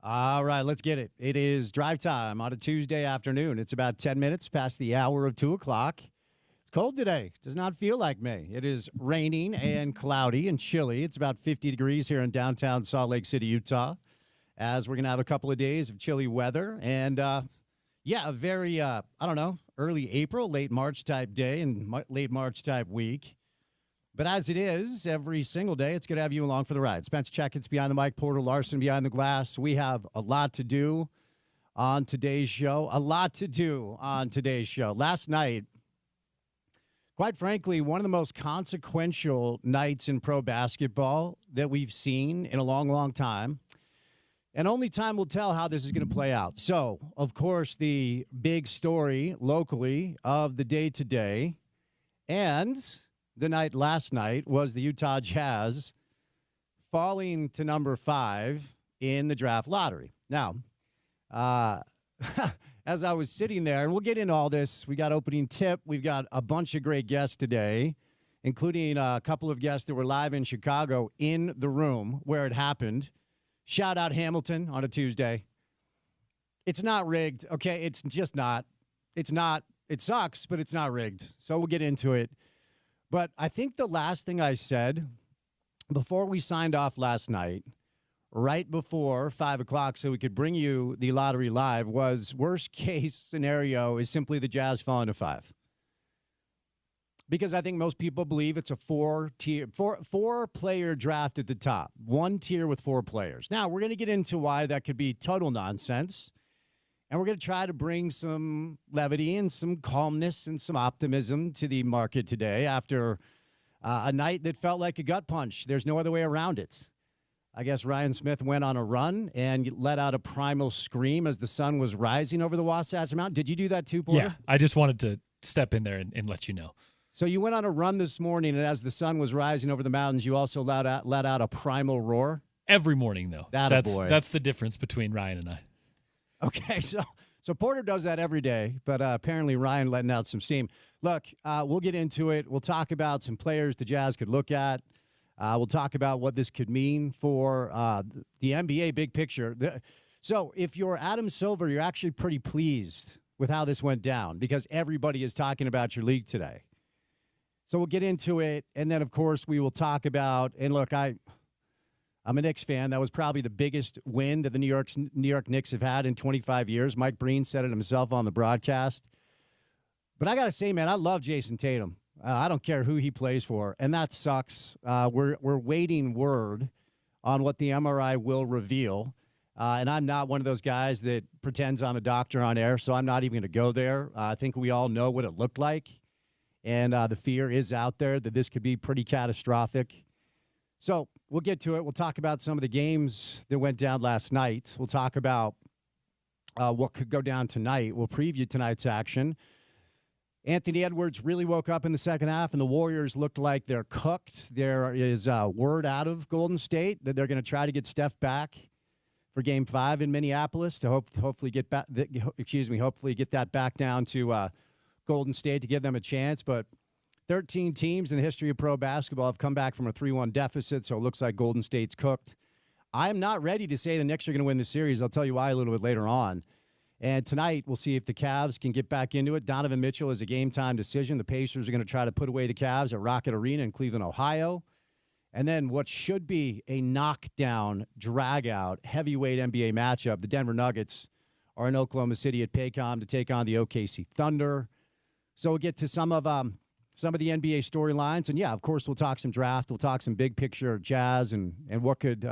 All right, let's get it. It is drive time on a Tuesday afternoon. It's about 10 minutes past the hour of 2 o'clock. It's cold today. It does not feel like May. It is raining and cloudy and chilly. It's about 50 degrees here in downtown Salt Lake City, Utah, as we're going to have a couple of days of chilly weather. And, a very, early April, late March type day and late March type week. But as it is, every single day, it's good to have you along for the ride. Spence Checketts behind the mic, Porter Larson behind the glass. We have a lot to do on today's show. Last night, quite frankly, one of the most consequential nights in pro basketball that we've seen in a long, long time. And only time will tell how this is going to play out. So, of course, the big story locally of the day today and the night last night was the Utah Jazz falling to number 5 in the draft lottery. Now, as I was sitting there, and we'll get into all this, we got opening tip. We've got a bunch of great guests today, including a couple of guests that were live in Chicago in the room where it happened. Shout out Hamilton on a Tuesday. It's not rigged, okay? It's just not. It's not. It sucks, but it's not rigged. So we'll get into it. But I think the last thing I said before we signed off last night, right before 5 o'clock, so we could bring you the lottery live, was worst case scenario is simply the Jazz falling to 5. Because I think most people believe it's a four-player draft at the top, one tier with 4 players. Now, we're going to get into why that could be total nonsense. And we're going to try to bring some levity and some calmness and some optimism to the market today after a night that felt like a gut punch. There's no other way around it. I guess Ryan Smith went on a run and let out a primal scream as the sun was rising over the Wasatch Mountain. Did you do that too, Porter? Yeah, I just wanted to step in there and let you know. So you went on a run this morning, and as the sun was rising over the mountains, you also let out a primal roar? Every morning, though. That's the difference between Ryan and I. Okay, so Porter does that every day, but apparently Ryan letting out some steam. Look, we'll get into it. We'll talk about some players the Jazz could look at. We'll talk about what this could mean for the NBA big picture. So if you're Adam Silver, you're actually pretty pleased with how this went down because everybody is talking about your league today. So we'll get into it, and then, of course, we will talk about – and look, I'm a Knicks fan. That was probably the biggest win that the New York Knicks have had in 25 years. Mike Breen said it himself on the broadcast. But I got to say, man, I love Jason Tatum. I don't care who he plays for, and that sucks. We're waiting word on what the MRI will reveal. And I'm not one of those guys that pretends I'm a doctor on air, so I'm not even going to go there. I think we all know what it looked like. And the fear is out there that this could be pretty catastrophic. So we'll get to it. We'll talk about some of the games that went down last night. We'll talk about what could go down tonight. We'll preview tonight's action. Anthony Edwards really woke up in the second half, and the Warriors looked like they're cooked. There is word out of Golden State that they're going to try to get Steph back for Game 5 in Minneapolis to hopefully get back. Hopefully get that back down to Golden State to give them a chance. But 13 teams in the history of pro basketball have come back from a 3-1 deficit, so it looks like Golden State's cooked. I'm not ready to say the Knicks are going to win the series. I'll tell you why a little bit later on. And tonight, we'll see if the Cavs can get back into it. Donovan Mitchell is a game-time decision. The Pacers are going to try to put away the Cavs at Rocket Arena in Cleveland, Ohio. And then what should be a knockdown, drag-out, heavyweight NBA matchup, the Denver Nuggets are in Oklahoma City at Paycom to take on the OKC Thunder. So we'll get to some of the NBA storylines. And, yeah, of course, we'll talk some draft. We'll talk some big picture Jazz and what could,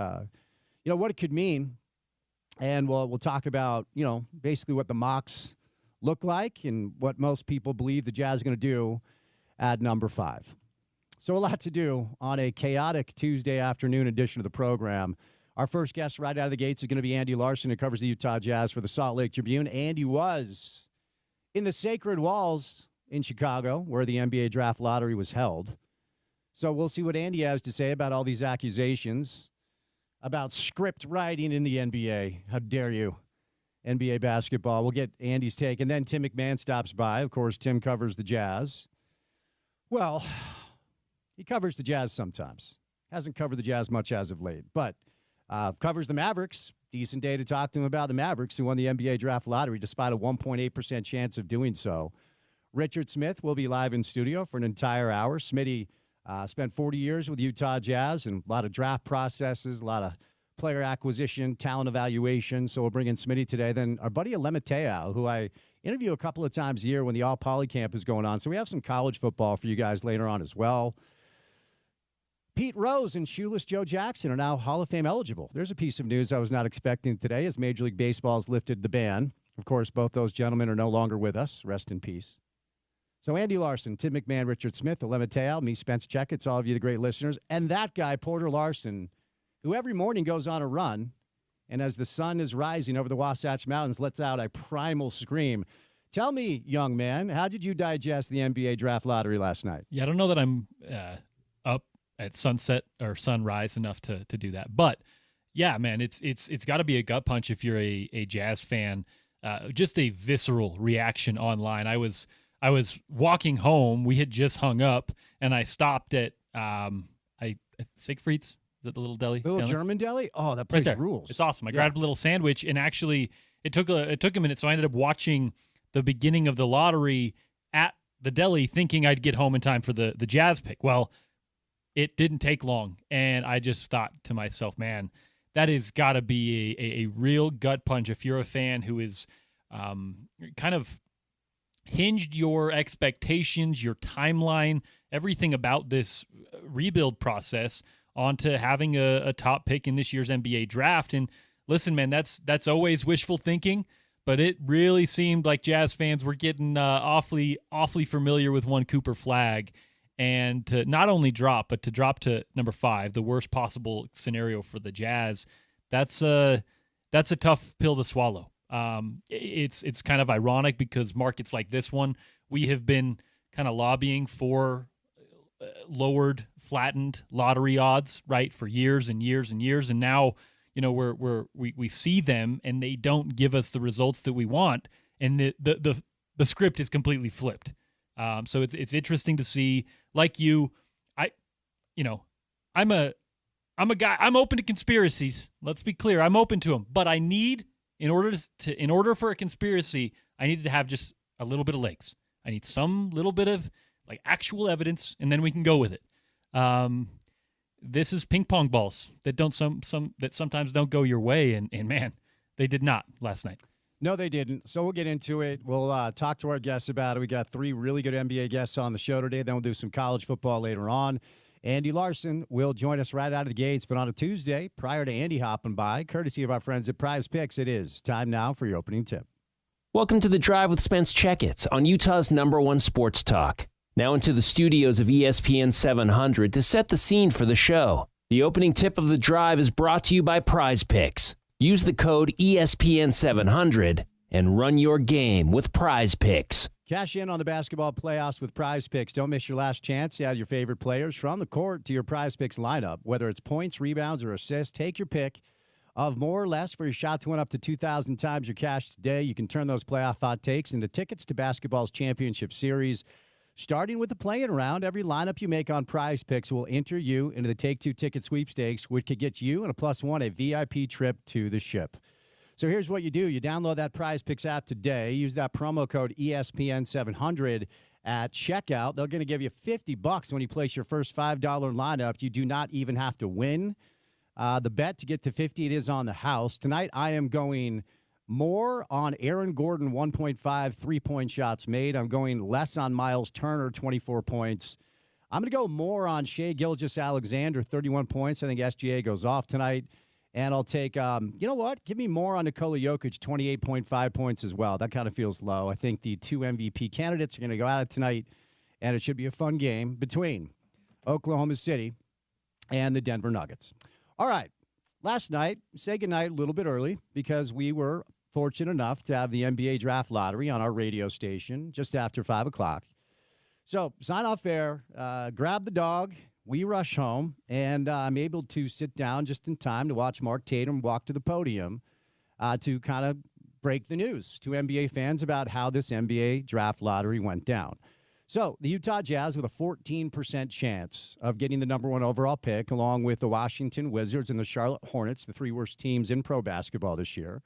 what it could mean. And we'll talk about, basically what the mocks look like and what most people believe the Jazz are going to do at number 5. So a lot to do on a chaotic Tuesday afternoon edition of the program. Our first guest right out of the gates is going to be Andy Larson, who covers the Utah Jazz for the Salt Lake Tribune. Andy was in the Sacred Walls in Chicago, where the NBA draft lottery was held. So we'll see what Andy has to say about all these accusations about script writing in the NBA. How dare you? NBA basketball. We'll get Andy's take. And then Tim McMahon stops by. Of course, Tim covers the Jazz. Well, he covers the Jazz sometimes. Hasn't covered the Jazz much as of late. But Covers the Mavericks. Decent day to talk to him about the Mavericks, who won the NBA draft lottery despite a 1.8% chance of doing so. Richard Smith will be live in studio for an entire hour. Smitty spent 40 years with Utah Jazz and a lot of draft processes, a lot of player acquisition, talent evaluation. So we'll bring in Smitty today. Then our buddy Alemateo, who I interview a couple of times a year when the All-Poly Camp is going on. So we have some college football for you guys later on as well. Pete Rose and Shoeless Joe Jackson are now Hall of Fame eligible. There's a piece of news I was not expecting today as Major League Baseball has lifted the ban. Of course, both those gentlemen are no longer with us. Rest in peace. So Andy Larson, Tim McMahon, Richard Smith, Alemateo, me, Spence Checketts, all of you, the great listeners, and that guy, Porter Larson, who every morning goes on a run, and as the sun is rising over the Wasatch Mountains, lets out a primal scream. Tell me, young man, how did you digest the NBA draft lottery last night? Yeah, I don't know that I'm up at sunset or sunrise enough to do that. But, yeah, man, it's got to be a gut punch if you're a Jazz fan. Just a visceral reaction online. I was walking home. We had just hung up, and I stopped at Siegfried's. Is that the little deli? Little German deli? Oh, that place rules. It's awesome. I grabbed a little sandwich, and actually it took a minute, so I ended up watching the beginning of the lottery at the deli thinking I'd get home in time for the Jazz pick. Well, it didn't take long, and I just thought to myself, man, that has got to be a real gut punch if you're a fan who is kind of hinged your expectations, your timeline, everything about this rebuild process onto having a top pick in this year's NBA draft. And listen, man, that's always wishful thinking, but it really seemed like Jazz fans were getting awfully familiar with one Cooper Flagg, and to not only drop, but to drop to number 5, the worst possible scenario for the Jazz. That's a tough pill to swallow. It's kind of ironic because markets like this one, we have been kind of lobbying for lowered, flattened lottery odds, right, for years and years and years, and now, you know, we see them and they don't give us the results that we want, and the script is completely flipped. So it's interesting to see. Like I'm a guy. I'm open to conspiracies. Let's be clear. I'm open to them, but I need in order for a conspiracy, I need to have just a little bit of legs. I need some little bit of like actual evidence, and then we can go with it. This is ping pong balls that that sometimes don't go your way, and man, they did not last night. No, they didn't. So we'll get into it. We'll talk to our guests about it. We got 3 really good NBA guests on the show today. Then we'll do some college football later on. Andy Larson will join us right out of the gates, but on a Tuesday, prior to Andy hopping by, courtesy of our friends at Prize Picks, it is time now for your opening tip. Welcome to The Drive with Spence Checketts on Utah's #1 sports talk. Now into the studios of ESPN 700 to set the scene for the show. The opening tip of The Drive is brought to you by Prize Picks. Use the code ESPN700 and run your game with Prize Picks. Cash in on the basketball playoffs with Prize Picks. Don't miss your last chance to add your favorite players from the court to your Prize Picks lineup. Whether it's points, rebounds, or assists, take your pick of more or less for your shot to win up to 2,000 times your cash today. You can turn those playoff hot takes into tickets to basketball's championship series. Starting with the play-in round, every lineup you make on Prize Picks will enter you into the Take-Two ticket sweepstakes, which could get you and a +1 a VIP trip to the Ship. So here's what you do. You download that Prize Picks app today. Use that promo code ESPN700 at checkout. They're going to give you $50 when you place your first $5 lineup. You do not even have to win the bet to get to 50. It is on the house. Tonight I am going more on Aaron Gordon, 1.5 3-point shots made. I'm going less on Miles Turner, 24 points. I'm going to go more on Shai Gilgeous-Alexander, 31 points. I think SGA goes off tonight. And I'll take, you know what? Give me more on Nikola Jokic, 28.5 points as well. That kind of feels low. I think the 2 MVP candidates are going to go at it tonight, and it should be a fun game between Oklahoma City and the Denver Nuggets. All right. Last night, say goodnight a little bit early because we were fortunate enough to have the NBA draft lottery on our radio station just after 5 o'clock. So sign off air, grab the dog. We rush home, and I'm able to sit down just in time to watch Mark Tatum walk to the podium to kind of break the news to NBA fans about how this NBA draft lottery went down. So the Utah Jazz with a 14% chance of getting the number 1 overall pick, along with the Washington Wizards and the Charlotte Hornets, the 3 worst teams in pro basketball this year.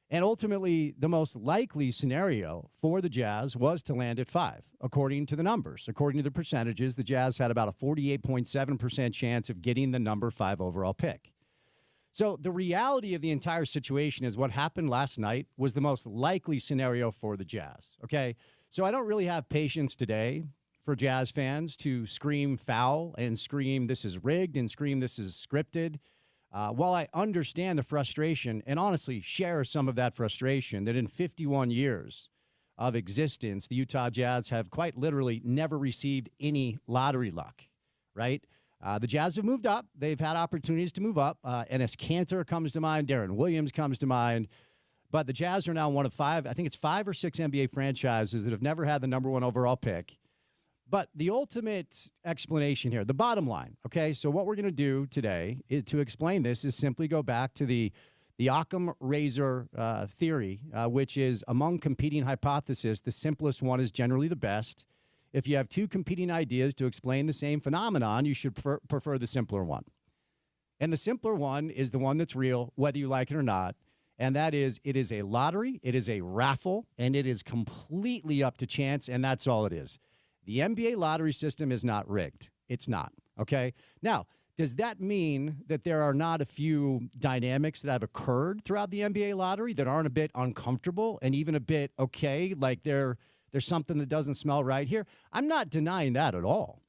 And ultimately, the most likely scenario for the Jazz was to land at 5, according to the numbers. According to the percentages, the Jazz had about a 48.7% chance of getting the number 5 overall pick. So the reality of the entire situation is what happened last night was the most likely scenario for the Jazz, okay? So I don't really have patience today for Jazz fans to scream foul and scream this is rigged and scream this is scripted. While I understand the frustration and honestly share some of that frustration that in 51 years of existence, the Utah Jazz have quite literally never received any lottery luck, right? The Jazz have moved up. They've had opportunities to move up. Enes Kanter comes to mind. Darren Williams comes to mind. But the Jazz are now one of 5, I think it's 5 or 6 NBA franchises that have never had the number 1 overall pick. But the ultimate explanation here, the bottom line, okay? So what we're going to do today to explain this is simply go back to the Occam razor theory, which is among competing hypotheses, the simplest one is generally the best. If you have 2 competing ideas to explain the same phenomenon, you should prefer the simpler one. And the simpler one is the one that's real, whether you like it or not. And that is, it is a lottery, it is a raffle, and it is completely up to chance, and that's all it is. The NBA lottery system is not rigged. It's not, okay? Now, does that mean that there are not a few dynamics that have occurred throughout the NBA lottery that aren't a bit uncomfortable and even a bit, okay, like there's something that doesn't smell right here? I'm not denying that at all.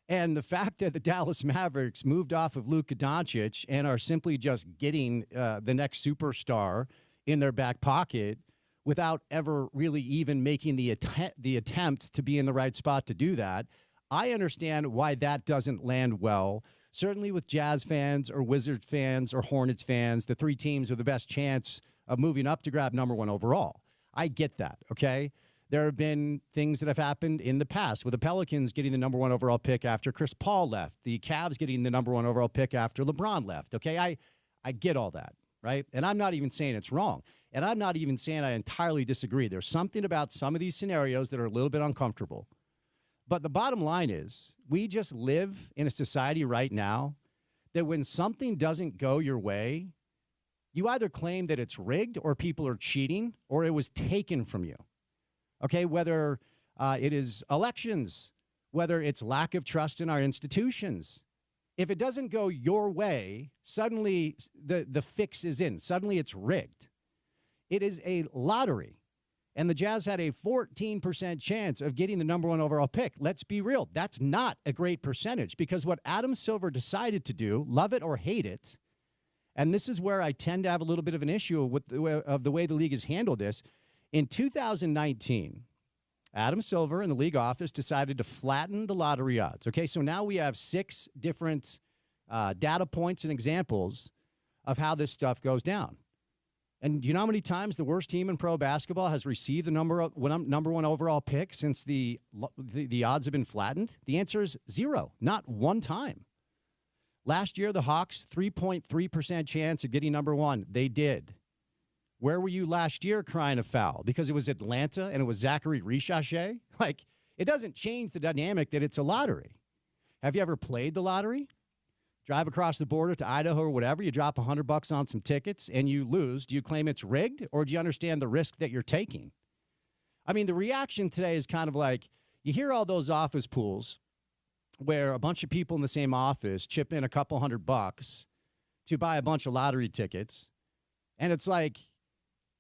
And the fact that the Dallas Mavericks moved off of Luka Doncic and are simply just getting the next superstar in their back pocket without ever really even making the attempt to be in the right spot to do that, I understand why that doesn't land well. Certainly with Jazz fans or Wizards fans or Hornets fans, the 3 teams with the best chance of moving up to grab number 1 overall. I get that, okay? There have been things that have happened in the past with the Pelicans getting the number 1 overall pick after Chris Paul left, the Cavs getting the number 1 overall pick after LeBron left. Okay, I get all that, right? And I'm not even saying it's wrong. And I'm not even saying I entirely disagree. There's something about some of these scenarios that are a little bit uncomfortable. But the bottom line is we just live in a society right now that when something doesn't go your way, you either claim that it's rigged or people are cheating or it was taken from you. Okay, whether it is elections, whether it's lack of trust in our institutions. If it doesn't go your way, suddenly the fix is in. Suddenly it's rigged. It is a lottery. And the Jazz had a 14% chance of getting the number 1 overall pick. Let's be real. That's not a great percentage because what Adam Silver decided to do, love it or hate it, and this is where I tend to have a little bit of an issue with the way the league has handled this. In 2019, Adam Silver and the league office decided to flatten the lottery odds. Okay, so now we have 6 different data points and examples of how this stuff goes down. And do you know how many times the worst team in pro basketball has received the number 1 overall pick since the odds have been flattened? The answer is 0, not one time. Last year, the Hawks, 3.3% chance of getting number 1. They did. Where were you last year crying a foul? Because it was Atlanta and it was Zachary Richachet? Like, it doesn't change the dynamic that it's a lottery. Have you ever played the lottery? Drive across the border to Idaho or whatever, you drop $100 on some tickets and you lose. Do you claim it's rigged or do you understand the risk that you're taking? I mean, the reaction today is kind of like you hear all those office pools where a bunch of people in the same office chip in a couple $100 to buy a bunch of lottery tickets. And it's like,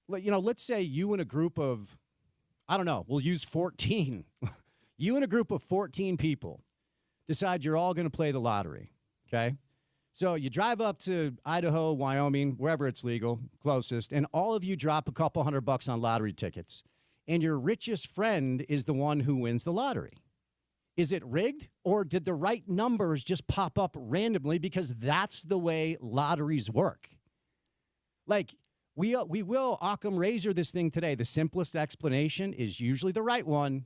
you know, let's say you and a group of, I don't know, we'll use 14. You and a group of 14 people decide you're all going to play the lottery, okay? So you drive up to Idaho, Wyoming, wherever it's legal, closest, and all of you drop a couple $100 on lottery tickets. And your richest friend is the one who wins the lottery. Is it rigged or did the right numbers just pop up randomly because that's the way lotteries work? Like, we will Occam razor this thing today. The simplest explanation is usually the right one.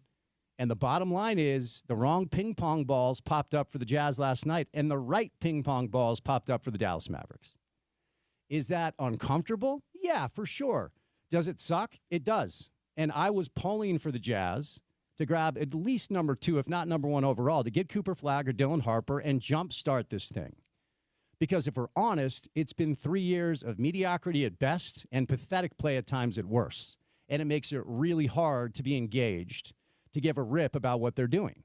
And the bottom line is the wrong ping pong balls popped up for the Jazz last night and the right ping pong balls popped up for the Dallas Mavericks. Is that uncomfortable? Yeah, for sure. Does it suck? It does. And I was pulling for the Jazz to grab at least number 2, if not number 1 overall, to get Cooper Flagg or Dylan Harper and jumpstart this thing. Because if we're honest, it's been 3 years of mediocrity at best and pathetic play at times at worst. And it makes it really hard to be engaged, to give a rip about what they're doing.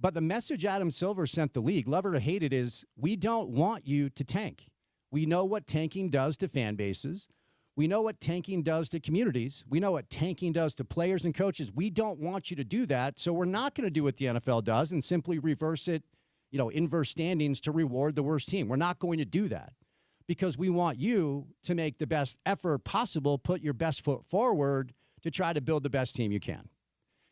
But the message Adam Silver sent the league, love it or hate it, is we don't want you to tank. We know what tanking does to fan bases. We know what tanking does to communities. We know what tanking does to players and coaches. We don't want you to do that, so we're not going to do what the NFL does and simply reverse it, inverse standings to reward the worst team. We're not going to do that because we want you to make the best effort possible, put your best foot forward to try to build the best team you can.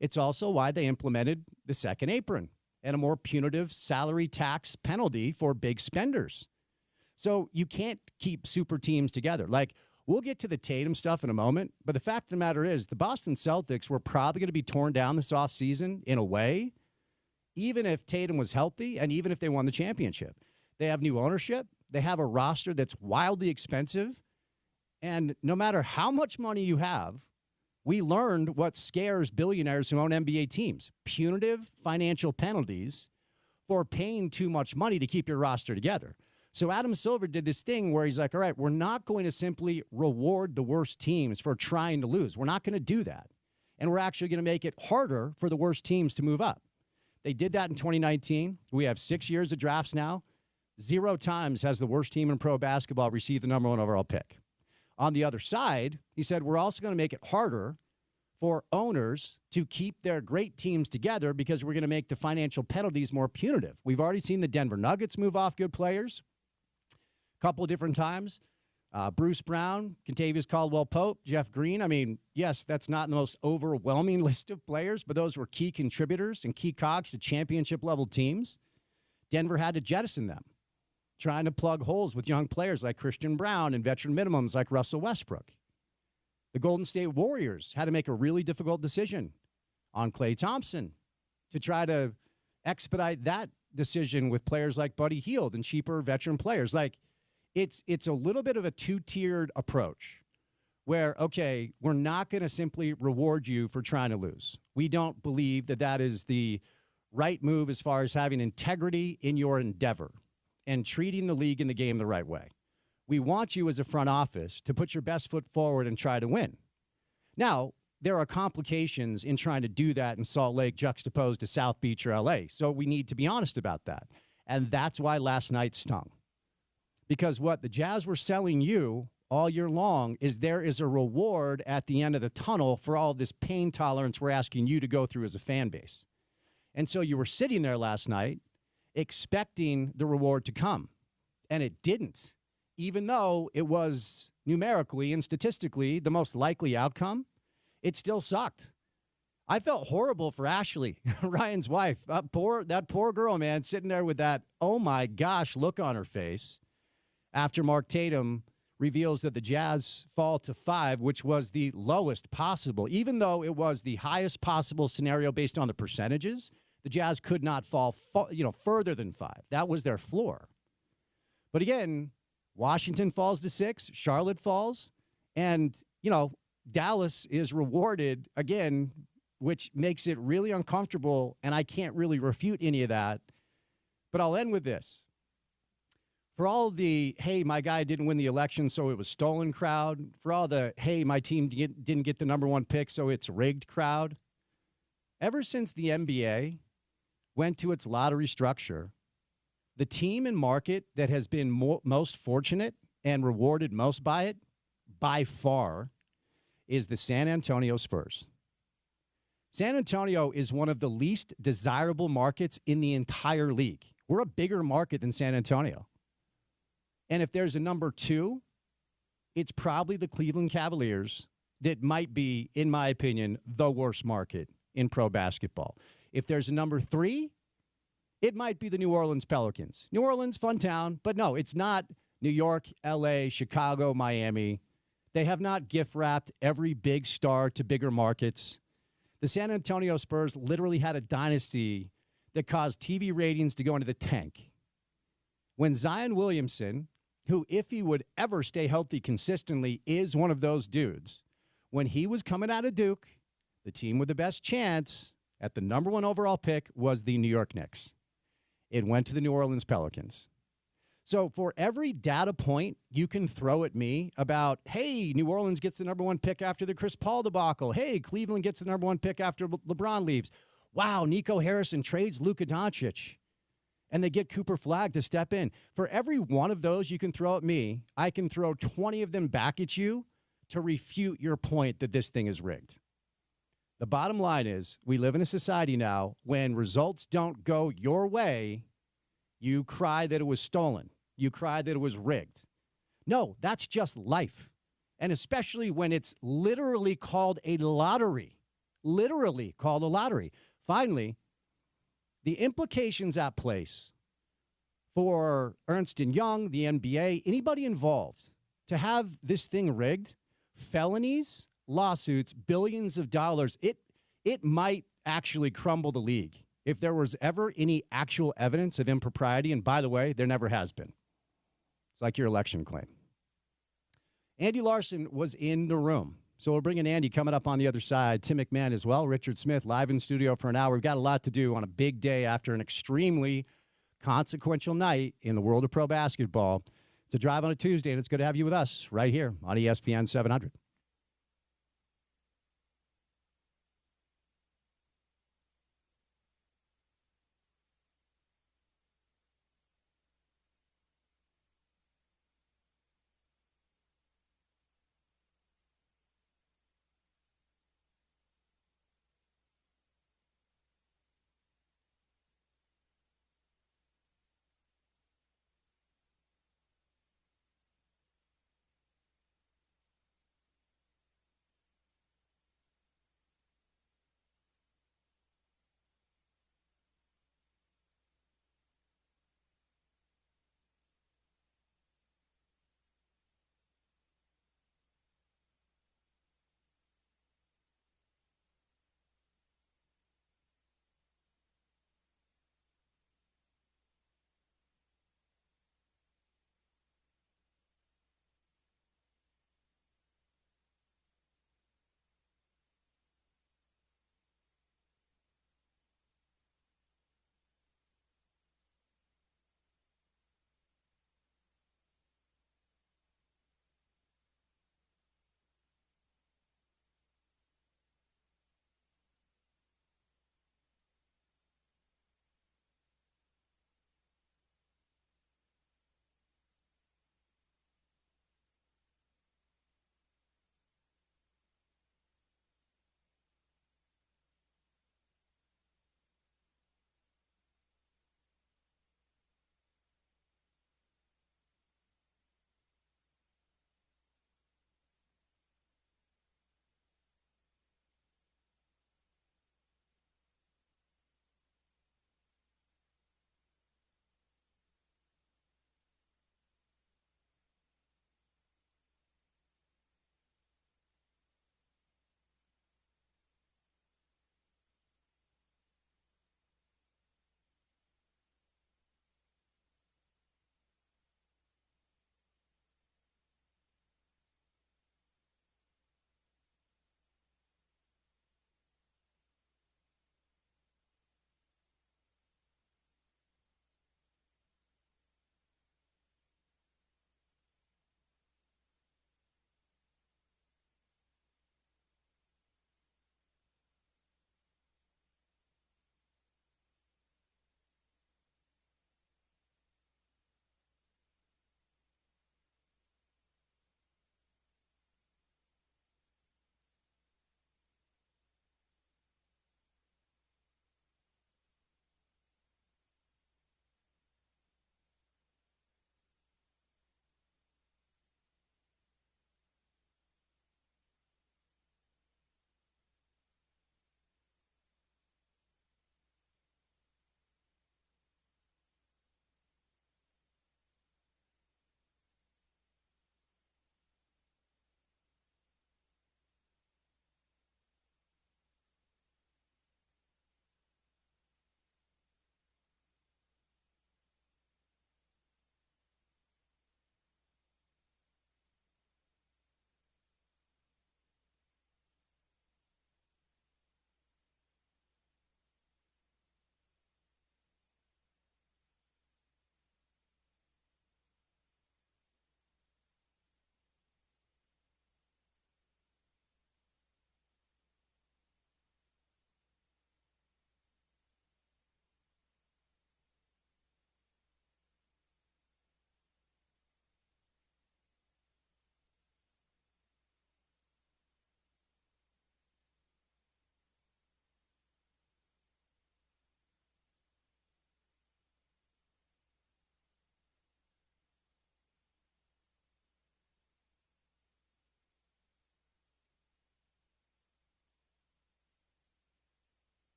It's also why they implemented the second apron and a more punitive salary tax penalty for big spenders. So you can't keep super teams together. Like, we'll get to the Tatum stuff in a moment, but the fact of the matter is the Boston Celtics were probably going to be torn down this offseason in a way, even if Tatum was healthy and even if they won the championship. They have new ownership. They have a roster that's wildly expensive. And no matter how much money you have, we learned what scares billionaires who own NBA teams: punitive financial penalties for paying too much money to keep your roster together. So Adam Silver did this thing where he's like, all right, we're not going to simply reward the worst teams for trying to lose. We're not going to do that. And we're actually going to make it harder for the worst teams to move up. They did that in 2019. We have 6 years of drafts now. 0 times has the worst team in pro basketball received the number 1 overall pick. On the other side, he said, we're also going to make it harder for owners to keep their great teams together because we're going to make the financial penalties more punitive. We've already seen the Denver Nuggets move off good players a couple of different times. Bruce Brown, Kentavious Caldwell-Pope, Jeff Green. I mean, yes, that's not the most overwhelming list of players, but those were key contributors and key cogs to championship-level teams. Denver had to jettison them, trying to plug holes with young players like Christian Brown and veteran minimums like Russell Westbrook. The Golden State Warriors had to make a really difficult decision on Klay Thompson to try to expedite that decision with players like Buddy Hield and cheaper veteran players. Like, it's a little bit of a two-tiered approach where, okay, we're not going to simply reward you for trying to lose. We don't believe that that is the right move as far as having integrity in your endeavor and treating the league and the game the right way. We want you as a front office to put your best foot forward and try to win. Now, there are complications in trying to do that in Salt Lake juxtaposed to South Beach or LA. So we need to be honest about that. And that's why last night stung. Because what the Jazz were selling you all year long is there is a reward at the end of the tunnel for all this pain tolerance we're asking you to go through as a fan base. And so you were sitting there last night expecting the reward to come. And it didn't. Even though it was numerically and statistically the most likely outcome, it still sucked. I felt horrible for Ashley, Ryan's wife. That poor girl, man, sitting there with that, oh my gosh, look on her face after Mark Tatum reveals that the Jazz fall to 5, which was the lowest possible. Even though it was the highest possible scenario based on the percentages, the Jazz could not fall further than 5. That was their floor. But again, Washington falls to 6, Charlotte falls, and, Dallas is rewarded again, which makes it really uncomfortable, and I can't really refute any of that. But I'll end with this. For all the, hey, my guy didn't win the election, so it was stolen crowd, for all the, hey, my team didn't get the number 1 pick, so it's rigged crowd, ever since the NBA went to its lottery structure, the team and market that has been most fortunate and rewarded most by it, by far, is the San Antonio Spurs. San Antonio is one of the least desirable markets in the entire league. We're a bigger market than San Antonio. And if there's a number 2, it's probably the Cleveland Cavaliers that might be, in my opinion, the worst market in pro basketball. If there's a number 3, it might be the New Orleans Pelicans. New Orleans, fun town, but no, it's not New York, LA, Chicago, Miami. They have not gift-wrapped every big star to bigger markets. The San Antonio Spurs literally had a dynasty that caused TV ratings to go into the tank. When Zion Williamson, who, if he would ever stay healthy consistently, is one of those dudes, when he was coming out of Duke, the team with the best chance at the number 1 overall pick was the New York Knicks. It went to the New Orleans Pelicans. So for every data point you can throw at me about, hey, New Orleans gets the number 1 pick after the Chris Paul debacle. Hey, Cleveland gets the number 1 pick after LeBron leaves. Wow, Nico Harrison trades Luka Doncic. And they get Cooper Flagg to step in. For every one of those you can throw at me, I can throw 20 of them back at you to refute your point that this thing is rigged. The bottom line is we live in a society now when results don't go your way, you cry that it was stolen. You cry that it was rigged. No, that's just life. And especially when it's literally called a lottery. Literally called a lottery. Finally, the implications at place for Ernst & Young, the NBA, anybody involved, to have this thing rigged, felonies, lawsuits, billions of dollars, it might actually crumble the league if there was ever any actual evidence of impropriety. And by the way, there never has been. It's like your election claim. Andy Larson was in the room. So we'll bring in Andy coming up on the other side. Tim McMahon as well. Richard Smith live in studio for an hour. We've got a lot to do on a big day after an extremely consequential night in the world of pro basketball. It's a drive on a Tuesday, and it's good to have you with us right here on ESPN 700.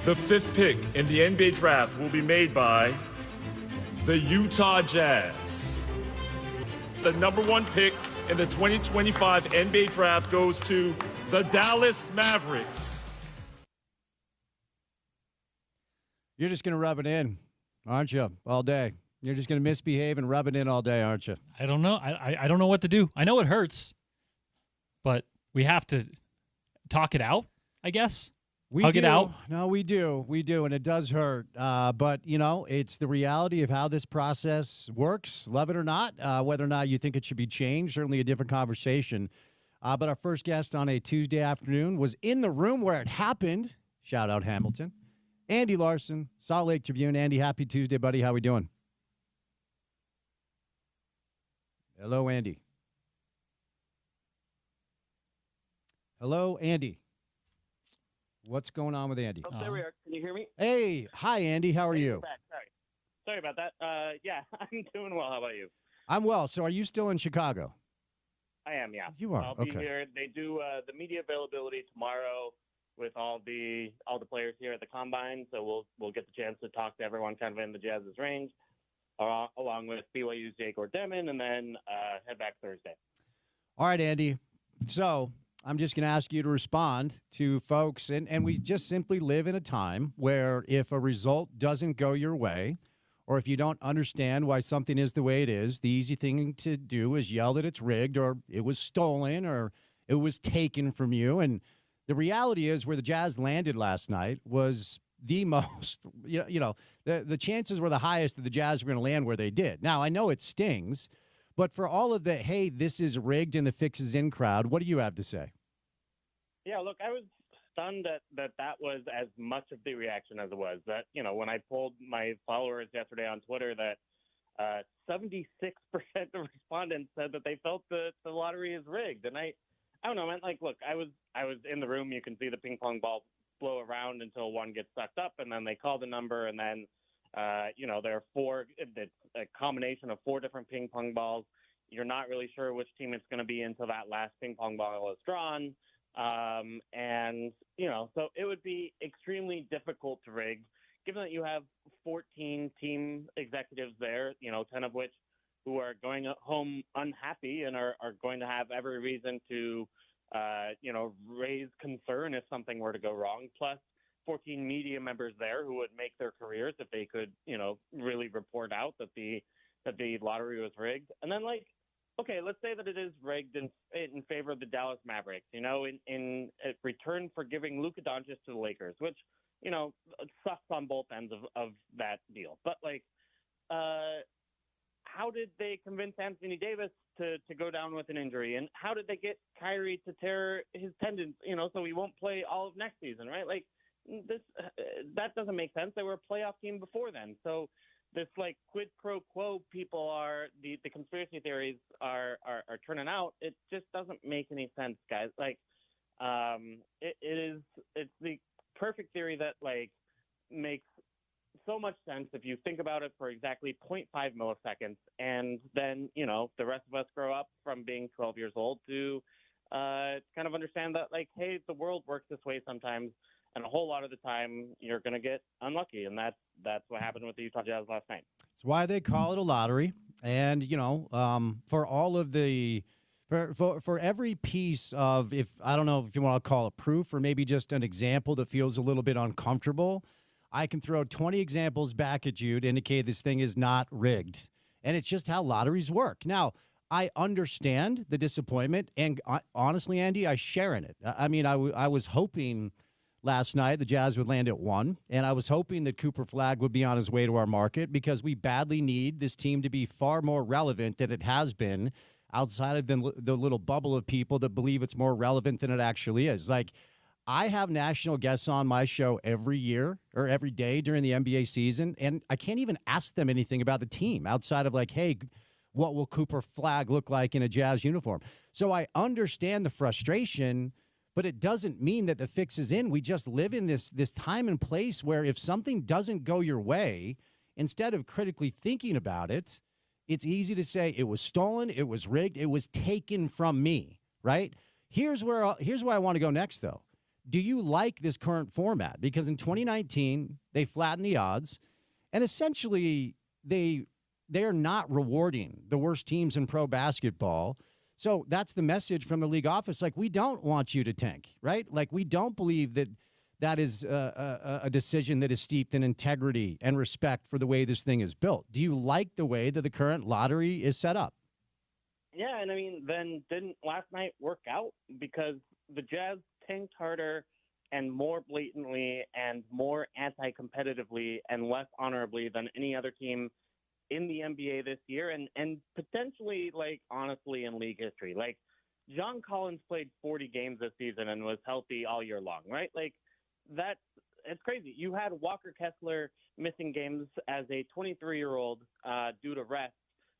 The 5th pick in the NBA draft will be made by the Utah Jazz. The number 1 pick in the 2025 NBA draft goes to the Dallas Mavericks. You're just going to rub it in, aren't you, all day? You're just going to misbehave and rub it in all day, aren't you? I don't know. I don't know what to do. I know it hurts, but we have to talk it out, I guess. Hug it out. No, we do, and it does hurt. But it's the reality of how this process works. Love it or not, whether or not you think it should be changed, certainly a different conversation. But our first guest on a Tuesday afternoon was in the room where it happened. Shout out Hamilton, Andy Larson, Salt Lake Tribune. Andy, happy Tuesday, buddy. How we doing? Hello, Andy. Hello, Andy. What's going on with Andy? Oh, there we are. Can you hear me? Hey, hi, Andy. How are you? Back. Sorry about that. Yeah, I'm doing well. How about you? I'm well. So are you still in Chicago? I am, yeah. You are? I'll be here. They do the media availability tomorrow with all the players here at the Combine, so we'll get the chance to talk to everyone kind of in the Jazz's range, along with BYU's Jake Ordeman, and then head back Thursday. All right, Andy. So I'm just going to ask you to respond to folks, and we just simply live in a time where if a result doesn't go your way, or if you don't understand why something is the way it is, the easy thing to do is yell that it's rigged or it was stolen or it was taken from you. And the reality is where the Jazz landed last night was the most, the chances were the highest that the Jazz were going to land where they did. Now, I know it stings, but for all of the, hey, this is rigged and the fix is in crowd, what do you have to say? Yeah, look, I was stunned that was as much of the reaction as it was. That, when I polled my followers yesterday on Twitter that 76% of respondents said that they felt the lottery is rigged. And I don't know, man, look, I was in the room. You can see the ping pong ball flow around until one gets sucked up, and then they call the number, and then there are four. It's a combination of 4 different ping pong balls. You're not really sure which team it's going to be until that last ping pong ball is drawn. So it would be extremely difficult to rig, given that you have 14 team executives there, 10 of which who are going home unhappy and are going to have every reason to, raise concern if something were to go wrong, plus 14 media members there who would make their careers if they could, really report out that the lottery was rigged. And then, okay, let's say that it is rigged in favor of the Dallas Mavericks, in return for giving Luka Doncic to the Lakers, which, sucks on both ends of that deal. But, how did they convince Anthony Davis to go down with an injury? And how did they get Kyrie to tear his tendons, so he won't play all of next season, right? That doesn't make sense. They were a playoff team before then. So this quid pro quo people are the conspiracy theories are turning out. It just doesn't make any sense, guys. It's the perfect theory that makes so much sense if you think about it for exactly 0.5 milliseconds, and then the rest of us grow up from being 12 years old to kind of understand that hey, the world works this way sometimes. And a whole lot of the time, you're going to get unlucky, and that's what happened with the Utah Jazz last night. It's why they call it a lottery. And for all of the for every piece of, if I don't know if you want to call it proof or maybe just an example that feels a little bit uncomfortable, I can throw 20 examples back at you to indicate this thing is not rigged. And it's just how lotteries work. Now, I understand the disappointment, and honestly, Andy, I share in it. I mean, I was hoping last night the Jazz would land at 1, and I was hoping that Cooper Flagg would be on his way to our market because we badly need this team to be far more relevant than it has been outside of the little bubble of people that believe it's more relevant than it actually is. I have national guests on my show every year or every day during the NBA season, and I can't even ask them anything about the team outside of hey, what will Cooper Flagg look like in a Jazz uniform? So I understand the frustration, but it doesn't mean that the fix is in. We just live in this time and place where if something doesn't go your way, instead of critically thinking about it, it's easy to say it was stolen, it was rigged, it was taken from me, right? Here's where I want to go next, though. do you like this current format? Because in 2019, they flattened the odds, and essentially they're not rewarding the worst teams in pro basketball. So that's the message from the league office. Like, we don't want you to tank, right? Like, we don't believe that is a decision that is steeped in integrity and respect for the way this thing is built. Do you like the way that the current lottery is set up? Yeah, and I mean, then didn't last night work out because the Jazz tanked harder and more blatantly and more anti-competitively and less honorably than any other team in the NBA this year, and potentially, like, honestly, in league history. Like, John Collins played 40 games this season and was healthy all year long, right? Like, it's crazy. You had Walker Kessler missing games as a 23-year-old due to rest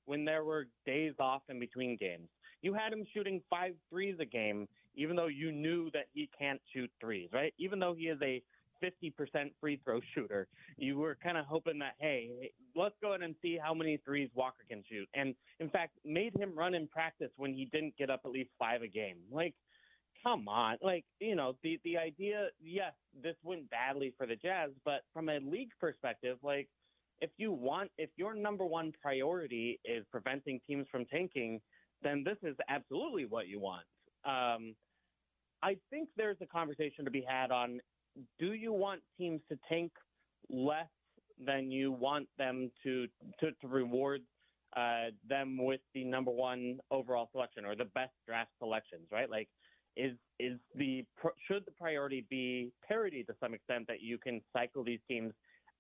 when there were days off in between games. You had him shooting 5 threes a game, even though you knew that he can't shoot threes, right? Even though he is a 50% free throw shooter, you were kind of hoping that, hey, let's go ahead and see how many threes Walker can shoot. And, in fact, made him run in practice when he didn't get up at least 5 a game. Like, come on. Like, you know, the idea, yes, this went badly for the Jazz, but from a league perspective, like, if your number one priority is preventing teams from tanking, then this is absolutely what you want. I think there's a conversation to be had on, do you want teams to tank less than you want them to reward them with the number one overall selection or the best draft selections, right? Like, should the priority be parity to some extent, that you can cycle these teams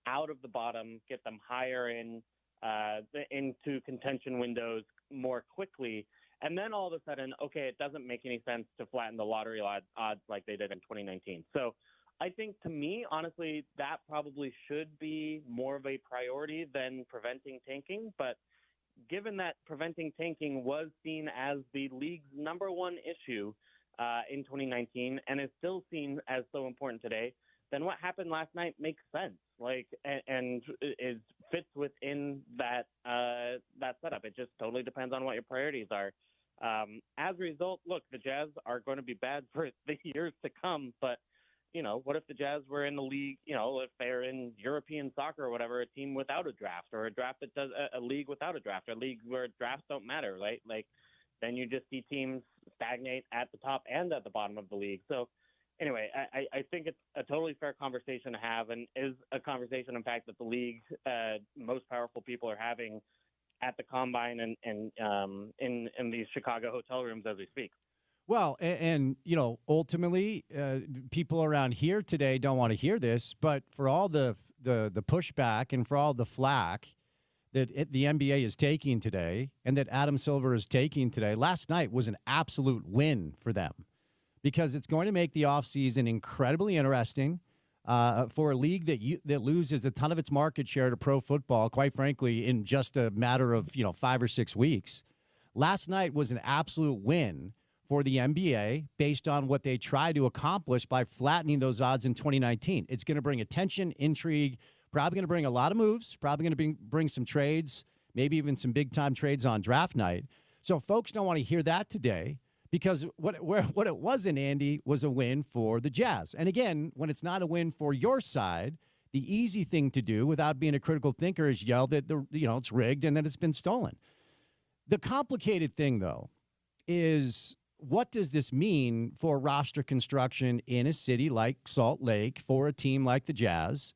out of the bottom, get them higher into contention windows more quickly, and then all of a sudden, okay, it doesn't make any sense to flatten the lottery odds like they did in 2019. So I think, to me, honestly, that probably should be more of a priority than preventing tanking. But given that preventing tanking was seen as the league's number one issue in 2019 and is still seen as so important today, then what happened last night makes sense. Like, and it fits within that setup. It just totally depends on what your priorities are. As a result, look, the Jazz are going to be bad for the years to come. But, you know, what if the Jazz were in the league, you know, if they're in European soccer or whatever, a team without a draft, or a draft that does a league without a draft, a league where drafts don't matter, right? Like, then you just see teams stagnate at the top and at the bottom of the league. So, anyway, I think it's a totally fair conversation to have, and is a conversation, in fact, that the league's most powerful people are having at the Combine and in these Chicago hotel rooms as we speak. Well, and you know, ultimately, people around here today don't want to hear this, but for all the pushback and for all the flack that the NBA is taking today and that Adam Silver is taking today, last night was an absolute win for them, because it's going to make the offseason incredibly interesting for a league that loses a ton of its market share to pro football, quite frankly, in just a matter of 5 or 6 weeks. Last night was an absolute win for the NBA based on what they tried to accomplish by flattening those odds in 2019. It's going to bring attention, intrigue, probably going to bring a lot of moves, probably going to bring some trades, maybe even some big-time trades on draft night. So folks don't want to hear that today, because what it wasn't, Andy, was a win for the Jazz. And again, when it's not a win for your side, the easy thing to do without being a critical thinker is yell that it's rigged and that it's been stolen. The complicated thing, though, is what does this mean for roster construction in a city like Salt Lake for a team like the Jazz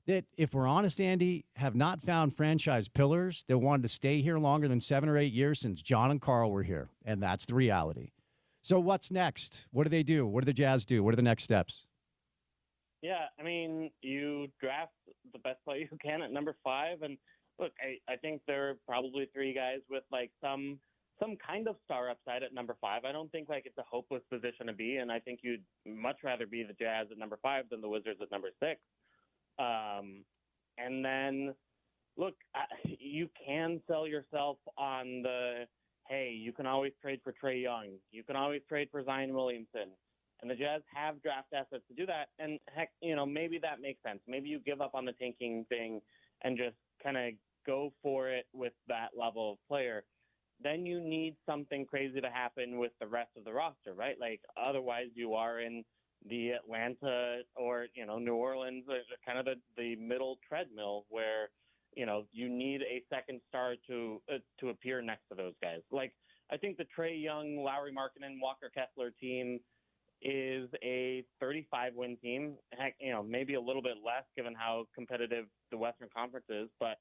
that, if we're honest, Andy, have not found franchise pillars that wanted to stay here longer than 7 or 8 years since John and Carl were here. And that's the reality. So what's next? What do they do? What do the Jazz do? What are the next steps? Yeah, I mean, you draft the best player you can at number 5. And look, I think there are probably 3 guys with like some kind of star upside at number 5. I don't think like it's a hopeless position to be. And I think you'd much rather be the Jazz at number 5 than the Wizards at number 6. And then, look, you can sell yourself on the, hey, you can always trade for Trae Young. You can always trade for Zion Williamson. And the Jazz have draft assets to do that. And, heck, maybe that makes sense. Maybe you give up on the tanking thing and just kind of go for it with that level of player. Then you need something crazy to happen with the rest of the roster, right? Like, otherwise you are in the Atlanta or, New Orleans, kind of the middle treadmill where, you need a second star to appear next to those guys. Like, I think the Trae Young, Lowry Markkanen, Walker Kessler team is a 35-win team. Heck, maybe a little bit less given how competitive the Western Conference is. But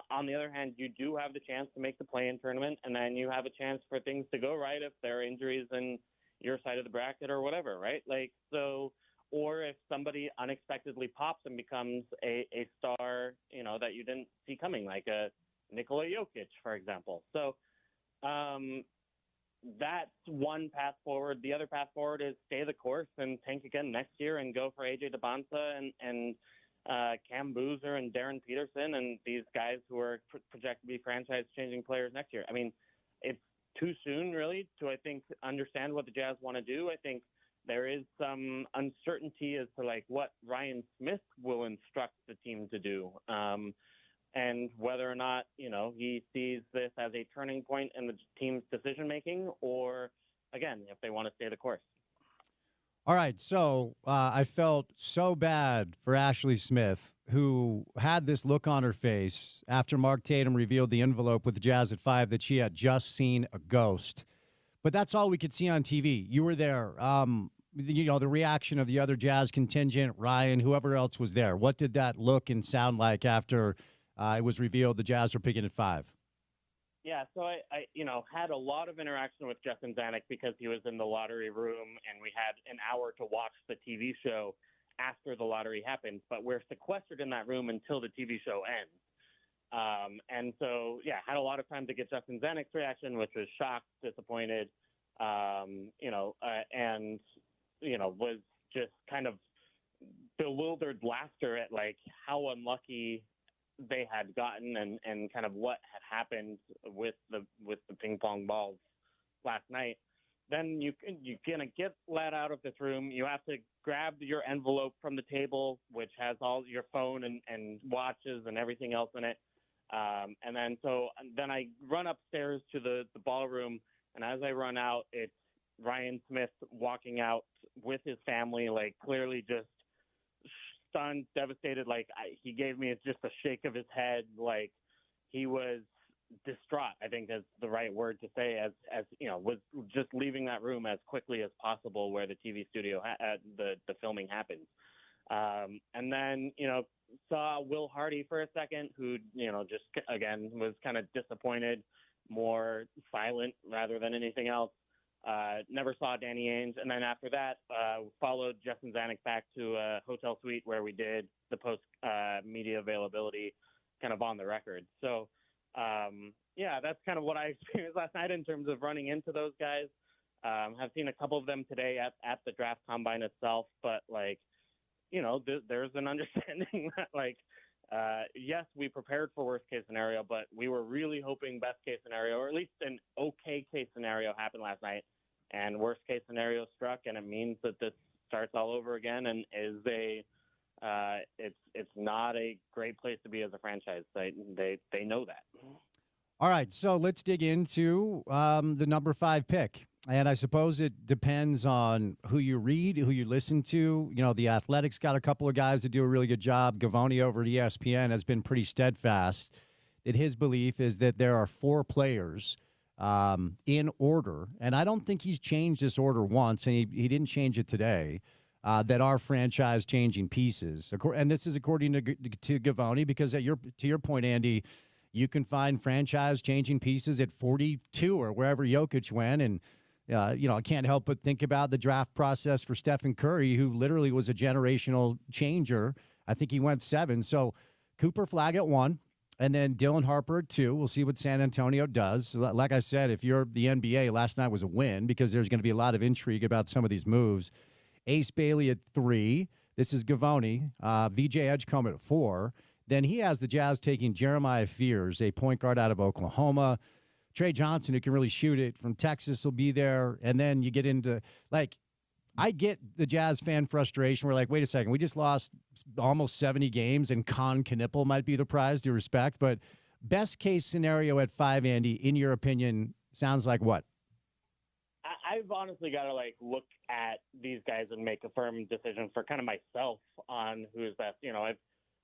on the other hand, you do have the chance to make the play-in tournament, and then you have a chance for things to go right if there are injuries in your side of the bracket or whatever, right? Like, so, or if somebody unexpectedly pops and becomes a star, that you didn't see coming, like a Nikola Jokic, for example. So that's one path forward. The other path forward is stay the course and tank again next year and go for AJ DeBonsa and Cam Boozer and Darren Peterson and these guys who are projected to be franchise-changing players next year. I mean, it's too soon, really, to, I think, understand what the Jazz want to do. I think there is some uncertainty as to, like, what Ryan Smith will instruct the team to do. And whether or not, he sees this as a turning point in the team's decision-making or, again, if they want to stay the course. All right, so I felt so bad for Ashley Smith, who had this look on her face after Mark Tatum revealed the envelope with the Jazz at 5 that she had just seen a ghost. But that's all we could see on TV. You were there. The reaction of the other Jazz contingent, Ryan, whoever else was there. What did that look and sound like after it was revealed the Jazz were picking at 5? Yeah, so I had a lot of interaction with Justin Zanuck because he was in the lottery room, and we had an hour to watch the TV show after the lottery happened. But we're sequestered in that room until the TV show ends. And so, had a lot of time to get Justin Zanuck's reaction, which was shocked, disappointed, and was just kind of bewildered laughter at, like, how unlucky they had gotten and kind of what had happened with the ping pong balls last night. Then you're gonna get let out of this room. You have to grab your envelope from the table, which has all your phone and watches and everything else in it. And then I run upstairs to the ballroom, and as I run out, it's Ryan Smith walking out with his family, like clearly just stunned, devastated. Like he gave me just a shake of his head, like he was distraught, I think is the right word to say, as was just leaving that room as quickly as possible where the TV studio, the filming happened. And then, saw Will Hardy for a second, who, just, again, was kind of disappointed, more silent rather than anything else. Never saw Danny Ainge. And then after that, followed Justin Zanuck back to a hotel suite where we did the post-media availability kind of on the record. So, that's kind of what I experienced last night in terms of running into those guys. I've seen a couple of them today at the draft combine itself, but there's an understanding that yes, we prepared for worst case scenario, but we were really hoping best case scenario, or at least an okay case scenario happened last night, and worst case scenario struck, and it means that this starts all over again and is it's not a great place to be as a franchise. They know that. All right, so let's dig into the number 5 pick. And I suppose it depends on who you read, who you listen to. The Athletics got a couple of guys that do a really good job. Gavoni over at ESPN has been pretty steadfast that his belief is that there are 4 players in order, and I don't think he's changed this order once, and he didn't change it today, that are franchise-changing pieces. And this is according to Gavoni, because to your point, Andy, you can find franchise-changing pieces at 42 or wherever Jokic went, and I can't help but think about the draft process for Stephen Curry, who literally was a generational changer. I think he went 7. So Cooper Flagg at 1, and then Dylan Harper at 2. We'll see what San Antonio does. So like I said, if you're the NBA, last night was a win because there's going to be a lot of intrigue about some of these moves. Ace Bailey at 3. This is Gavoni. VJ Edgecombe at 4. Then he has the Jazz taking Jeremiah Fears, a point guard out of Oklahoma. Trey Johnson, who can really shoot it from Texas, will be there. And then you get into, I get the Jazz fan frustration. We're like, wait a second, we just lost almost 70 games, and Con Knippel might be the prize, due respect. But best case scenario at 5, Andy, in your opinion, sounds like what? I've honestly got to look at these guys and make a firm decision for kind of myself on who's best. I've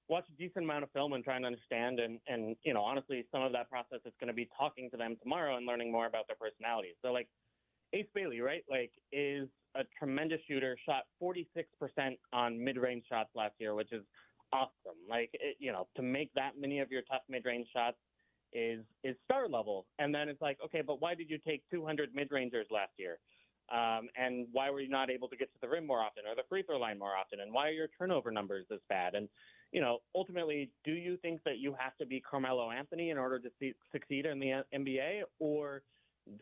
watched a decent amount of film and trying to understand, and honestly, some of that process is going to be talking to them tomorrow and learning more about their personalities. So Ace Bailey, right? Is a tremendous shooter, shot 46% on mid-range shots last year, which is awesome. To make that many of your tough mid-range shots is star level. And then it's okay, but why did you take 200 mid-rangers last year? And why were you not able to get to the rim more often or the free throw line more often? And why are your turnover numbers this bad? And, ultimately, do you think that you have to be Carmelo Anthony in order to succeed in the NBA? Or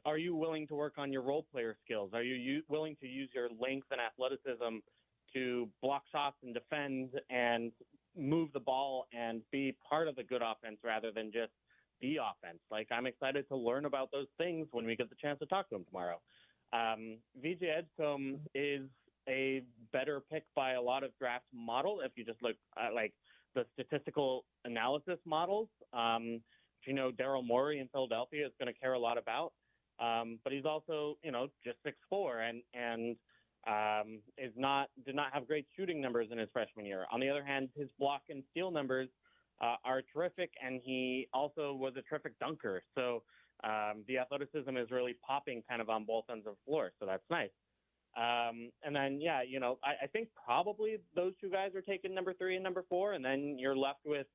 are you willing to work on your role player skills? Are you willing to use your length and athleticism to block shots and defend and move the ball and be part of the good offense rather than just the offense? I'm excited to learn about those things when we get the chance to talk to him tomorrow. VJ Edgecombe is a better pick by a lot of draft model. If you just look at the statistical analysis models, Daryl Morey in Philadelphia is going to care a lot about. But he's also, just 6'4" and did not have great shooting numbers in his freshman year. On the other hand, his block and steal numbers are terrific, and he also was a terrific dunker. So the athleticism is really popping kind of on both ends of the floor. So that's nice. And then, I think probably those two guys are taken number 3 and number 4, and then you're left with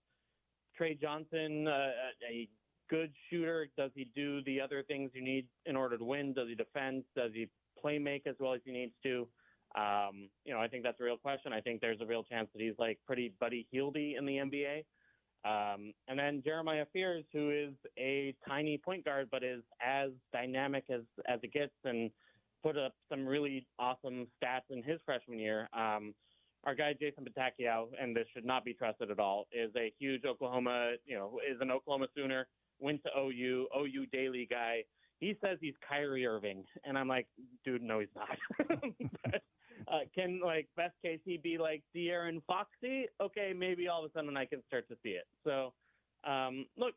Trey Johnson, a good shooter. Does he do the other things you need in order to win? Does he defend? Does he play make as well as he needs to? I think that's a real question. I think there's a real chance that he's pretty Buddy Hieldy in the NBA. And then Jeremiah Fears, who is a tiny point guard, but is as dynamic as it gets and put up some really awesome stats in his freshman year. Our guy, Jason Patacchio, and this should not be trusted at all, is a huge Oklahoma, is an Oklahoma Sooner, went to OU daily guy. He says he's Kyrie Irving. And I'm like, dude, no, he's not. But, can, best case, he be De'Aaron Foxy? Okay, maybe all of a sudden I can start to see it. So, look,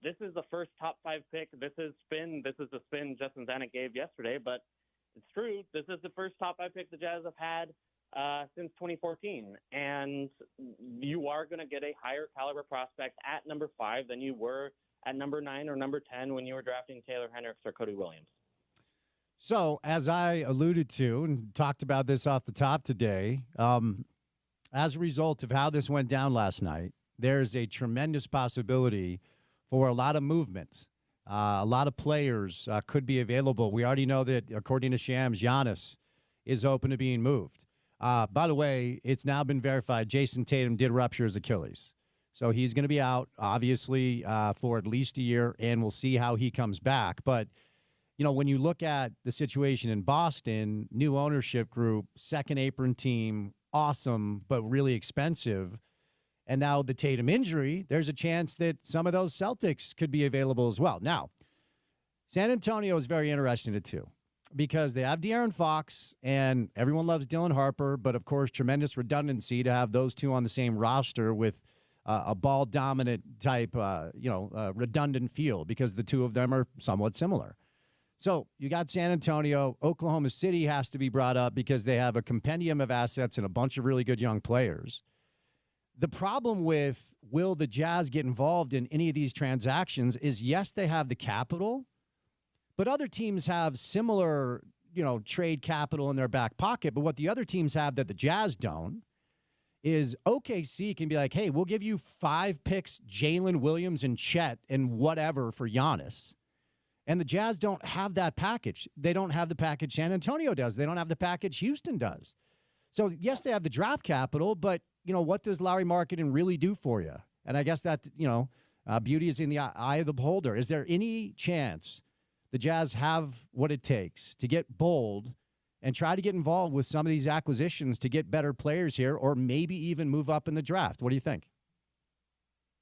this is the first top 5 pick. This is the spin Justin Zanuck gave yesterday, but it's true. This is the first top 5 pick the Jazz have had since 2014. And you are going to get a higher caliber prospect at number 5 than you were at number 9 or number 10 when you were drafting Taylor Hendricks or Cody Williams. So, as I alluded to and talked about this off the top today, as a result of how this went down last night, there's a tremendous possibility for a lot of movement. A lot of players could be available. We already know that, according to Shams, Giannis is open to being moved. By the way, it's now been verified Jason Tatum did rupture his Achilles. So he's going to be out, obviously, for at least a year, and we'll see how he comes back. But, when you look at the situation in Boston, new ownership group, second apron team, awesome, but really expensive. And now the Tatum injury, there's a chance that some of those Celtics could be available as well. Now, San Antonio is very interesting too, because they have De'Aaron Fox, and everyone loves Dylan Harper, but of course, tremendous redundancy to have those two on the same roster with a ball-dominant type, redundant feel, because the two of them are somewhat similar. So you got San Antonio. Oklahoma City has to be brought up because they have a compendium of assets and a bunch of really good young players. The problem with will the Jazz get involved in any of these transactions is, yes, they have the capital, but other teams have similar, trade capital in their back pocket. But what the other teams have that the Jazz don't is OKC can be like, hey, we'll give you 5 picks, Jalen Williams and Chet and whatever for Giannis. And the Jazz don't have that package. They don't have the package San Antonio does. They don't have the package Houston does. So, yes, they have the draft capital, but, what does Larry Marketing really do for you? And I guess that, beauty is in the eye of the beholder. Is there any chance the Jazz have what it takes to get bold and try to get involved with some of these acquisitions to get better players here, or maybe even move up in the draft? What do you think?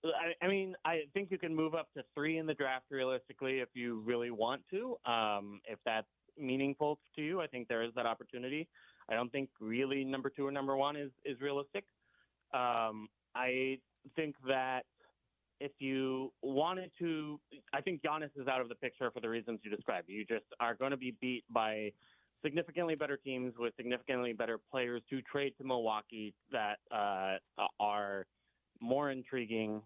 I think you can move up to 3 in the draft realistically if you really want to. If that's meaningful to you, I think there is that opportunity. I don't think really number 2 or number 1 is realistic. I think that if you wanted to, I think Giannis is out of the picture for the reasons you described. You just are going to be beat by significantly better teams with significantly better players to trade to Milwaukee that are more intriguing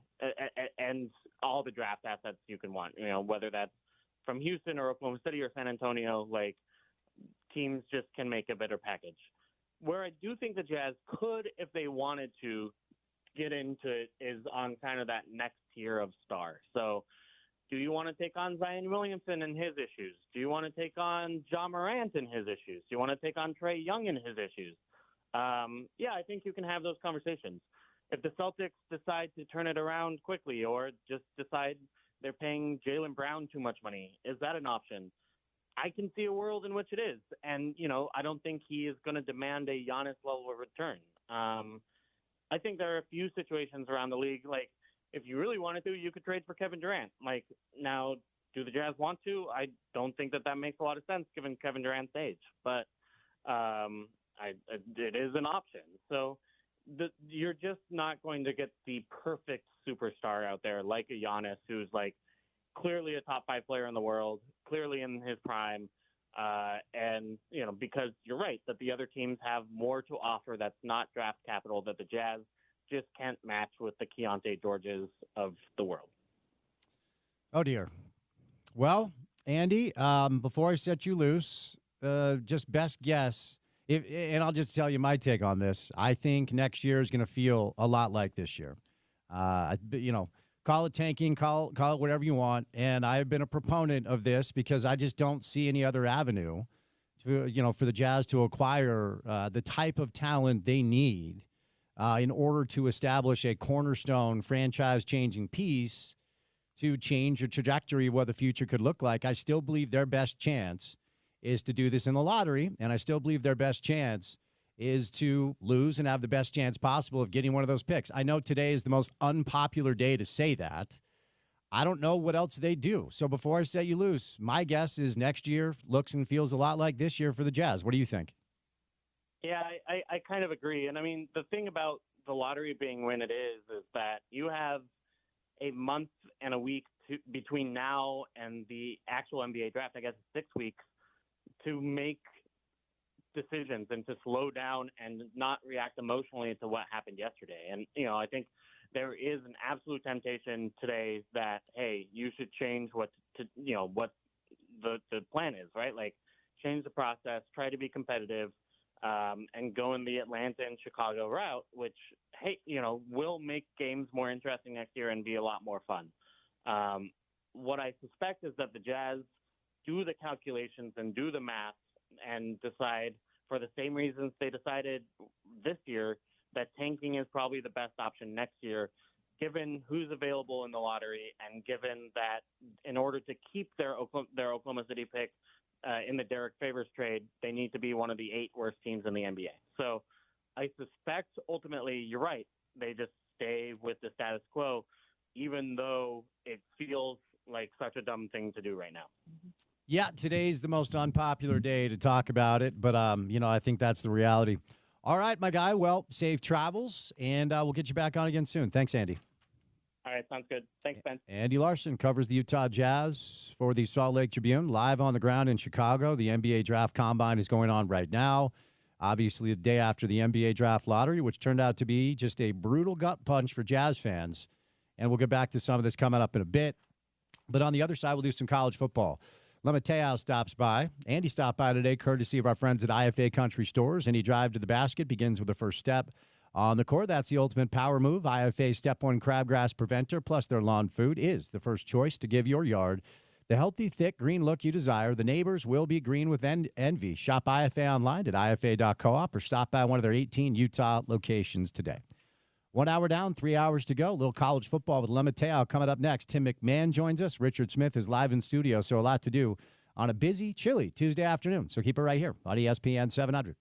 and all the draft assets you can want. Whether that's from Houston or Oklahoma City or San Antonio, like teams just can make a better package. Where I do think the Jazz could, if they wanted to, get into it is on kind of that next tier of star. So do you want to take on Zion Williamson and his issues? Do you want to take on Ja Morant and his issues? Do you want to take on Trae Young and his issues? Yeah, I think you can have those conversations. If the Celtics decide to turn it around quickly or just decide they're paying Jaylen Brown too much money, is that an option? I can see a world in which it is. And, I don't think he is going to demand a Giannis level of return. I think there are a few situations around the league, like if you really wanted to, you could trade for Kevin Durant. Like now, do the Jazz want to? I don't think that makes a lot of sense given Kevin Durant's age, but it is an option. So you're just not going to get the perfect superstar out there like a Giannis, who's like clearly a top 5 player in the world, clearly in his prime. And, because you're right that the other teams have more to offer that's not draft capital that the Jazz just can't match with the Keontae Georges of the world. Oh, dear. Well, Andy, before I set you loose, just best guess, and I'll just tell you my take on this. I think next year is going to feel a lot like this year. Call it tanking, call it whatever you want. And I've been a proponent of this because I just don't see any other avenue to, for the Jazz to acquire the type of talent they need in order to establish a cornerstone franchise-changing piece to change the trajectory of what the future could look like. I still believe their best chance is to do this in the lottery, and I still believe their best chance is to lose and have the best chance possible of getting one of those picks. I know today is the most unpopular day to say that. I don't know what else they do. So before I set you loose, my guess is next year looks and feels a lot like this year for the Jazz. What do you think? Yeah, I kind of agree. And I mean, the thing about the lottery being when it is that you have a month and a week between now and the actual NBA draft, I guess 6 weeks, to make decisions and to slow down and not react emotionally to what happened yesterday. And, I think there is an absolute temptation today that, hey, you should change what the plan is, right? Like change the process, try to be competitive, and go in the Atlanta and Chicago route, which, hey, will make games more interesting next year and be a lot more fun. What I suspect is that the Jazz do the calculations and do the math and decide, for the same reasons they decided this year, that tanking is probably the best option next year, given who's available in the lottery and given that in order to keep their Oklahoma City pick in the Derek Favors trade, they need to be one of the 8 worst teams in the NBA. So I suspect ultimately you're right. They just stay with the status quo, even though it feels like such a dumb thing to do right now. Yeah, today's the most unpopular day to talk about it, but, I think that's the reality. All right, my guy. Well, safe travels, and we'll get you back on again soon. Thanks, Andy. All right, sounds good. Thanks, Ben. Andy Larson covers the Utah Jazz for the Salt Lake Tribune, live on the ground in Chicago. The NBA Draft Combine is going on right now. Obviously, the day after the NBA Draft Lottery, which turned out to be just a brutal gut punch for Jazz fans. And we'll get back to some of this coming up in a bit. But on the other side, we'll do some college football. Lemateo stops by. Andy stopped by today, courtesy of our friends at IFA Country Stores. Any drive to the basket begins with the first step on the court. That's the ultimate power move. IFA Step 1 Crabgrass Preventer plus their lawn food is the first choice to give your yard the healthy, thick green look you desire. The neighbors will be green with envy. Shop IFA online at ifa.coop or stop by one of their 18 Utah locations today. 1 hour down, 3 hours to go. A little college football with Lemateo coming up next. Tim McMahon joins us. Richard Smith is live in studio, so a lot to do on a busy, chilly Tuesday afternoon. So keep it right here on ESPN 700.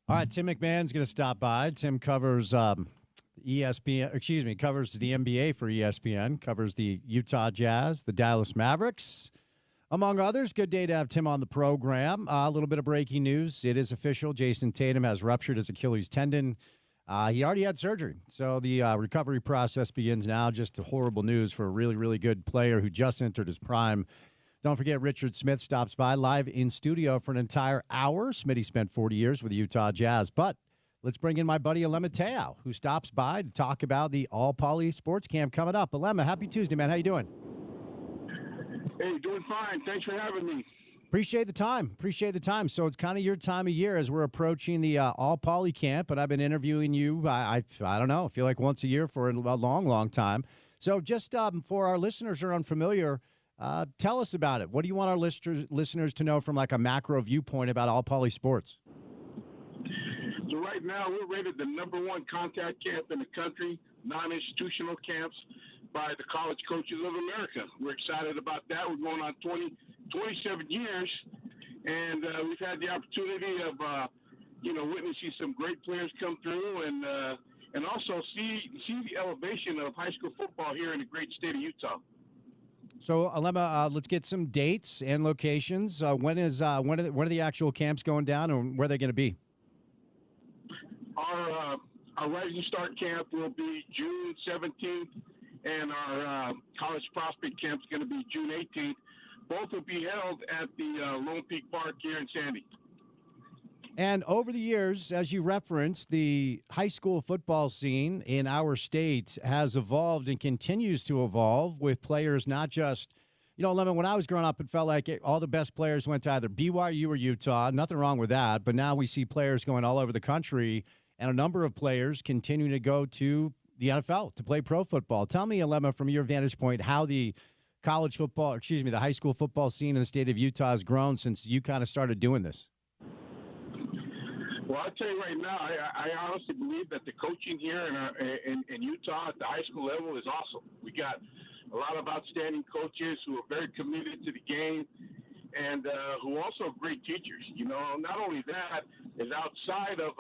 All right, Tim McMahon's going to stop by. Tim covers ESPN, covers the NBA for ESPN, covers the Utah Jazz, the Dallas Mavericks, among others. Good day to have Tim on the program. A little bit of breaking news. It is official. Jason Tatum has ruptured his Achilles tendon. He already had surgery, so the recovery process begins now. Just horrible news for a really, really good player who just entered his prime. Don't forget, Richard Smith stops by live in studio for an entire hour. Smitty spent 40 years with the Utah Jazz. But let's bring in my buddy Alema Mateo, who stops by to talk about the All Poly Sports Camp coming up. Alema, happy Tuesday, man. How you doing? Hey, doing fine. Thanks for having me. Appreciate the time. So it's kind of your time of year as we're approaching the All Poly Camp, and I've been interviewing you, I don't know, I feel like once a year for a long, long time. So just for our listeners who are unfamiliar, tell us about it. What do you want our listeners to know from like a macro viewpoint about All Poly Sports? So right now we're rated the #1 contact camp in the country, non-institutional camps by the College Coaches of America. We're excited about that. We're going on 27 years, and we've had the opportunity of, witnessing some great players come through and also see the elevation of high school football here in the great state of Utah. So, Alema, let's get some dates and locations. When are the actual camps going down, and where are they going to be? Our Rising Start camp will be June 17th, and our College Prospect camp is going to be June 18th. Both will be held at the Lone Peak Park here in Sandy. And over the years, as you referenced, the high school football scene in our state has evolved and continues to evolve with players not just, Lemon, when I was growing up, it felt like all the best players went to either BYU or Utah. Nothing wrong with that. But now we see players going all over the country and a number of players continuing to go to the NFL to play pro football. Tell me, Alema, from your vantage point, how the the high school football scene in the state of Utah has grown since you kind of started doing this. Well, I'll tell you right now, I honestly believe that the coaching here in Utah at the high school level is awesome. We got a lot of outstanding coaches who are very committed to the game and who are also great teachers. Not only that, is outside of,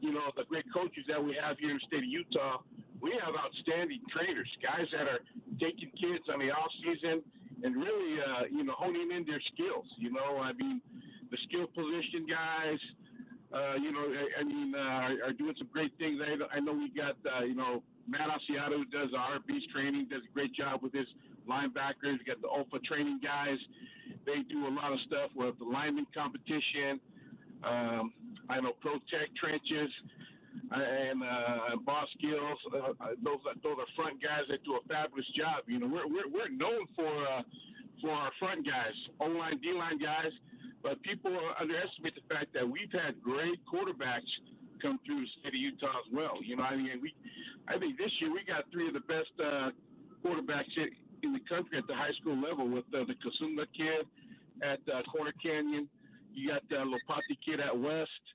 the great coaches that we have here in the state of Utah, we have outstanding trainers, guys that are taking kids on the off season and really, honing in their skills. The skill position guys, are doing some great things. I know we got, Matt Asiato, who does the RB's training, does a great job with his linebackers. We got the Alpha training guys. They do a lot of stuff with the lineman competition. I know Pro Tech trenches and boss skills. Those are front guys that do a fabulous job. We're known for our front guys, O-line, D-line guys. But people underestimate the fact that we've had great quarterbacks come through the state of Utah as well. I think this year we got three of the best quarterbacks in the country at the high school level with the Kasumba kid at Corner Canyon. You got the Lopati kid at West,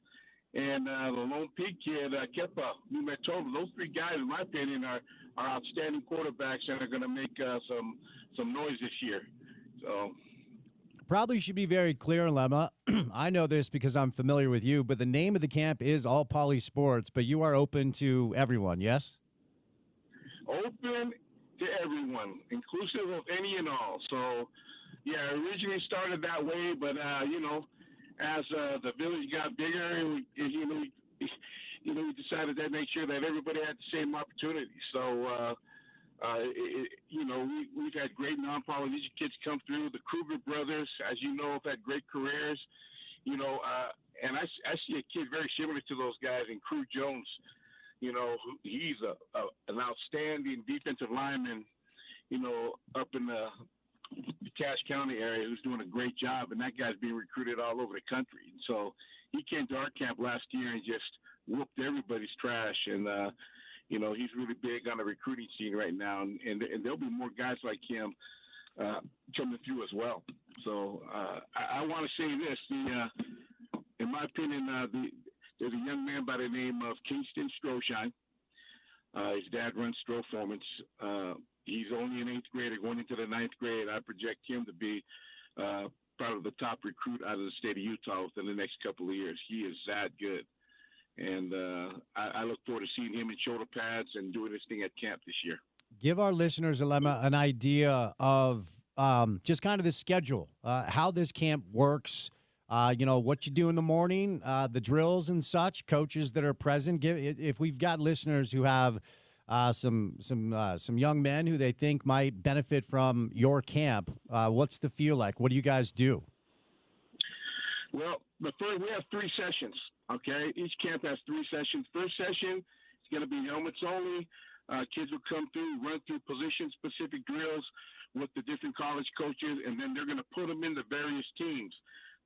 and the Lone Peak kid, Kepa Numetola. Those three guys, in my opinion, are outstanding quarterbacks and are going to make some noise this year. So. Probably should be very clear, Lemma. I know this because I'm familiar with you, but the name of the camp is All Poly Sports, but you are open to everyone, yes? Open to everyone, inclusive of any and all. So, yeah, originally started that way, but, as the village got bigger, we decided to make sure that everybody had the same opportunity. So, we've had great non-Polynesian kids come through. The Kruger brothers, as you know, have had great careers. And I see a kid very similar to those guys in Crew Jones. He's an outstanding defensive lineman, up in the Cache County area who's doing a great job. And that guy's being recruited all over the country. And so he came to our camp last year and just whooped everybody's trash. And, he's really big on the recruiting scene right now, and there'll be more guys like him coming through as well. So I want to say this: in my opinion, there's a young man by the name of Kingston Stroshine. His dad runs Stroformans. He's only an 8th grader going into the 9th grade. I project him to be probably the top recruit out of the state of Utah within the next couple of years. He is that good. And I look forward to seeing him in shoulder pads and doing this thing at camp this year. Give our listeners, Alema, an idea of just kind of the schedule, how this camp works, what you do in the morning, the drills and such, coaches that are present. If we've got listeners who have some young men who they think might benefit from your camp, what's the feel like? What do you guys do? Well, we have 3 sessions, okay? Each camp has 3 sessions. First session is going to be helmets only. Kids will come through, run through position-specific drills with the different college coaches, and then they're going to put them into various teams.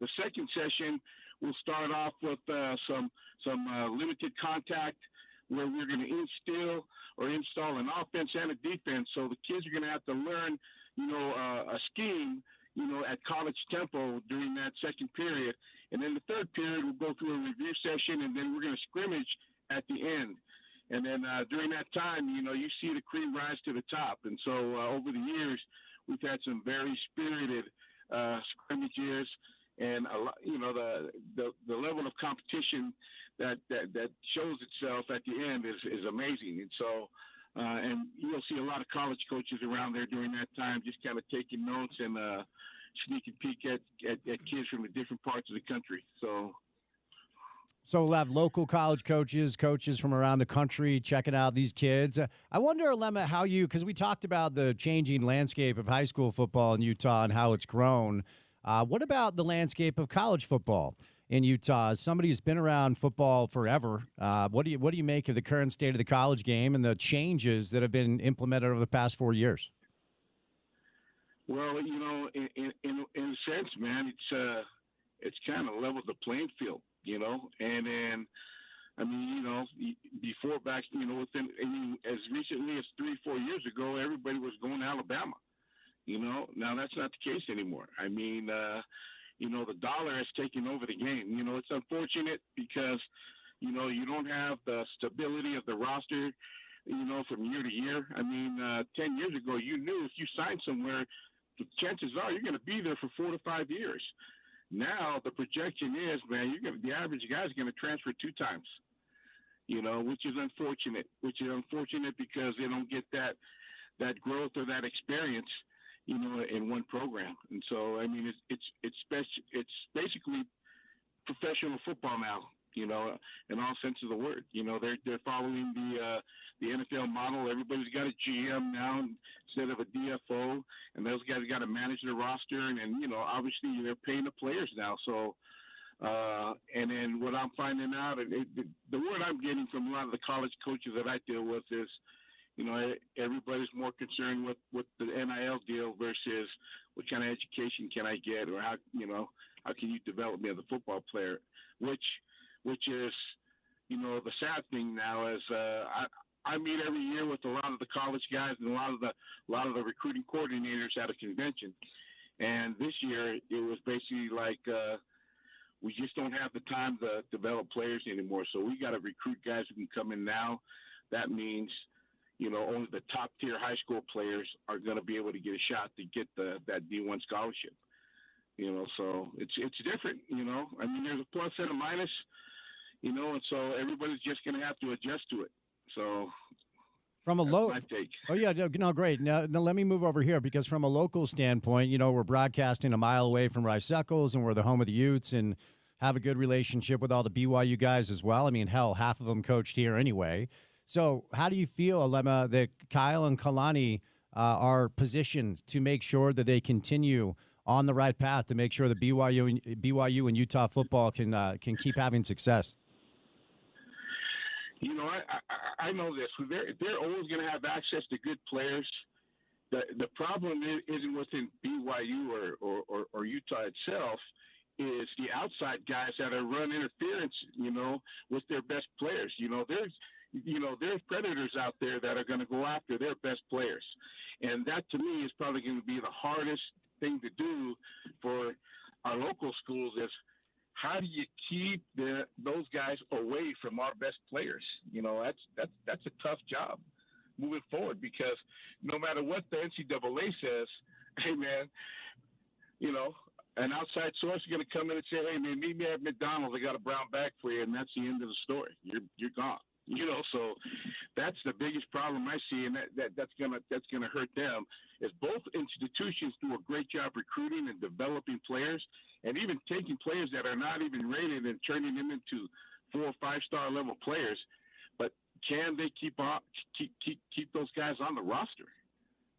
The second session will start off with some limited contact where we're going to install an offense and a defense. So the kids are going to have to learn, a scheme, at college tempo during that second period. And then the third period, we'll go through a review session, and then we're going to scrimmage at the end. And then during that time, you see the cream rise to the top. And so over the years, we've had some very spirited scrimmages, and the level of competition that shows itself at the end is amazing. And so, and you'll see a lot of college coaches around there during that time, just kind of taking notes and sneaking peek at kids from the different parts of the country. So we'll have local college coaches from around the country checking out these kids. I wonder, Alema, how because we talked about the changing landscape of high school football in Utah and how it's grown. What about the landscape of college football in Utah? As somebody who's been around football forever, what do you make of the current state of the college game and the changes that have been implemented over the past 4 years? Well, in a sense, man, it's kind of leveled the playing field. And then, before back, as recently as 3-4 years ago, everybody was going to Alabama. Now that's not the case anymore. The dollar has taken over the game. It's unfortunate because, you don't have the stability of the roster, from year to year. 10 years ago, you knew if you signed somewhere, the chances are you're going to be there for 4 to 5 years. Now the projection is, man, the average guy is going to transfer 2 times, which is unfortunate. Because they don't get that growth or that experience, in one program. And so, it's basically professional football now, in all sense of the word. They're following the NFL model. Everybody's got a GM now instead of a DFO, and those guys got to manage the roster. And obviously they're paying the players now. So, and then what I'm finding out, the word I'm getting from a lot of the college coaches that I deal with is, everybody's more concerned with the NIL deal versus what kind of education can I get, or how can you develop me as a football player, which is, the sad thing now is, I meet every year with a lot of the college guys and a lot of the recruiting coordinators at a convention. And this year it was basically like, we just don't have the time to develop players anymore. So we got to recruit guys who can come in now. That means, only the top tier high school players are going to be able to get a shot to get that D1 scholarship. So it's different. There's a plus and a minus. And so everybody's just going to have to adjust to it. So from a low, my take. Oh yeah, no, great. Now let me move over here, because from a local standpoint, we're broadcasting a mile away from Rice Eccles, and we're the home of the Utes, and have a good relationship with all the BYU guys as well. Hell, half of them coached here anyway. So how do you feel, Alema, that Kyle and Kalani are positioned to make sure that they continue on the right path to make sure that BYU and Utah football can keep having success? I know this. They're always going to have access to good players. The problem isn't within BYU or Utah itself. Is the outside guys that are run interference, with their best players. There's predators out there that are going to go after their best players. And that, to me, is probably going to be the hardest thing to do for our local schools is how do you keep those guys away from our best players? That's a tough job moving forward, because no matter what the NCAA says, hey, man, an outside source is going to come in and say, "Hey, man, meet me at McDonald's. I got a brown bag for you," and that's the end of the story. You're gone. So that's the biggest problem I see, and that's gonna hurt them. Is both institutions do a great job recruiting and developing players, and even taking players that are not even rated and turning them into 4 or 5 star level players. But can they keep those guys on the roster?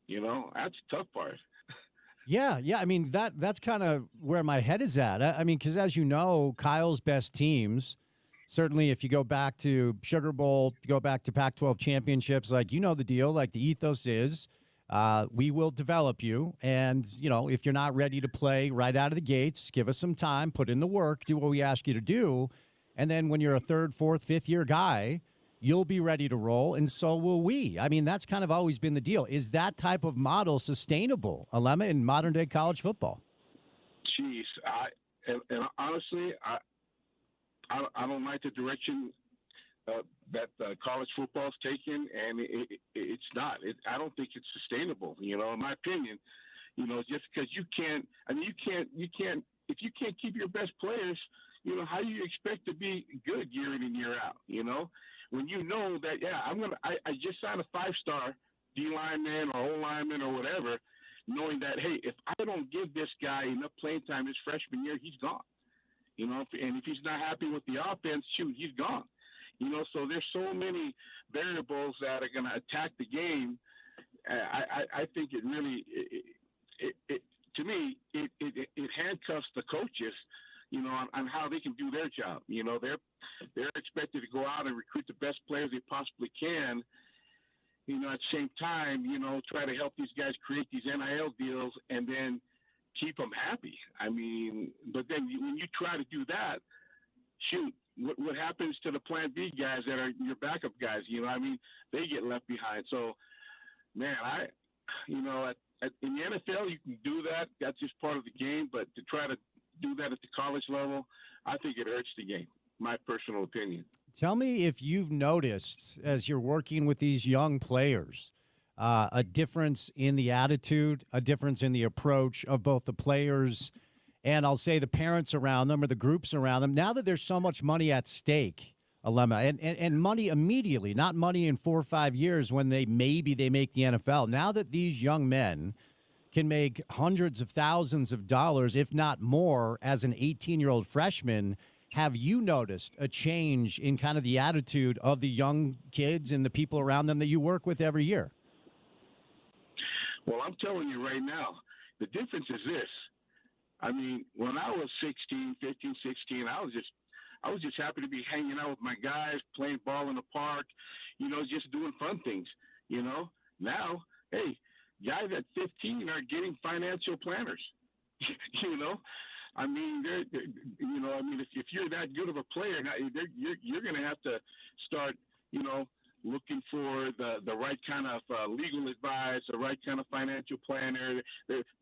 That's the tough part. Yeah. I mean, that's kind of where my head is at. I mean, because as you know, Kyle's best teams, certainly if you go back to Sugar Bowl, you go back to Pac-12 championships, like, the deal, like the ethos is we will develop you. And, if you're not ready to play right out of the gates, give us some time, put in the work, do what we ask you to do. And then when you're a 3rd, 4th, 5th year guy, you'll be ready to roll, and so will we. I mean, that's kind of always been the deal. Is that type of model sustainable, Alema, in modern-day college football? Jeez, and honestly, I don't like the direction that college football is taking, and it's not. I don't think it's sustainable. In my opinion, just because you can't. I mean, you can't. If you can't keep your best players, how do you expect to be good year in and year out? When you know that, I just signed a 5-star D lineman or O lineman or whatever, knowing that, hey, if I don't give this guy enough playing time his freshman year, he's gone. And if he's not happy with the offense, shoot, he's gone. So there's so many variables that are going to attack the game. I think it really, to me, it handcuffs the coaches, on how they can do their job. They're expected to go out and recruit the best players they possibly can. At the same time, try to help these guys create these NIL deals and then keep them happy. I mean, but then when you try to do that, shoot, what happens to the Plan B guys that are your backup guys? They get left behind. So, man, in the NFL, you can do that. That's just part of the game. But to try to do that at the college level, I think it hurts the game. My personal opinion. Tell me if you've noticed, as you're working with these young players, a difference in the attitude, a difference in the approach of both the players and I'll say the parents around them or the groups around them. Now that there's so much money at stake, Alema, and money immediately, not money in 4 or 5 years when they make the NFL. Now that these young men can make hundreds of thousands of dollars, if not more, as an 18-year-old freshman, have you noticed a change in kind of the attitude of the young kids and the people around them that you work with every year? Well, I'm telling you right now, the difference is this. I mean, when I was 16, 15, 16, I was just happy to be hanging out with my guys, playing ball in the park, just doing fun things, Now, hey, guys at 15 are getting financial planners, I mean, if you're that good of a player, you're going to have to start, looking for the right kind of legal advice, the right kind of financial planner.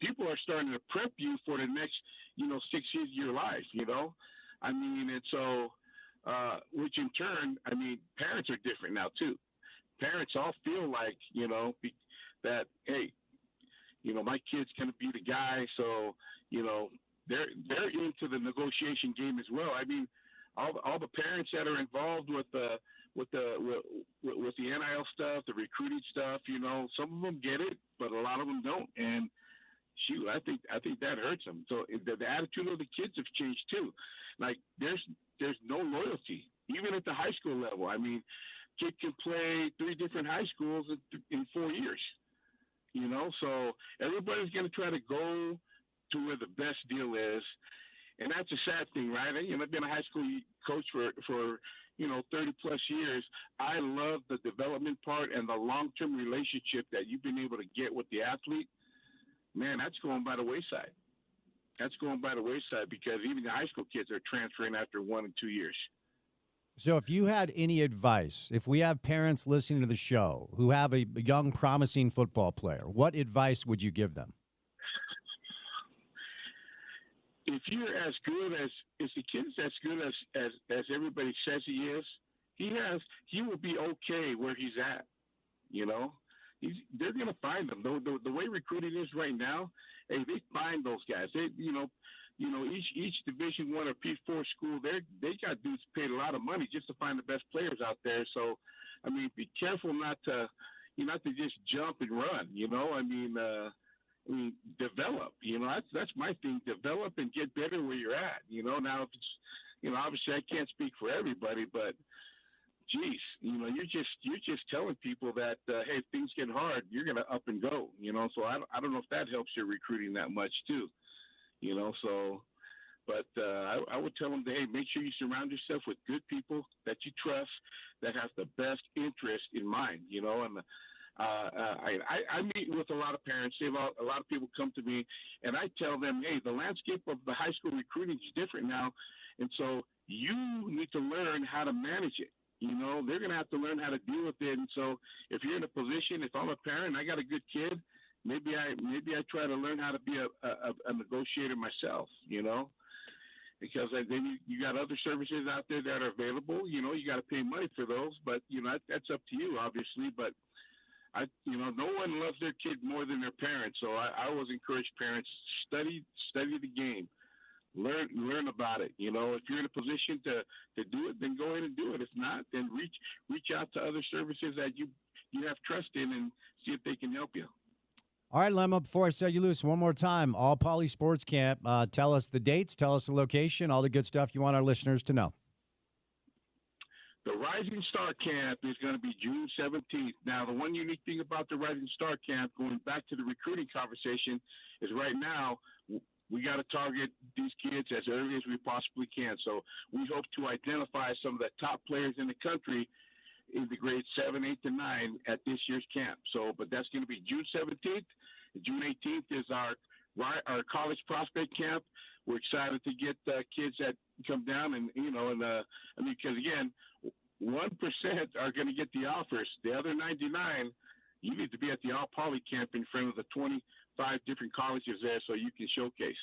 People are starting to prep you for the next, 6 years of your life, I mean, and so, which in turn, I mean, parents are different now too. Parents all feel like, that, hey, my kid's going to be the guy. So, they're into the negotiation game as well. I mean, all the parents that are involved with the NIL stuff, the recruiting stuff, some of them get it, but a lot of them don't. And shoot, I think that hurts them. So the attitude of the kids have changed too. Like there's no loyalty, even at the high school level. I mean, kid can play 3 different high schools in 4 years, so everybody's going to try to go to where the best deal is. And that's a sad thing, right? I've been a high school coach for 30 plus years. I love the development part and the long-term relationship that you've been able to get with the athlete. Man, that's going by the wayside. That's going by the wayside because even the high school kids are transferring after 1 and 2 years. So if you had any advice, if we have parents listening to the show who have a young, promising football player, what advice would you give them? If you're as good as the kid's as good as everybody says he is, he will be okay where he's at. They're going to find them. The way recruiting is right now, hey, they find those guys. each Division I or P4 school, they got dudes paid a lot of money just to find the best players out there. So, I mean, be careful not to just jump and run. Develop. That's my thing. Develop and get better where you're at. Now if it's, obviously I can't speak for everybody, but geez, you're just telling people that hey, if things get hard, you're gonna up and go. So I don't know if that helps your recruiting that much too. But I would tell them, hey, make sure you surround yourself with good people that you trust, that have the best interest in mind. And I meet with a lot of parents. A lot of people come to me, and I tell them, hey, the landscape of the high school recruiting is different now, and so you need to learn how to manage it. They're going to have to learn how to deal with it. And so if you're in a position, if I'm a parent, I got a good kid, maybe I try to learn how to be a negotiator myself, because then you got other services out there that are available. You got to pay money for those, but that's up to you, obviously. But no one loves their kid more than their parents. So I always encourage parents, study the game, learn about it. If you're in a position to do it, then go in and do it. If not, then reach out to other services that you have trust in and see if they can help you. All right, Lemma, before I set you loose one more time, All Poly Sports Camp, tell us the dates, tell us the location, all the good stuff you want our listeners to know. The Rising Star Camp is going to be June 17th. Now, the one unique thing about the Rising Star Camp, going back to the recruiting conversation, is right now we got to target these kids as early as we possibly can. So we hope to identify some of the top players in the country in the grades 7, 8, and 9 at this year's camp. But that's going to be June 17th. June 18th is our college prospect camp. We're excited to get kids that come down because again, 1% are going to get the offers. The other 99, you need to be at the All Poly camp in front of the 25 different colleges there so you can showcase.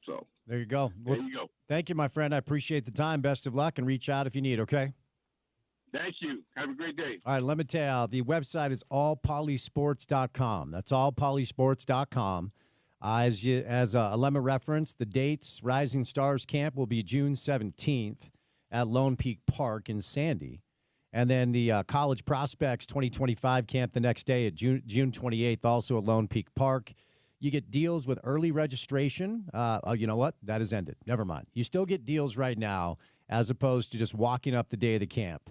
So there you go. There you go. Thank you, my friend. I appreciate the time. Best of luck, and reach out if you need, okay? Thank you. Have a great day. All right, let me tell you, the website is allpolysports.com. That's allpolysports.com. As Alema referenced, the dates, Rising Stars Camp will be June 17th at Lone Peak Park in Sandy. And then the College Prospects 2025 Camp the next day at June 28th, also at Lone Peak Park. You get deals with early registration. You know what? That has ended. Never mind. You still get deals right now as opposed to just walking up the day of the camp.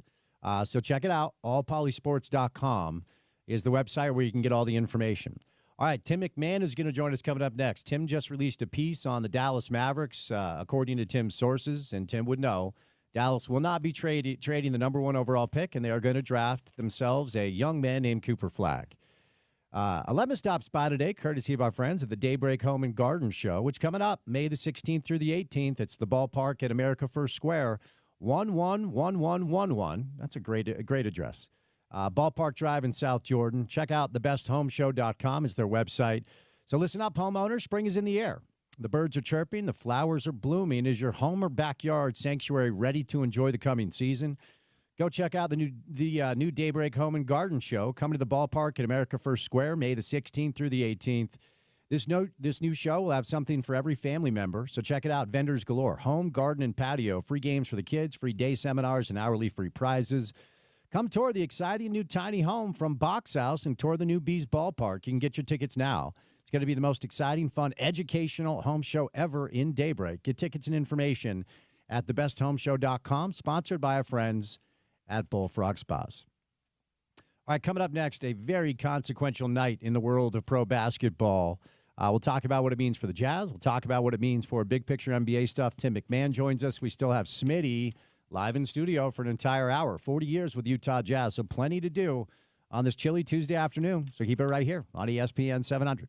So check it out. Allpolysports.com is the website where you can get all the information. All right, Tim McMahon is going to join us coming up next. Tim just released a piece on the Dallas Mavericks, according to Tim's sources, and Tim would know. Dallas will not be trading the number 1 overall pick, and they are going to draft themselves a young man named Cooper Flagg. Alema stops by today, courtesy of our friends at the Daybreak Home and Garden Show, which coming up May the 16th through the 18th. It's the ballpark at America First Square, 111111. That's a great address. Ballpark Drive in South Jordan. Check out thebesthomeshow.com is their website. So listen up, homeowners. Spring is in the air. The birds are chirping. The flowers are blooming. Is your home or backyard sanctuary ready to enjoy the coming season? Go check out the new Daybreak Home and Garden Show. Come to the ballpark at America First Square, May the 16th through the 18th. This new show will have something for every family member, so check it out. Vendors galore. Home, garden, and patio. Free games for the kids, free day seminars, and hourly free prizes. Come tour the exciting new tiny home from Box House and tour the new Bees Ballpark. You can get your tickets now. It's going to be the most exciting, fun, educational home show ever in Daybreak. Get tickets and information at thebesthomeshow.com, sponsored by our friends at Bullfrog Spas. All right, coming up next, a very consequential night in the world of pro basketball. We'll talk about what it means for the Jazz. We'll talk about what it means for big picture NBA stuff. Tim McMahon joins us. We still have Smitty live in studio for an entire hour. 40 years with Utah Jazz, so plenty to do on this chilly Tuesday afternoon. So keep it right here on ESPN 700.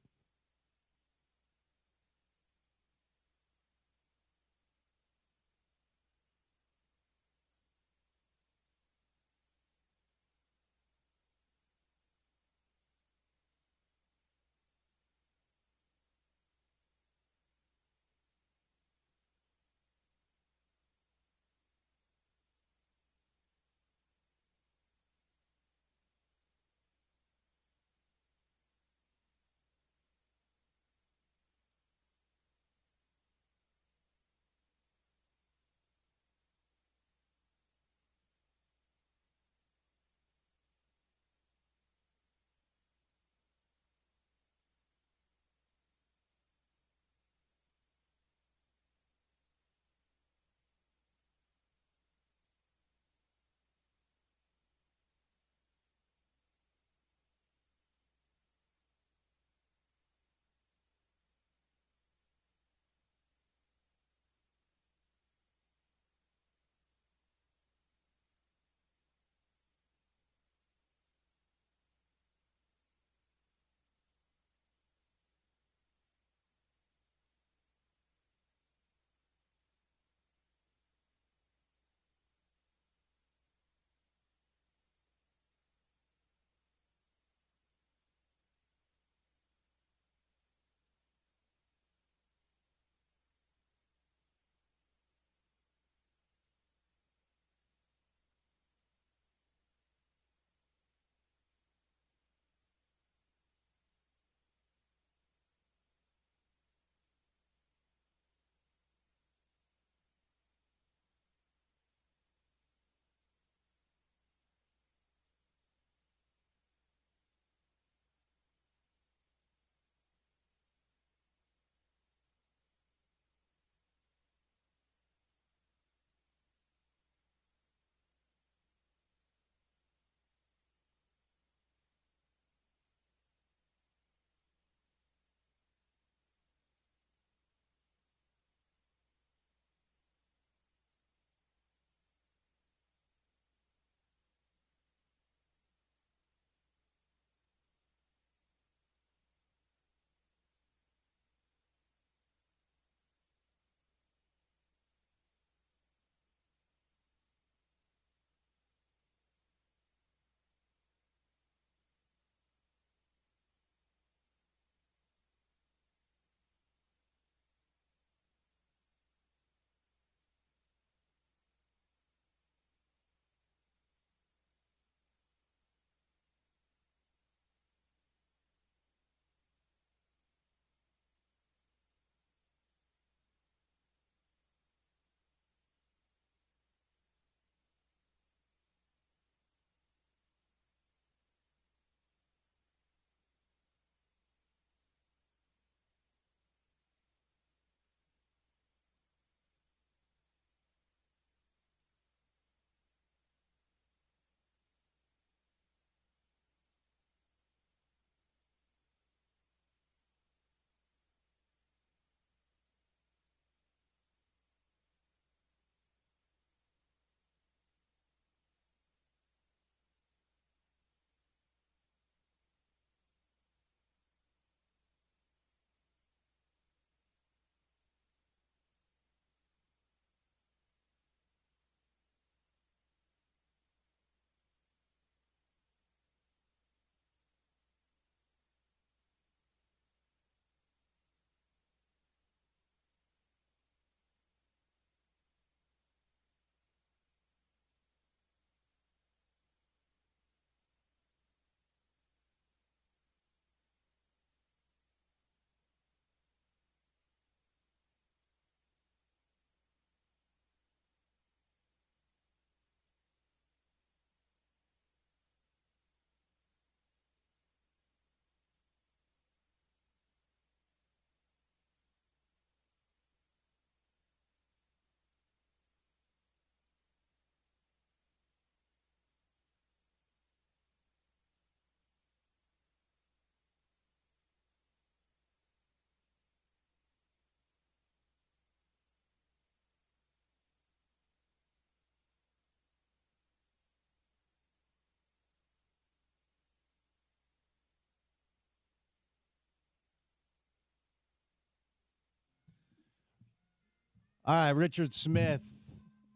All right, Richard Smith,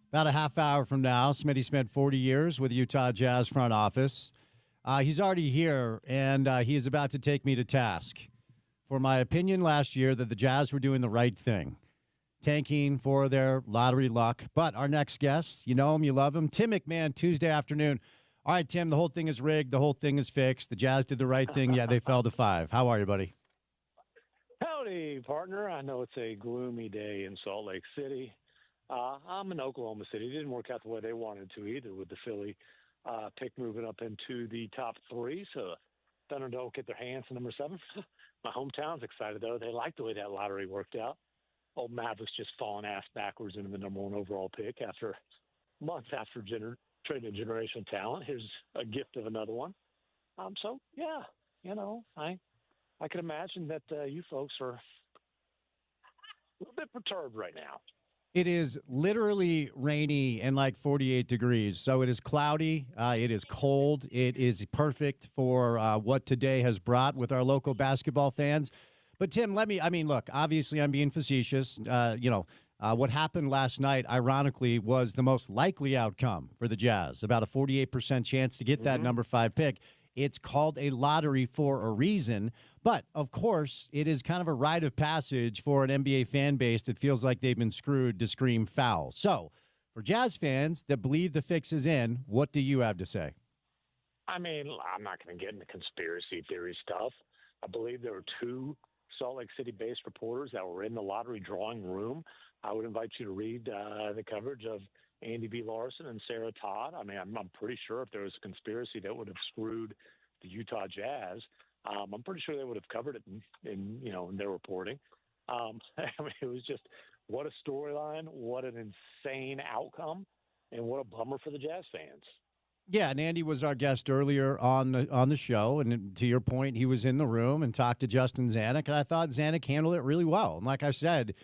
about a half hour from now. Smitty spent 40 years with Utah Jazz front office. He's already here, and he is about to take me to task for my opinion last year that the Jazz were doing the right thing, tanking for their lottery luck. But our next guest, you know him, you love him, Tim McMahon, Tuesday afternoon. All right, Tim, the whole thing is rigged. The whole thing is fixed. The Jazz did the right thing. Yeah, they fell to 5. How are you, buddy? Howdy, partner. I know it's a gloomy day in Salt Lake City. I'm in Oklahoma City. It didn't work out the way they wanted to either with the Philly pick moving up into the top 3. So Thunder don't get their hands on number 7. My hometown's excited, though. They like the way that lottery worked out. Old Mavericks just falling ass backwards into the number 1 overall pick after months after trading generational talent. Here's a gift of another one. So, yeah, I can imagine that you folks are a little bit perturbed right now. It is literally rainy and like 48 degrees. So it is cloudy. It is cold. It is perfect for what today has brought with our local basketball fans. But, Tim, look, obviously I'm being facetious. What happened last night, ironically, was the most likely outcome for the Jazz, about a 48% chance to get that number 5 pick. It's called a lottery for a reason. But, of course, it is kind of a rite of passage for an NBA fan base that feels like they've been screwed to scream foul. So, for Jazz fans that believe the fix is in, what do you have to say? I mean, I'm not going to get into conspiracy theory stuff. I believe there were 2 Salt Lake City-based reporters that were in the lottery drawing room. I would invite you to read the coverage of Andy B. Larson and Sarah Todd. I mean, I'm pretty sure if there was a conspiracy that would have screwed the Utah Jazz, I'm pretty sure they would have covered it in their reporting. I mean, it was just what a storyline, what an insane outcome, and what a bummer for the Jazz fans. Yeah, and Andy was our guest earlier on the show, and to your point, he was in the room and talked to Justin Zanuck, and I thought Zanuck handled it really well. And like I said,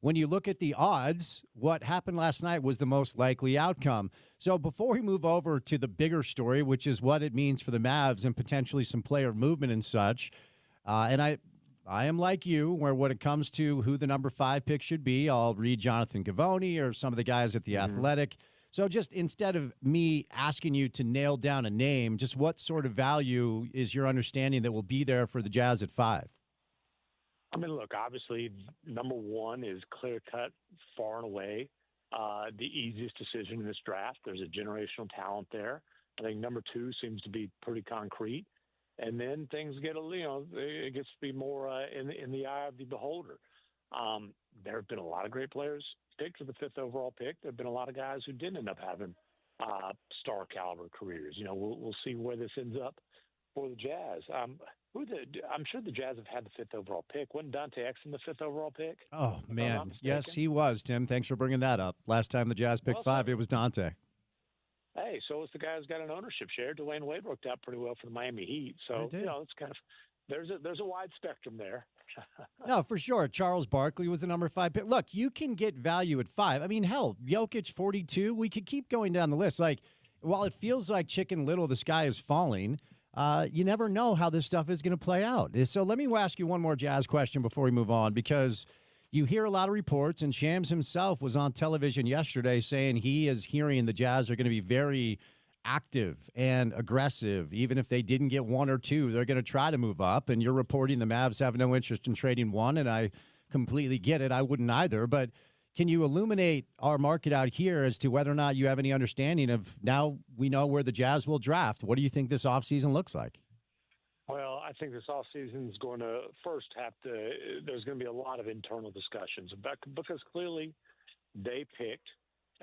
when you look at the odds, what happened last night was the most likely outcome. So before we move over to the bigger story, which is what it means for the Mavs and potentially some player movement and such, and I am like you, where when it comes to who the number 5 pick should be, I'll read Jonathan Givony or some of the guys at The Athletic. So just instead of me asking you to nail down a name, just what sort of value is your understanding that will be there for the Jazz at 5? I mean, look, obviously, number 1 is clear-cut, far and away, the easiest decision in this draft. There's a generational talent there. I think number 2 seems to be pretty concrete. And then things get it gets to be more in the eye of the beholder. There have been a lot of great players picked for the 5th overall pick. There have been a lot of guys who didn't end up having star-caliber careers. We'll see where this ends up for the Jazz. I'm sure the Jazz have had the 5th overall pick. Wasn't Dante Exum the 5th overall pick? Oh, man. Yes, he was, Tim. Thanks for bringing that up. Last time the Jazz picked 5, it was Dante. Hey, so it's the guy who's got an ownership share. Dwayne Wade worked out pretty well for the Miami Heat. So, it's kind of there's a wide spectrum there. No, for sure. Charles Barkley was the number 5 pick. Look, you can get value at 5. I mean, hell, Jokic 42. We could keep going down the list. Like, while it feels like Chicken Little, the sky is falling, you never know how this stuff is going to play out. So let me ask you one more Jazz question before we move on, because you hear a lot of reports, and Shams himself was on television yesterday saying he is hearing the Jazz are going to be very active and aggressive. Even if they didn't get 1 or 2, they're going to try to move up. And you're reporting the Mavs have no interest in trading 1, and I completely get it. I wouldn't either. But can you illuminate our market out here as to whether or not you have any understanding of, now we know where the Jazz will draft, what do you think this offseason looks like? Well, I think this offseason is going to first there's going to be a lot of internal discussions because clearly they picked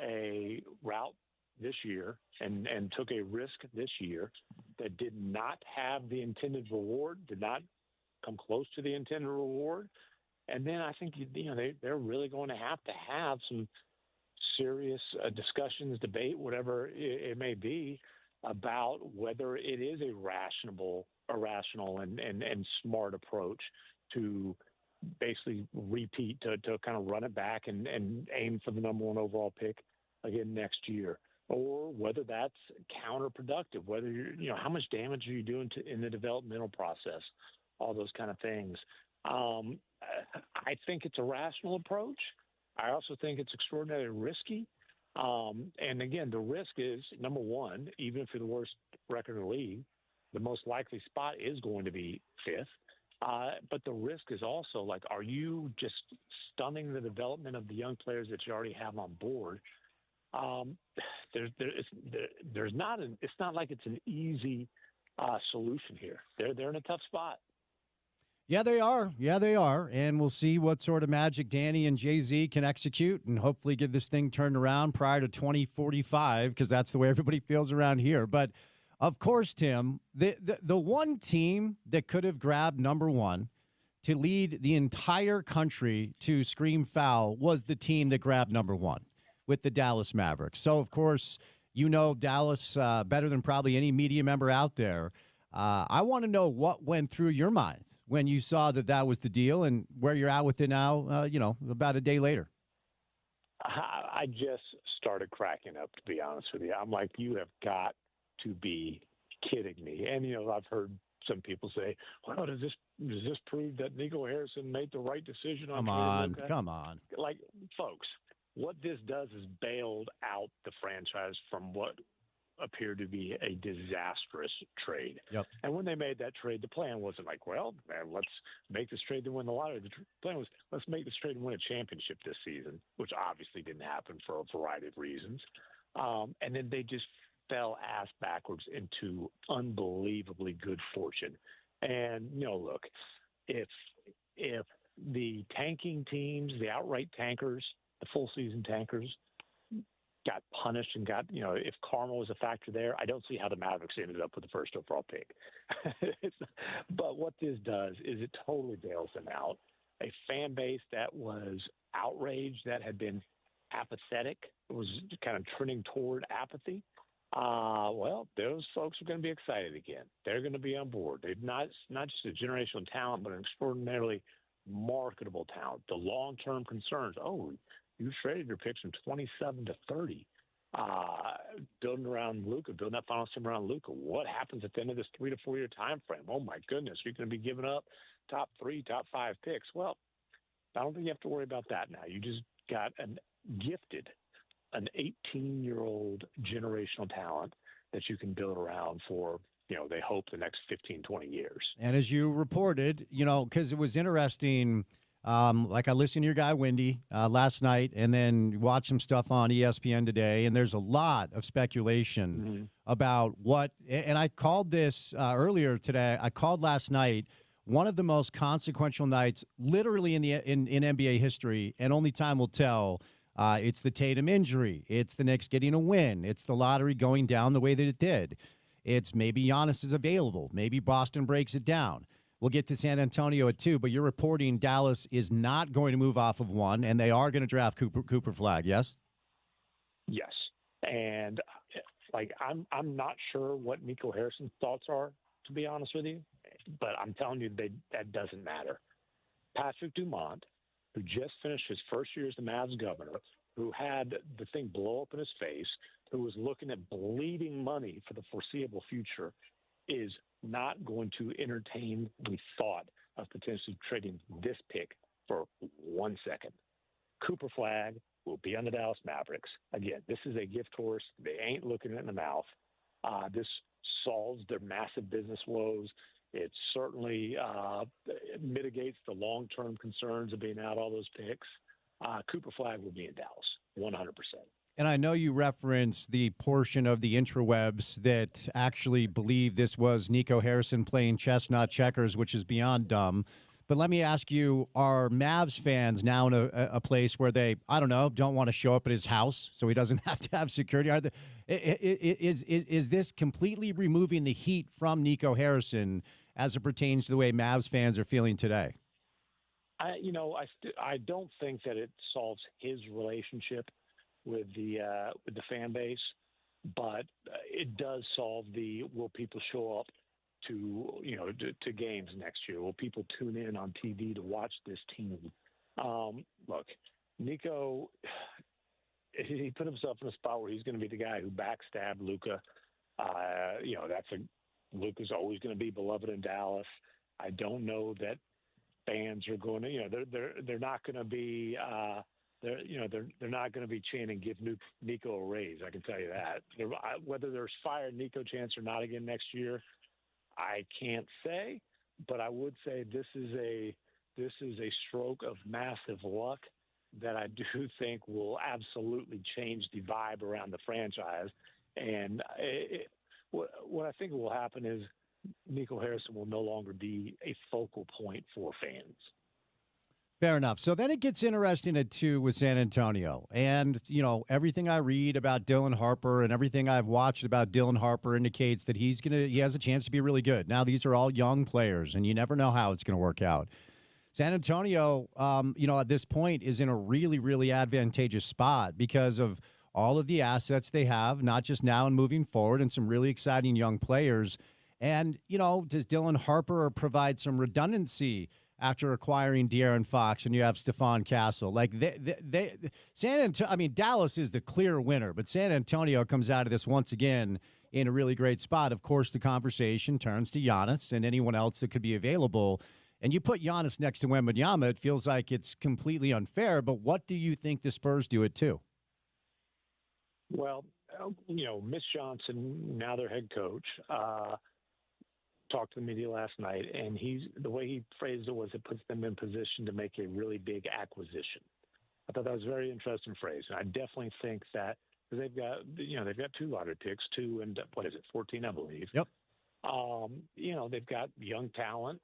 a route this year and took a risk this year that did not have the intended reward, did not come close to the intended reward. And then I think they're really going to have some serious discussions, debate, whatever it may be, about whether it is a rational and smart approach to basically repeat, to kind of run it back and aim for the number 1 overall pick again next year, or whether that's counterproductive, whether how much damage are you doing in the developmental process, all those kind of things. I think it's a rational approach. I also think it's extraordinarily risky. And again, the risk is, number one, even if you're the worst record in the league, the most likely spot is going to be fifth. But the risk is also, like, are you just stunning the development of the young players that you already have on board? It's not like it's an easy solution here. They're in a tough spot. Yeah, they are. Yeah, they are. And we'll see what sort of magic Danny and Jay-Z can execute and hopefully get this thing turned around prior to 2045, because that's the way everybody feels around here. But, of course, Tim, the one team that could have grabbed number one to lead the entire country to scream foul was the team that grabbed number one with the Dallas Mavericks. So, of course, you know Dallas better than probably any media member out there. I want to know what went through your mind when you saw that was the deal and where you're at with it now, about a day later. I just started cracking up, to be honest with you. I'm like, you have got to be kidding me. And, I've heard some people say, well, does this prove that Nico Harrison made the right decision? Come on. Like, folks, what this does is bailed out the franchise from what appeared to be a disastrous trade. Yep. And when they made that trade, the plan wasn't like, well, man, let's make this trade to win the lottery. The plan was, let's make this trade and win a championship this season, which obviously didn't happen for a variety of reasons. And then they just fell ass backwards into unbelievably good fortune. And, look, if the tanking teams, the outright tankers, the full season tankers, got punished and if karma was a factor there, I don't see how the Mavericks ended up with the first overall pick. But what this does is it totally bails them out. A fan base that was outraged, that had been apathetic, was kind of trending toward apathy. Well, those folks are going to be excited again. They're going to be on board. They're not just a generational talent, but an extraordinarily marketable talent. The long-term concerns, you traded your picks from 27 to 30, building around Luka, building that final team around Luka. What happens at the end of this 3 to 4 year time frame? Oh, my goodness, you're going to be giving up top 3, top 5 picks. Well, I don't think you have to worry about that now. You just got an 18-year-old generational talent that you can build around for, they hope the next 15, 20 years. And as you reported, because it was interesting – like I listened to your guy, Wendy, last night, and then watched some stuff on ESPN today, and there's a lot of speculation about what – and I called this earlier today. I called last night one of the most consequential nights literally in NBA history, and only time will tell. It's the Tatum injury. It's the Knicks getting a win. It's the lottery going down the way that it did. It's maybe Giannis is available. Maybe Boston breaks it down. We'll get to San Antonio at 2, but you're reporting Dallas is not going to move off of 1, and they are going to draft Cooper Flagg, yes? Yes. And, I'm not sure what Nico Harrison's thoughts are, to be honest with you, but I'm telling you that doesn't matter. Patrick Dumont, who just finished his first year as the Mavs governor, who had the thing blow up in his face, who was looking at bleeding money for the foreseeable future, is not going to entertain the thought of potentially trading this pick for 1 second. Cooper Flagg will be on the Dallas Mavericks. Again, this is a gift horse. They ain't looking it in the mouth. This solves their massive business woes. It certainly mitigates the long-term concerns of being out all those picks. Cooper Flagg will be in Dallas, 100%. And I know you referenced the portion of the interwebs that actually believe this was Nico Harrison playing chess, not checkers, which is beyond dumb. But let me ask you, are Mavs fans now in a place where they, don't want to show up at his house so he doesn't have to have security? Is this completely removing the heat from Nico Harrison as it pertains to the way Mavs fans are feeling today? I don't think that it solves his relationship with the fan base, but it does solve the will people show up to games next year? Will people tune in on TV to watch this team? Look, Nico, he put himself in a spot where he's going to be the guy who backstabbed Luka. Luka's always going to be beloved in Dallas. I don't know that fans are going to, they're not going to be they're not going to be chanting "Give Nico a raise." I can tell you that. Whether there's fired Nico chance or not again next year, I can't say. But I would say this is a stroke of massive luck that I do think will absolutely change the vibe around the franchise. And what I think will happen is Nico Harrison will no longer be a focal point for fans. Fair enough. So then it gets interesting at 2 with San Antonio. And, everything I read about Dylan Harper and everything I've watched about Dylan Harper indicates that he has a chance to be really good. Now, these are all young players, and you never know how it's going to work out. San Antonio, at this point is in a really, really advantageous spot because of all of the assets they have, not just now and moving forward, and some really exciting young players. And, does Dylan Harper provide some redundancy after acquiring De'Aaron Fox and you have Stephon Castle? Like Dallas is the clear winner, but San Antonio comes out of this once again in a really great spot. Of course, the conversation turns to Giannis and anyone else that could be available. And you put Giannis next to Wembanyama, it feels like it's completely unfair. But what do you think the Spurs do at 2? Well, Mitch Johnson, now their head coach, talked to the media last night, and the way he phrased it was it puts them in position to make a really big acquisition. I thought that was a very interesting phrase, and I definitely think that they've got 2 lottery picks, 2 and 14, I believe. Yep. They've got young talent.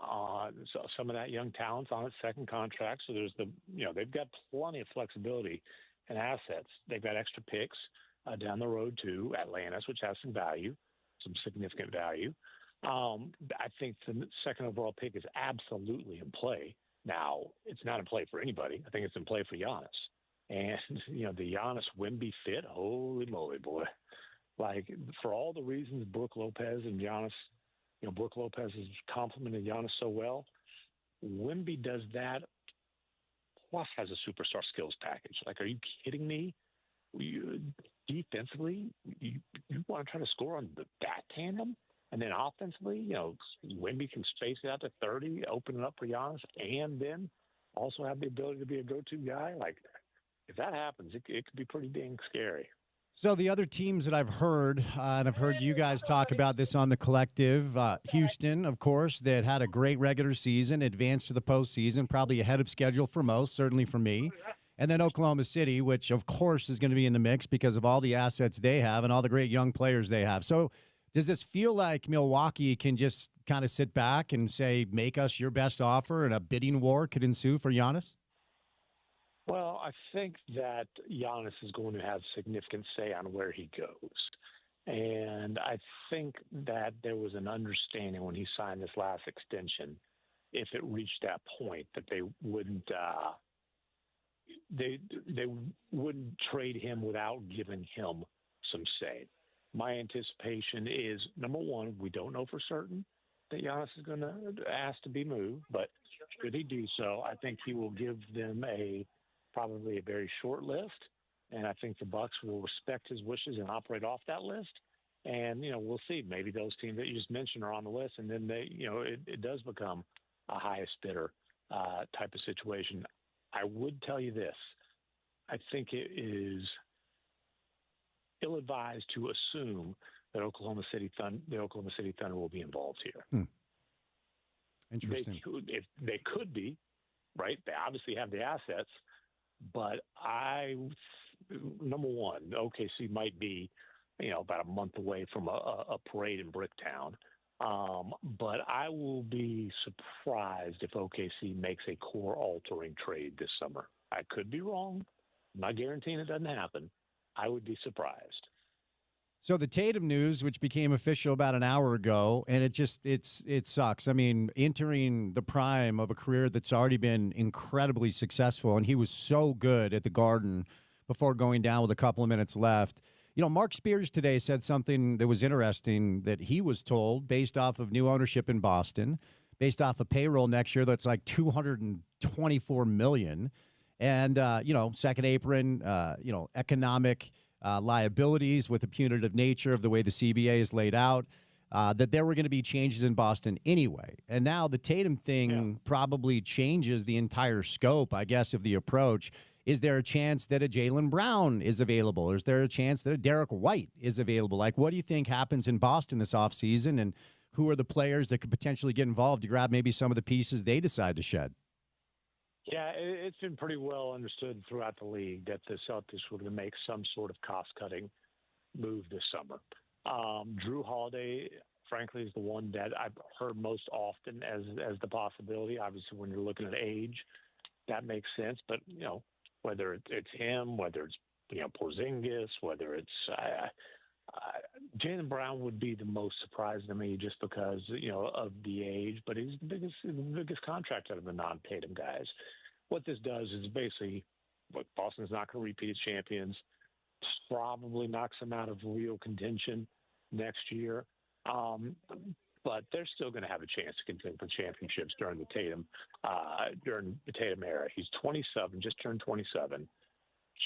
So some of that young talent's on its second contract, so they've got plenty of flexibility and assets. They've got extra picks down the road to Atlantis, which has some value, some significant value. I think the second overall pick is absolutely in play. Now, it's not in play for anybody. I think it's in play for Giannis. And, the Giannis Wemby fit, holy moly, boy. Like, for all the reasons Brook Lopez and Giannis, Brook Lopez has complimented Giannis so well, Wemby does that, plus has a superstar skills package. Like, are you kidding me? Defensively, you want to try to score on that tandem? And then offensively, Wemby can space it out to 30, open it up for Giannis, and then also have the ability to be a go-to guy. Like, if that happens, it could be pretty dang scary. So the other teams that I've heard, and I've heard you guys talk about this on the collective, Houston, of course, that had a great regular season, advanced to the postseason, probably ahead of schedule for most, certainly for me. And then Oklahoma City, which, of course, is going to be in the mix because of all the assets they have and all the great young players they have. So does this feel like Milwaukee can just kind of sit back and say, make us your best offer, and a bidding war could ensue for Giannis? Well, I think that Giannis is going to have significant say on where he goes. And I think that there was an understanding when he signed this last extension, if it reached that point, that they wouldn't trade him without giving him some say. My anticipation is, number one, we don't know for certain that Giannis is going to ask to be moved, but should he do so, I think he will give them probably a very short list, and I think the Bucks will respect his wishes and operate off that list. And we'll see. Maybe those teams that you just mentioned are on the list, and then it does become a highest bidder type of situation. I would tell you this: I think it is ill-advised to assume that the Oklahoma City Thunder will be involved here. Interesting. They could be, right? They obviously have the assets, but number one, OKC might be, about a month away from a parade in Bricktown. But I will be surprised if OKC makes a core-altering trade this summer. I could be wrong. I'm not guaranteeing it doesn't happen. I would be surprised. So the Tatum news, which became official about an hour ago, and it sucks. I mean, entering the prime of a career that's already been incredibly successful, and he was so good at the Garden before going down with a couple of minutes left. Mark Spears today said something that was interesting, that he was told, based off of new ownership in Boston, based off of payroll next year that's like $224 million, and second apron, economic liabilities with the punitive nature of the way the CBA is laid out, that there were going to be changes in Boston anyway. And now the Tatum thing probably changes the entire scope, I guess, of the approach. Is there a chance that a Jaylen Brown is available? Or is there a chance that a Derek White is available? Like, what do you think happens in Boston this offseason, and who are the players that could potentially get involved to grab maybe some of the pieces they decide to shed? Yeah, it's been pretty well understood throughout the league that the Celtics were going to make some sort of cost-cutting move this summer. Drew Holiday, frankly, is the one that I've heard most often as the possibility. Obviously, when you're looking at age, that makes sense. But, whether it's him, whether it's, Porzingis, whether it's Jaylen Brown would be the most surprising to me just because, of the age. But he's the biggest contract out of the non-Tatum guys. What this does is basically, Boston's not going to repeat as champions. Probably knocks them out of real contention next year. But they're still going to have a chance to contend for championships during the Tatum era. He's 27, just turned 27,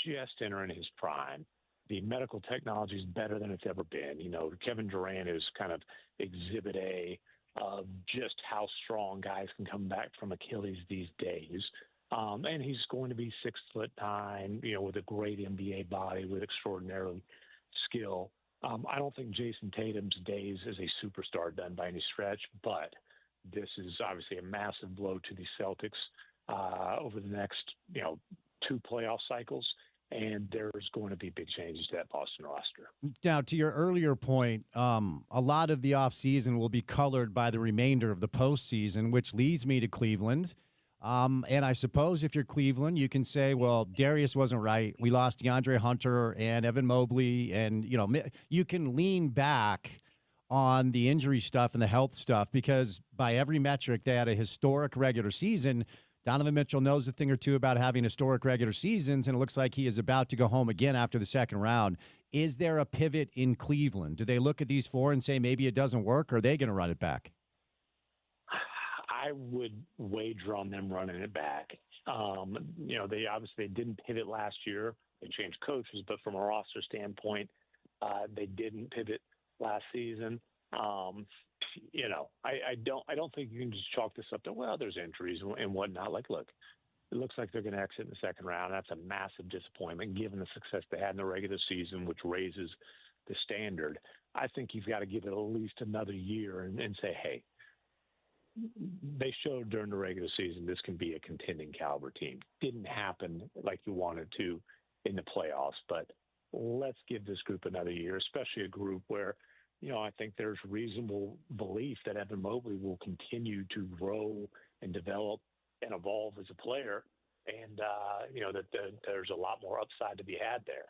just entering his prime. The medical technology is better than it's ever been. Kevin Durant is kind of exhibit A of just how strong guys can come back from Achilles these days. And he's going to be 6'9", with a great NBA body, with extraordinary skill. I don't think Jason Tatum's days as a superstar done by any stretch, but this is obviously a massive blow to the Celtics over the next, 2 playoff cycles. And there's going to be big changes to that Boston roster. Now, to your earlier point, a lot of the offseason will be colored by the remainder of the postseason, which leads me to Cleveland. And I suppose if you're Cleveland, you can say, well, Darius wasn't right. We lost DeAndre Hunter and Evan Mobley. And, you can lean back on the injury stuff and the health stuff because by every metric, they had a historic regular season. Donovan Mitchell knows a thing or two about having historic regular seasons, and it looks like he is about to go home again after the second round. Is there a pivot in Cleveland? Do they look at these four and say maybe it doesn't work, or are they going to run it back? I would wager on them running it back. They obviously didn't pivot last year. They changed coaches, but from a roster standpoint, they didn't pivot last season. I don't think you can just chalk this up to, well, there's injuries and whatnot. Like, look, it looks like they're going to exit in the second round. That's a massive disappointment given the success they had in the regular season, which raises the standard. I think you've got to give it at least another year and say, hey, they showed during the regular season this can be a contending caliber team. Didn't happen like you wanted to in the playoffs, but let's give this group another year, especially a group where, I think there's reasonable belief that Evan Mobley will continue to grow and develop and evolve as a player, and, that there's a lot more upside to be had there.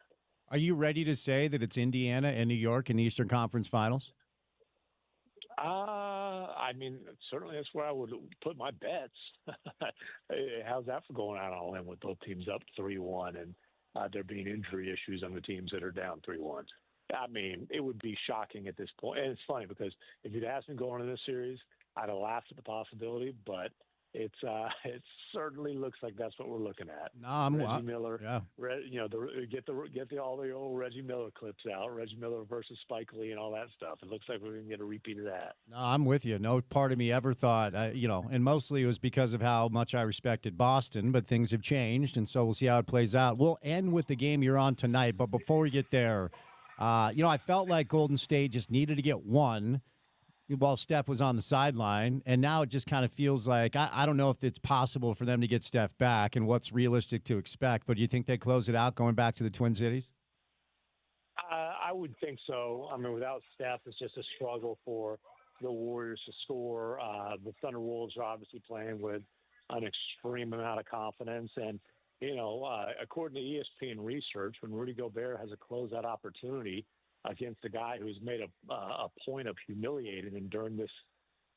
Are you ready to say that it's Indiana and New York in the Eastern Conference Finals? Certainly that's where I would put my bets. How's that for going out all in with both teams up 3-1 and there being injury issues on the teams that are down 3-1? It would be shocking at this point. And it's funny because if you'd asked me going into this series, I'd have laughed at the possibility, but it certainly looks like that's what we're looking at. No, I'm Reggie Miller. Yeah. Get all the old Reggie Miller clips out. Reggie Miller versus Spike Lee and all that stuff. It looks like we're going to get a repeat of that. No, I'm with you. No part of me ever thought, and mostly it was because of how much I respected Boston, but things have changed, and so we'll see how it plays out. We'll end with the game you're on tonight, but before we get there, I felt like Golden State just needed to get one while Steph was on the sideline, and now it just kind of feels like I don't know if it's possible for them to get Steph back and what's realistic to expect, but do you think they close it out going back to the Twin Cities? I would think so. Without Steph, it's just a struggle for the Warriors to score. The Thunderwolves are obviously playing with an extreme amount of confidence, and according to ESPN research, when Rudy Gobert has a closeout opportunity against a guy who's made a point of humiliating him during this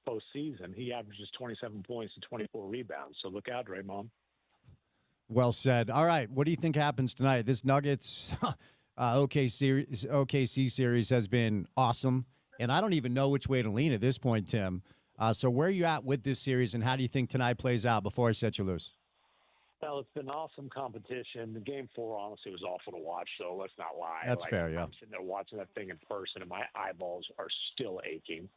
postseason, he averages 27 points and 24 rebounds. So look out, Draymond. Well said. All right, what do you think happens tonight? This Nuggets OKC series has been awesome, and I don't even know which way to lean at this point, Tim. So where are you at with this series, and how do you think tonight plays out before I set you loose? Well, it's been awesome competition. The Game 4, honestly, was awful to watch, so let's not lie. That's fair, yeah. I'm sitting there watching that thing in person, and my eyeballs are still aching.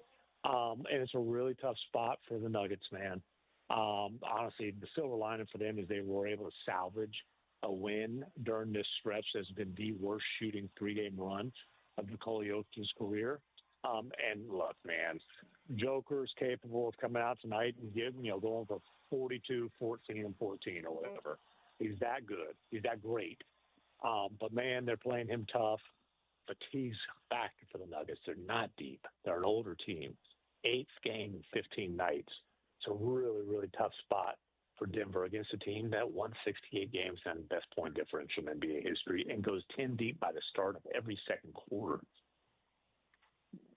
And it's a really tough spot for the Nuggets, man. Honestly, the silver lining for them is they were able to salvage a win during this stretch that's been the worst shooting 3-game run of Nikola Jokic's career. And look, man, Joker's capable of coming out tonight and going for 42, 14, and 14 or whatever. He's that good. He's that great. But, man, they're playing him tough. Fatigue's factor for the Nuggets. They're not deep. They're an older team. 8th game in 15 nights. It's a really, really tough spot for Denver against a team that won 68 games and the best point differential in NBA history and goes 10 deep by the start of every second quarter.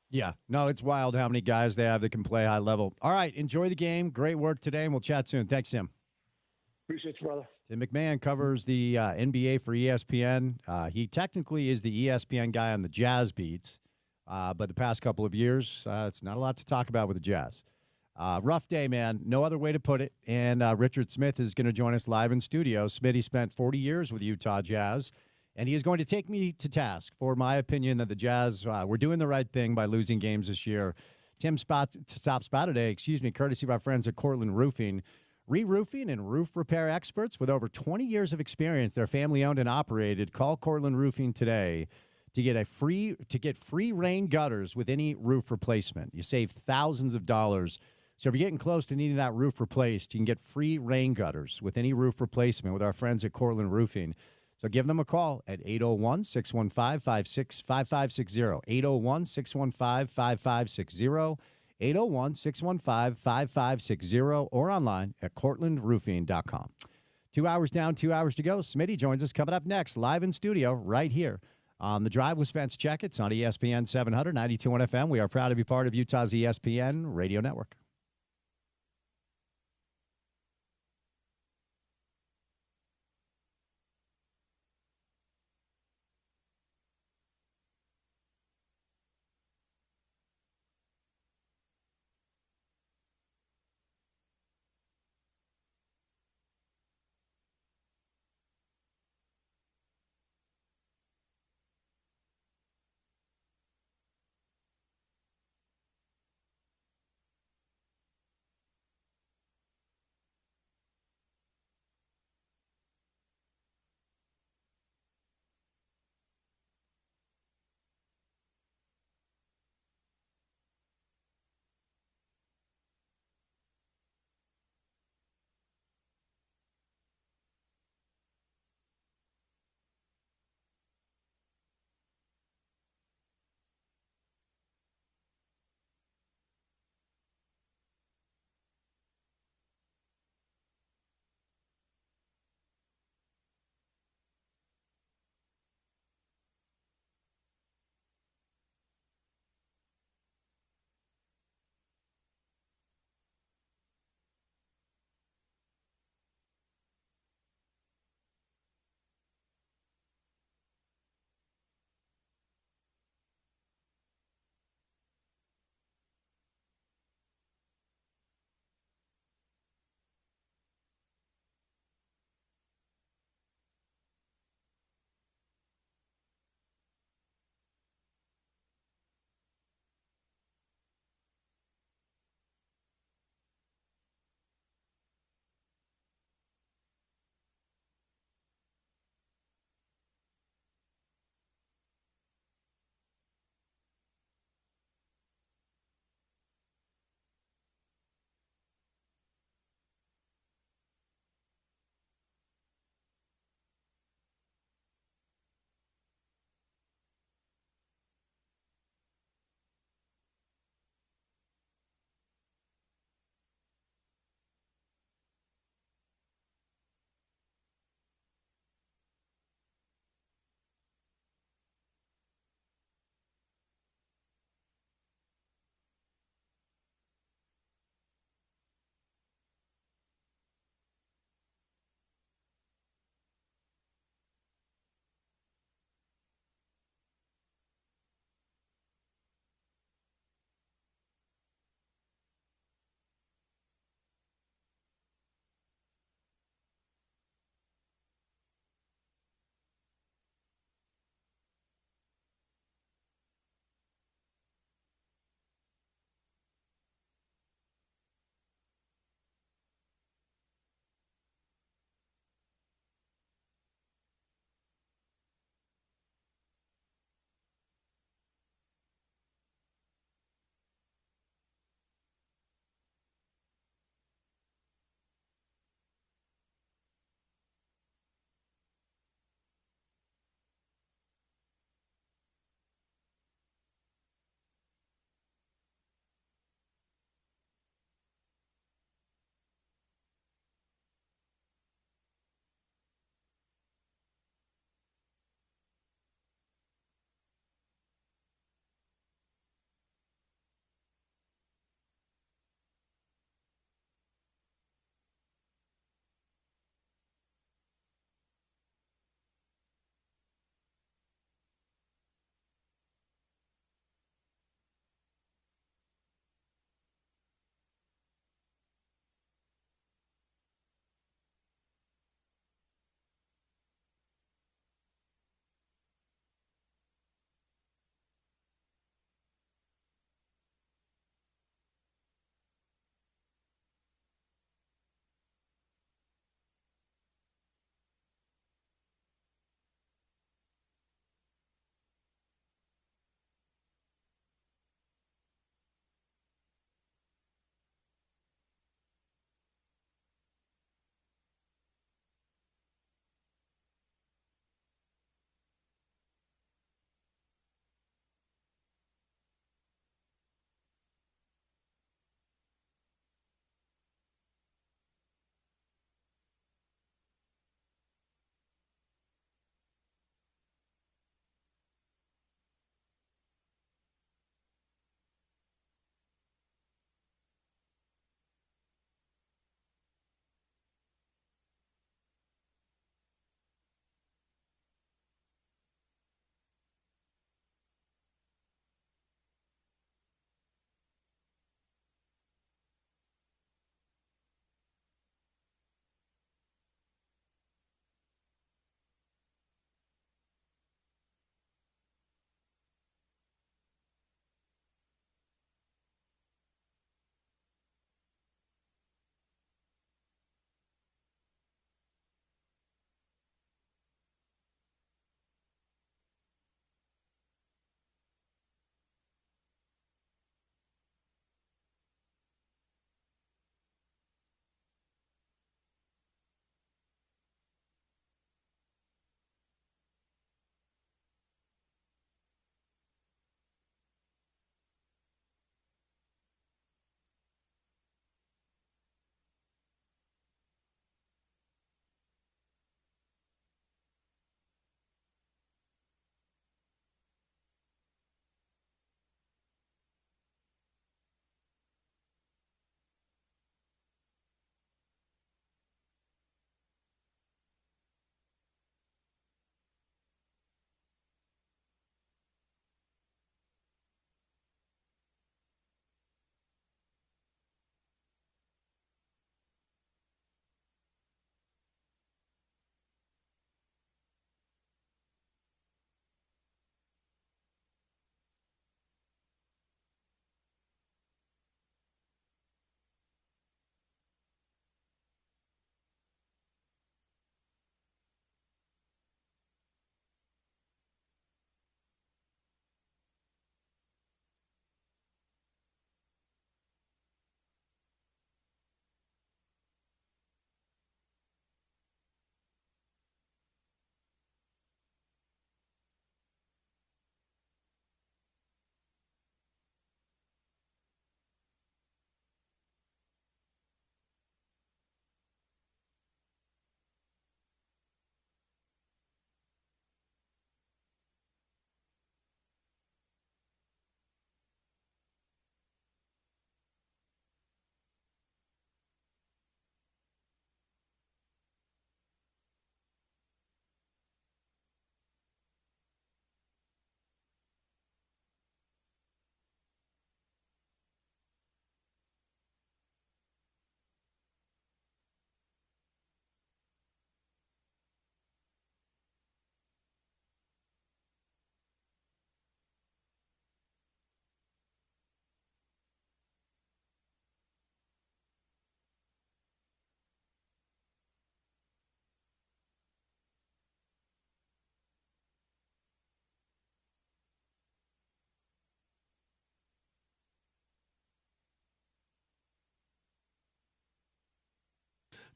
Yeah, no, it's wild how many guys they have that can play high level. All right, enjoy the game. Great work today, and we'll chat soon. Thanks, Tim. Appreciate you, brother. Tim McMahon covers the NBA for ESPN. He technically is the ESPN guy on the Jazz beat, but the past couple of years, it's not a lot to talk about with the Jazz. Rough day, man. No other way to put it. And Richard Smith is going to join us live in studio. Smitty spent 40 years with Utah Jazz, and he is going to take me to task for my opinion that the Jazz were doing the right thing by losing games this year. Tim stops by today, courtesy of our friends at Cortland Roofing. Re-roofing and roof repair experts with over 20 years of experience. They're family-owned and operated. Call Cortland Roofing today to get free rain gutters with any roof replacement. You save thousands of dollars. So if you're getting close to needing that roof replaced, you can get free rain gutters with any roof replacement with our friends at Cortland Roofing. So give them a call at 801-615-5560, 801-615-5560, 801-615-5560, or online at cortlandroofing.com. 2 hours down, 2 hours to go. Smitty joins us coming up next, live in studio right here on The Drive with Spence Checketts on ESPN 700, 92.1 FM. We are proud to be part of Utah's ESPN radio network.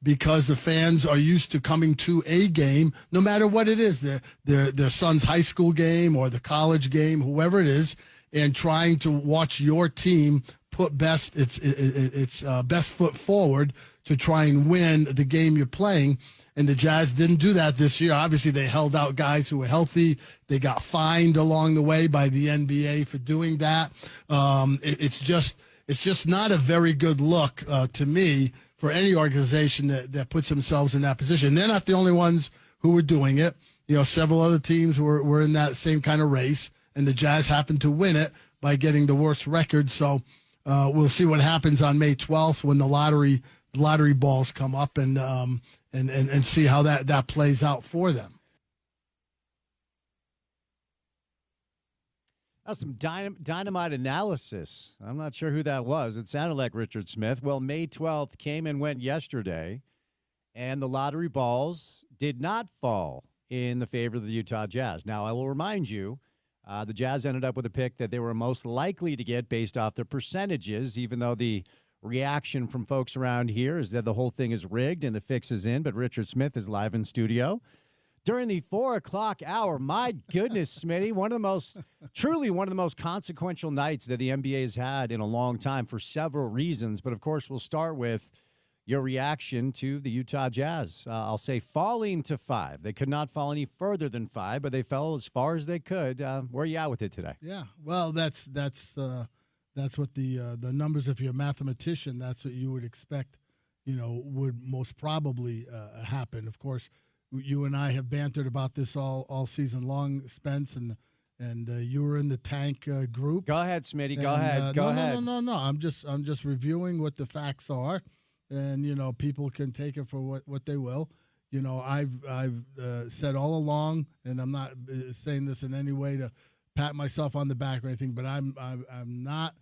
because the fans are used to coming to a game, no matter what it is, their son's high school game or the college game, whoever it is, and trying to watch your team put its best foot forward to try and win the game you're playing. And the Jazz didn't do that this year. Obviously, they held out guys who were healthy. They got fined along the way by the NBA for doing that. It's just not a very good look to me for any organization that puts themselves in that position. They're not the only ones who were doing it. Several other teams were in that same kind of race, and the Jazz happened to win it by getting the worst record. So we'll see what happens on May 12th when the lottery balls come up and see how that plays out for them. That's some dynamite analysis. I'm not sure who that was. It sounded like Richard Smith. Well, May 12th came and went yesterday, and the lottery balls did not fall in the favor of the Utah Jazz. Now, I will remind you, the Jazz ended up with a pick that they were most likely to get based off the percentages, even though the reaction from folks around here is that the whole thing is rigged and the fix is in, but Richard Smith is live in studio. During the 4 o'clock hour, my goodness, Smitty, truly one of the most consequential nights that the NBA has had in a long time for several reasons. But, of course, we'll start with your reaction to the Utah Jazz. I'll say falling to 5. They could not fall any further than 5, but they fell as far as they could. Where are you at with it today? Yeah, well, that's what the numbers, if you're a mathematician, that's what you would expect, would most probably happen. Of course, you and I have bantered about this all season long, Spence, and you were in the tank group. Go ahead, Smitty. Go ahead. Go ahead. No. I'm just reviewing what the facts are, and people can take it for what they will. I've said all along, and I'm not saying this in any way to pat myself on the back or anything, but I'm not.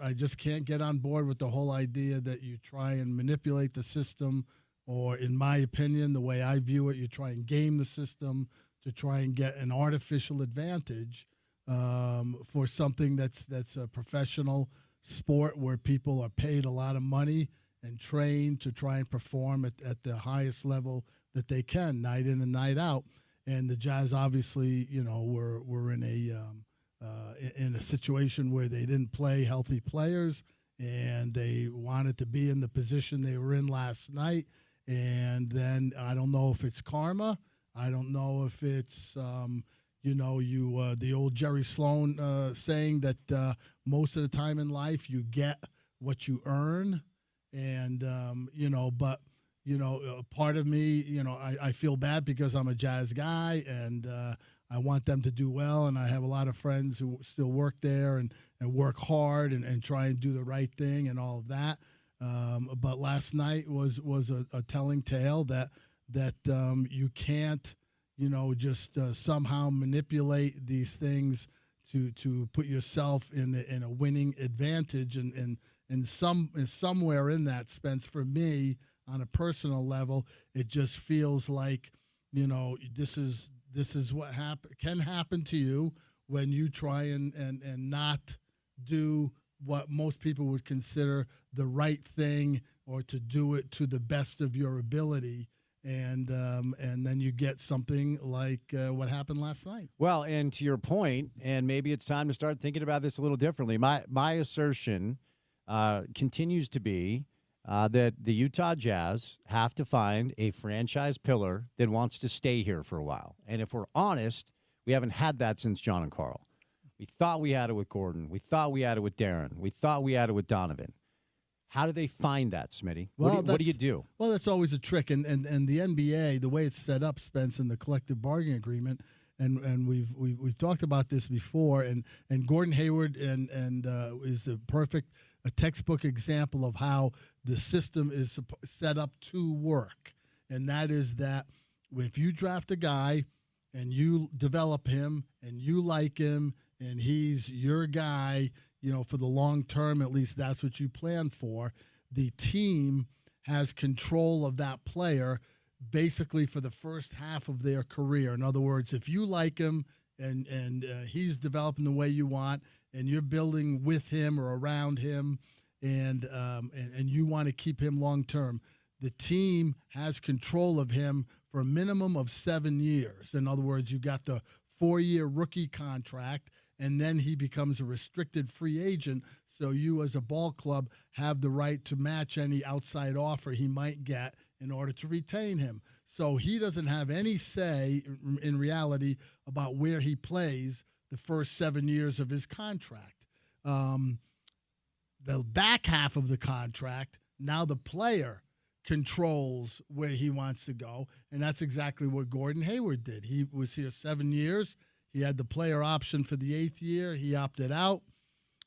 I just can't get on board with the whole idea that you try and manipulate the system, or in my opinion, the way I view it, you try and game the system to try and get an artificial advantage for something that's a professional sport where people are paid a lot of money and trained to try and perform at the highest level that they can, night in and night out. And the Jazz obviously, were in a situation where they didn't play healthy players, and they wanted to be in the position they were in last night. And then I don't know if it's karma. I don't know if it's, the old Jerry Sloan saying that most of the time in life you get what you earn. And, part of me, I feel bad because I'm a Jazz guy, and I want them to do well. And I have a lot of friends who still work there and work hard and try and do the right thing and all of that. But last night was a telling tale that you can't, just somehow manipulate these things to put yourself in a winning advantage. And somewhere in that, Spence, for me, on a personal level, it just feels like, this is what can happen to you when you try and not do what most people would consider the right thing, or to do it to the best of your ability. And then you get something like what happened last night. Well, and to your point, and maybe it's time to start thinking about this a little differently. My assertion continues to be that the Utah Jazz have to find a franchise pillar that wants to stay here for a while. And if we're honest, we haven't had that since John and Carl. We thought we had it with Gordon. We thought we had it with Darren. We thought we had it with Donovan. How do they find that, Smitty? Well, what do you do? Well, that's always a trick. And the NBA, the way it's set up, Spence, in the collective bargaining agreement, and we've talked about this before, and Gordon Hayward and is the perfect a textbook example of how the system is set up to work. And that is that if you draft a guy and you develop him and you like him and he's your guy, for the long term, at least that's what you plan for, the team has control of that player basically for the first half of their career. In other words, if you like him and he's developing the way you want, and you're building with him or around him, and you want to keep him long term, the team has control of him for a minimum of 7 years. In other words, you got the 4-year rookie contract, and then he becomes a restricted free agent. So you as a ball club have the right to match any outside offer he might get in order to retain him. So he doesn't have any say in reality about where he plays the first 7 years of his contract. The back half of the contract, now the player controls where he wants to go, and that's exactly what Gordon Hayward did. He was here 7 years. He had the player option for the 8th year. He opted out.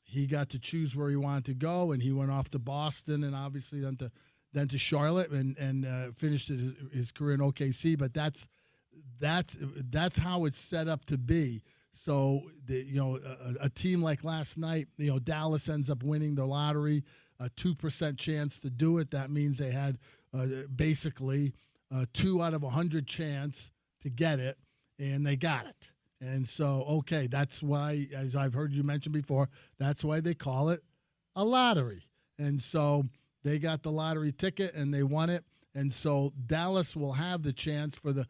He got to choose where he wanted to go, and he went off to Boston and obviously then to Charlotte and finished his career in OKC. But that's how it's set up to be. So a team like last night, Dallas ends up winning the lottery, a 2% chance to do it. That means they had basically a 2 out of 100 chance to get it, and they got it. And so, okay, that's why, as I've heard you mention before, that's why they call it a lottery. And so they got the lottery ticket and they won it. And so Dallas will have the chance for the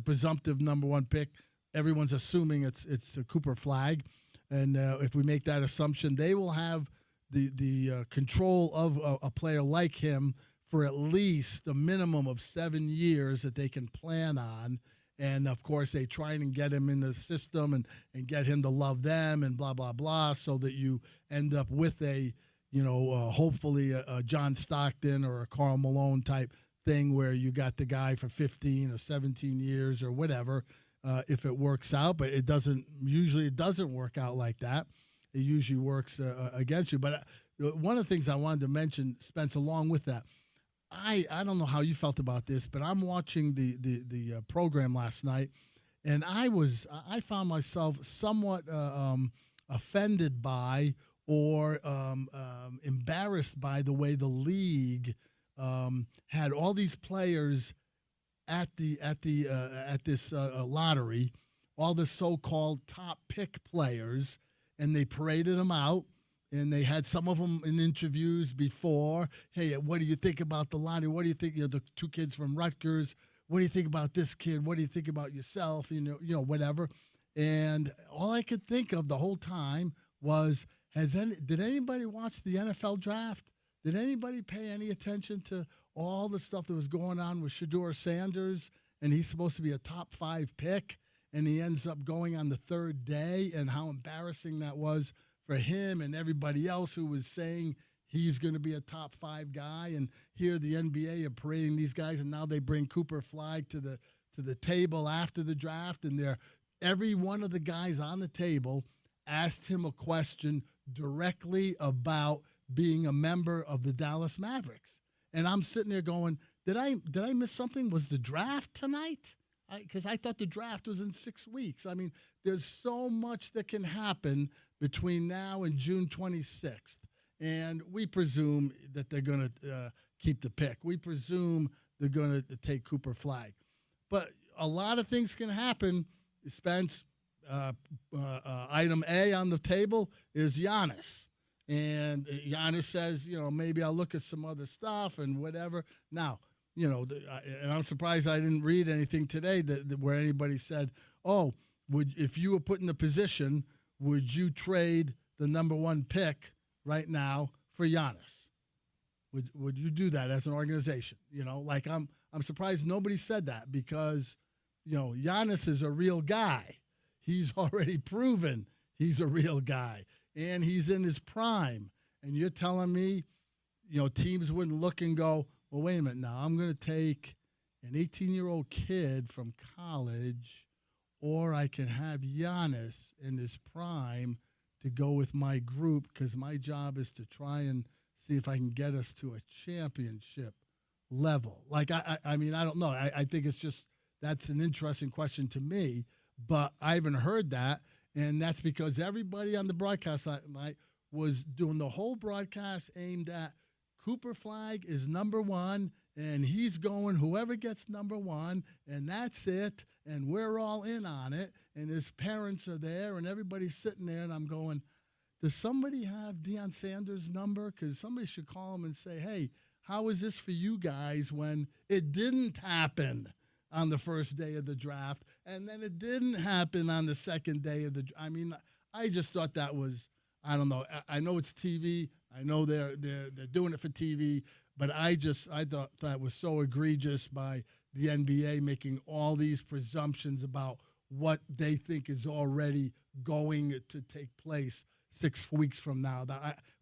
presumptive number 1 pick. Everyone's assuming it's a Cooper Flagg. And if we make that assumption, they will have the control of a player like him for at least a minimum of 7 years that they can plan on. And, of course, they try and get him in the system and get him to love them and blah, blah, blah, so that you end up with hopefully a John Stockton or a Karl Malone type thing where you got the guy for 15 or 17 years or whatever, if it works out. But it doesn't work out like that. It usually works against you. But one of the things I wanted to mention, Spence, along with that, I don't know how you felt about this, but I'm watching the program last night, and I found myself somewhat offended by or embarrassed by the way the league had all these players at this lottery, all the so-called top pick players, and they paraded them out. And they had some of them in interviews before. Hey, what do you think about the lottery? What do you think? The 2 kids from Rutgers. What do you think about this kid? What do you think about yourself? Whatever. And all I could think of the whole time was, did anybody watch the NFL draft? Did anybody pay any attention to all the stuff that was going on with Shedeur Sanders? And he's supposed to be a top 5 pick, and he ends up going on the 3rd day, and how embarrassing that was for him and everybody else who was saying he's going to be a top 5 guy. And here the NBA are parading these guys, and now they bring Cooper Flagg to the table after the draft, and every one of the guys on the table asked him a question directly about being a member of the Dallas Mavericks. And I'm sitting there going, did I miss something? Was the draft tonight? Because I thought the draft was in 6 weeks. I mean, there's so much that can happen between now and June 26th. And we presume that they're going to keep the pick. We presume they're going to take Cooper Flagg. But a lot of things can happen. Spence, item A on the table is Giannis. And Giannis says, maybe I'll look at some other stuff and whatever. Now, and I'm surprised I didn't read anything today that where anybody said, if you were put in the position, would you trade the number 1 pick right now for Giannis? Would you do that as an organization? I'm surprised nobody said that, because, Giannis is a real guy. He's already proven he's a real guy, and he's in his prime. And you're telling me, teams wouldn't look and go, well, wait a minute now, I'm going to take an 18-year-old kid from college, or I can have Giannis in his prime to go with my group, because my job is to try and see if I can get us to a championship level. I mean, I don't know. I think it's just, that's an interesting question to me, but I haven't heard that, and that's because everybody on the broadcast that night was doing the whole broadcast aimed at Cooper Flagg is number 1, and he's going whoever gets number 1, and that's it, and we're all in on it, and his parents are there, and everybody's sitting there, and I'm going, does somebody have Deion Sanders' number? Because somebody should call him and say, hey, how is this for you guys when it didn't happen on the first day of the draft, and then it didn't happen on the second day of the. I mean, I just thought that was. I don't know. I know it's TV. I know they're doing it for TV, but I thought that was so egregious by the NBA making all these presumptions about what they think is already going to take place 6 weeks from now.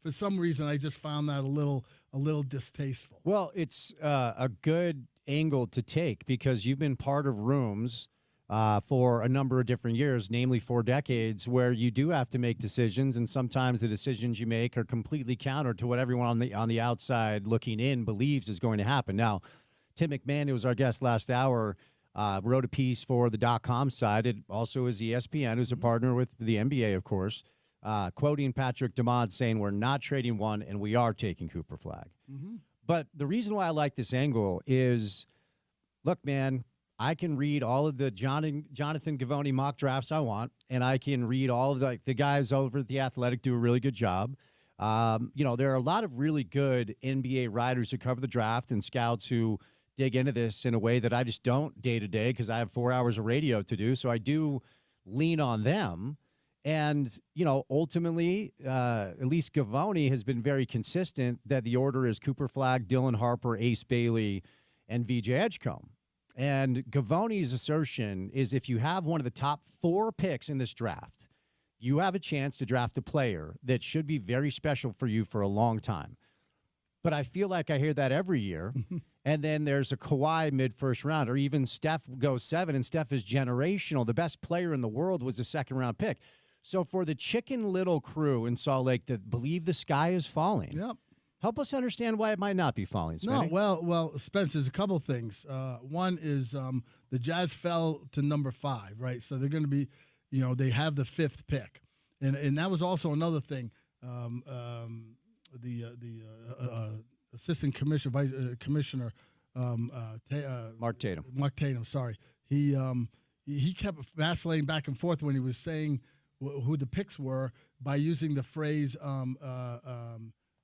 For some reason, I just found that a little distasteful. Well, it's a good angle to take because you've been part of rooms for a number of different years, namely 4 decades, where you do have to make decisions, and sometimes the decisions you make are completely counter to what everyone on the outside looking in believes is going to happen. Now, Tim McMahon, who was our guest last hour, wrote a piece for the .com side. It also is ESPN, who's a partner with the NBA, of course, quoting Patrick DeMond saying, "We're not trading one, and we are taking Cooper Flagg." Mm-hmm. But the reason why I like this angle is, look, man, I can read all of the Jonathan Givony mock drafts I want, and I can read all of the guys over at The Athletic do a really good job. There are a lot of really good NBA writers who cover the draft and scouts who dig into this in a way that I just don't day to day because I have 4 hours of radio to do. So I do lean on them. And, ultimately, at least Givony has been very consistent that the order is Cooper Flagg, Dylan Harper, Ace Bailey, and VJ Edgecombe. And Givony's assertion is if you have one of the top 4 picks in this draft, you have a chance to draft a player that should be very special for you for a long time. But I feel like I hear that every year. And then there's a Kawhi mid-first round, or even Steph goes 7, and Steph is generational. The best player in the world was the second-round pick. So for the Chicken Little crew in Salt Lake that believe the sky is falling, help us understand why it might not be falling, Smitty. No, well, Spence, there's a couple of things. One is the Jazz fell to number 5, right? So they're going to be, they have the 5th pick. And that was also another thing. The assistant commissioner, Mark Tatum. Mark Tatum, sorry. He kept vacillating back and forth when he was saying who the picks were by using the phrase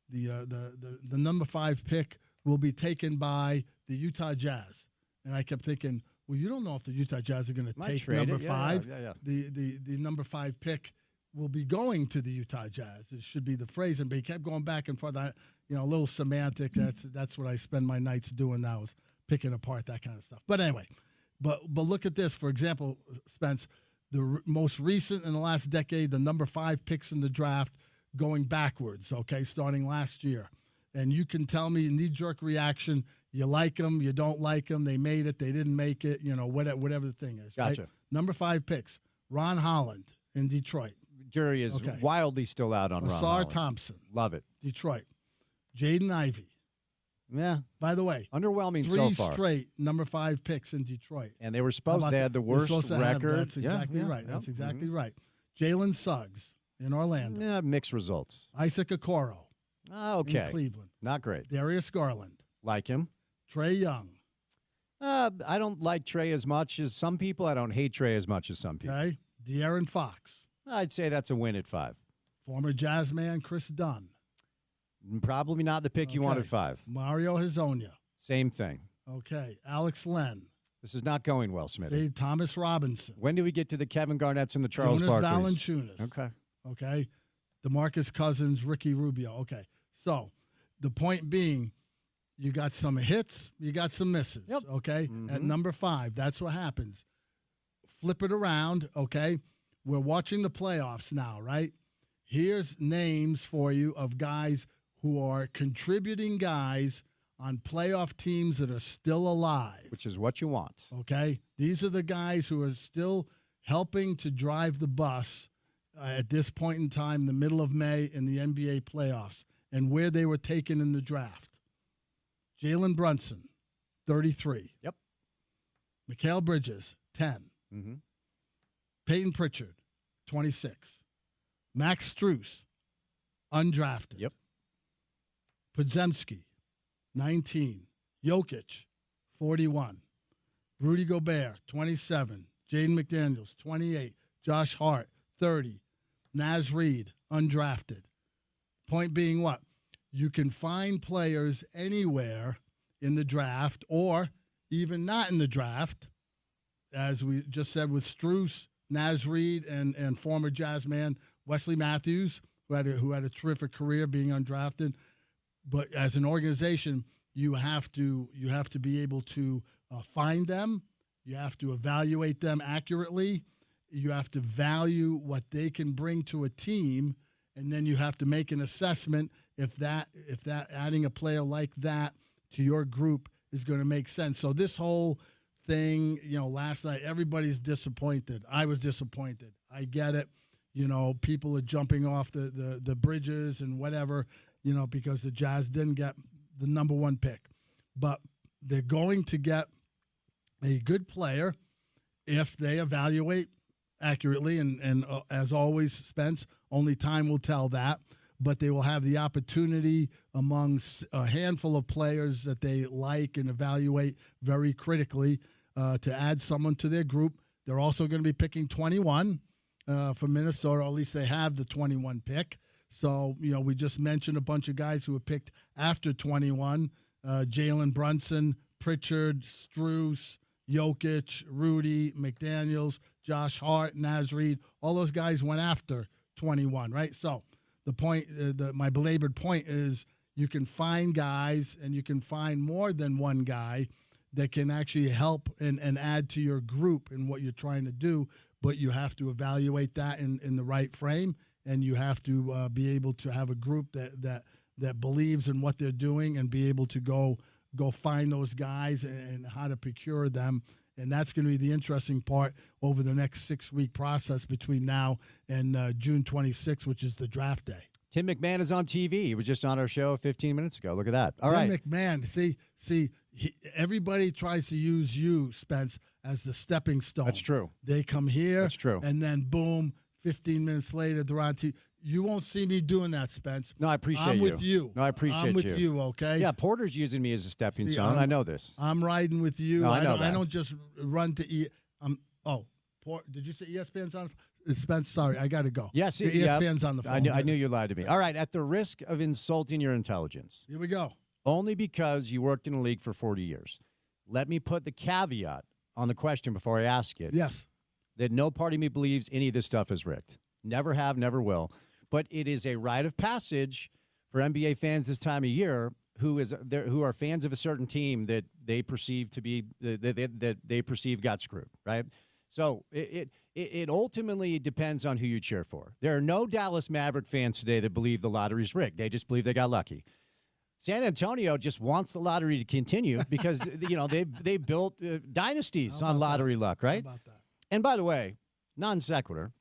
the number 5 pick will be taken by the Utah Jazz. And I kept thinking, well, you don't know if the Utah Jazz are going to take number 5. Yeah. The number 5 pick will be going to the Utah Jazz. It should be the phrase. But he kept going back and forth. A little semantic. That's what I spend my nights doing now, is picking apart that kind of stuff. But anyway, but look at this. For example, Spence, the most recent in the last decade, the number 5 picks in the draft going backwards, okay, starting last year. And you can tell me, knee-jerk reaction, you like them, you don't like them, they made it, they didn't make it, whatever the thing is. Gotcha. Right? Number 5 picks, Ron Holland in Detroit. Jury is wildly still out on Ron Holland. Thompson. Love it. Detroit. Jaden Ivey. Yeah. By the way, underwhelming so far. 3 straight number 5 picks in Detroit. And they were supposed they had the worst record. That's exactly right. That's exactly right. Jalen Suggs in Orlando. Yeah, mixed results. Isaac Okoro. Okay. In Cleveland. Not great. Darius Garland. Like him. Trae Young. I don't like Trae as much as some people. I don't hate Trae as much as some people. Okay. De'Aaron Fox. I'd say that's a win at 5. Former Jazz man Chris Dunn. Probably not the pick you wanted 5. Mario Hezonja. Same thing. Okay. Alex Len. This is not going well, Smitty. Thomas Robinson. When do we get to the Kevin Garnett's and the Charles Barkleys? Valanciunas. Okay. DeMarcus Cousins, Ricky Rubio. Okay. So the point being, you got some hits, you got some misses. Yep. Okay. Mm-hmm. At number 5, that's what happens. Flip it around. Okay. We're watching the playoffs now, right? Here's names for you of guys who are contributing guys on playoff teams that are still alive. Which is what you want. Okay? These are the guys who are still helping to drive the bus at this point in time, the middle of May in the NBA playoffs, and where they were taken in the draft. Jalen Brunson, 33. Yep. Mikal Bridges, 10. Mm-hmm. Peyton Pritchard, 26. Max Strus, undrafted. Yep. Podziemski, 19. Jokic, 41. Rudy Gobert, 27. Jaden McDaniels, 28. Josh Hart, 30. Naz Reid, undrafted. Point being what? you can find players anywhere in the draft or even not in the draft, as we just said with Strus, Naz Reid, and former Jazz man Wesley Matthews, who had a terrific career being undrafted. But as an organization, you have to be able to find them. You have to evaluate them accurately. You have to value what they can bring to a team, and then you have to make an assessment if that adding a player like that to your group is going to make sense. So this whole thing, last night, everybody's disappointed. I was disappointed. I get it. People are jumping off the bridges and whatever, because the Jazz didn't get the number one pick. But they're going to get a good player if they evaluate accurately. And as always, Spence, only time will tell that. But they will have the opportunity among a handful of players that they like and evaluate very critically to add someone to their group. They're also going to be picking 21 for Minnesota, or at least they have the 21 pick. So, we just mentioned a bunch of guys who were picked after 21, Jalen Brunson, Pritchard, Strus, Jokic, Rudy, McDaniels, Josh Hart, Naz Reid. All those guys went after 21, right? So the point, my belabored point is you can find guys, and you can find more than one guy that can actually help and add to your group in what you're trying to do, but you have to evaluate that in the right frame, and you have to be able to have a group that believes in what they're doing and be able to go find those guys and how to procure them. And that's going to be the interesting part over the next 6-week process between now and June 26th, which is the draft day. Tim McMahon is on TV. He was just on our show 15 minutes ago. Look at that. All right. Tim McMahon, see, everybody tries to use you, Spence, as the stepping stone. That's true. They come here. That's true. And then, boom, 15 minutes later, they're on TV. You won't see me doing that, Spence. No, I appreciate I'm you. with you. No, I appreciate you. I'm with you, okay? Yeah, Porter's using me as a stepping stone. I know this. I'm riding with you. No, I know that. I don't just run to did you say ESPN's on? Spence, sorry, I got to go. Yes, ESPN's on the phone. I knew you lied to me. All right, at the risk of insulting your intelligence. Here we go. Only because you worked in the league for 40 years. Let me put the caveat on the question before I ask it. Yes. That no part of me believes any of this stuff is rigged. Never have, never will. But it is a rite of passage for NBA fans this time of year who are fans of a certain team that they perceive to be that they perceive got screwed, right? So it ultimately depends on who you cheer for. There are no Dallas Maverick fans today that believe the lottery's rigged. They just believe they got lucky. San Antonio just wants the lottery to continue because they built dynasties on lottery luck, right? How about that? And by the way, non sequitur.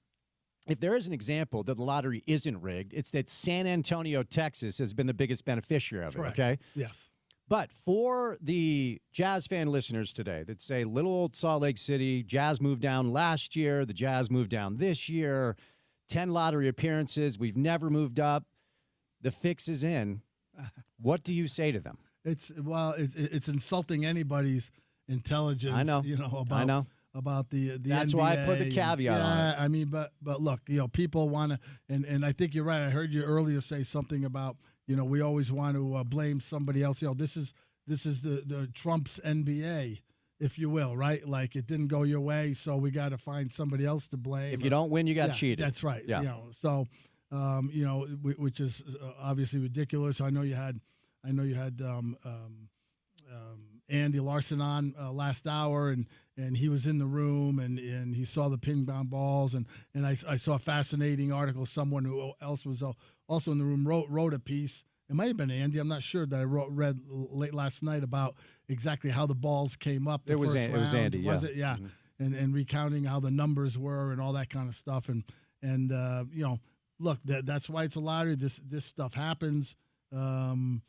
If there is an example that the lottery isn't rigged, it's that San Antonio, Texas, has been the biggest beneficiary of it. Correct. Okay. Yes. But for the Jazz fan listeners today that say little old Salt Lake City, Jazz moved down last year, the Jazz moved down this year, 10 lottery appearances, we've never moved up, the fix is in. What do you say to them? It's insulting anybody's intelligence. I know. About the That's NBA. why I put the caveat on it. I mean, but look, people want to, and I think you're right. I heard you earlier say something about, we always want to blame somebody else. This is the Trump's NBA, if you will, right? Like it didn't go your way, so we got to find somebody else to blame. If you don't win, you got cheated. That's right. Yeah. Which is obviously ridiculous. I know you had Andy Larson on last hour, and he was in the room, and he saw the ping pong balls, and I saw a fascinating article. Someone who else was also in the room wrote a piece. It might have been Andy. I'm not sure that I read late last night about exactly how the balls came up. It was Andy. Was it? Yeah. Mm-hmm. And recounting how the numbers were and all that kind of stuff. And look, that's why it's a lottery. This stuff happens. The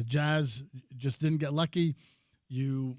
Jazz just didn't get lucky. You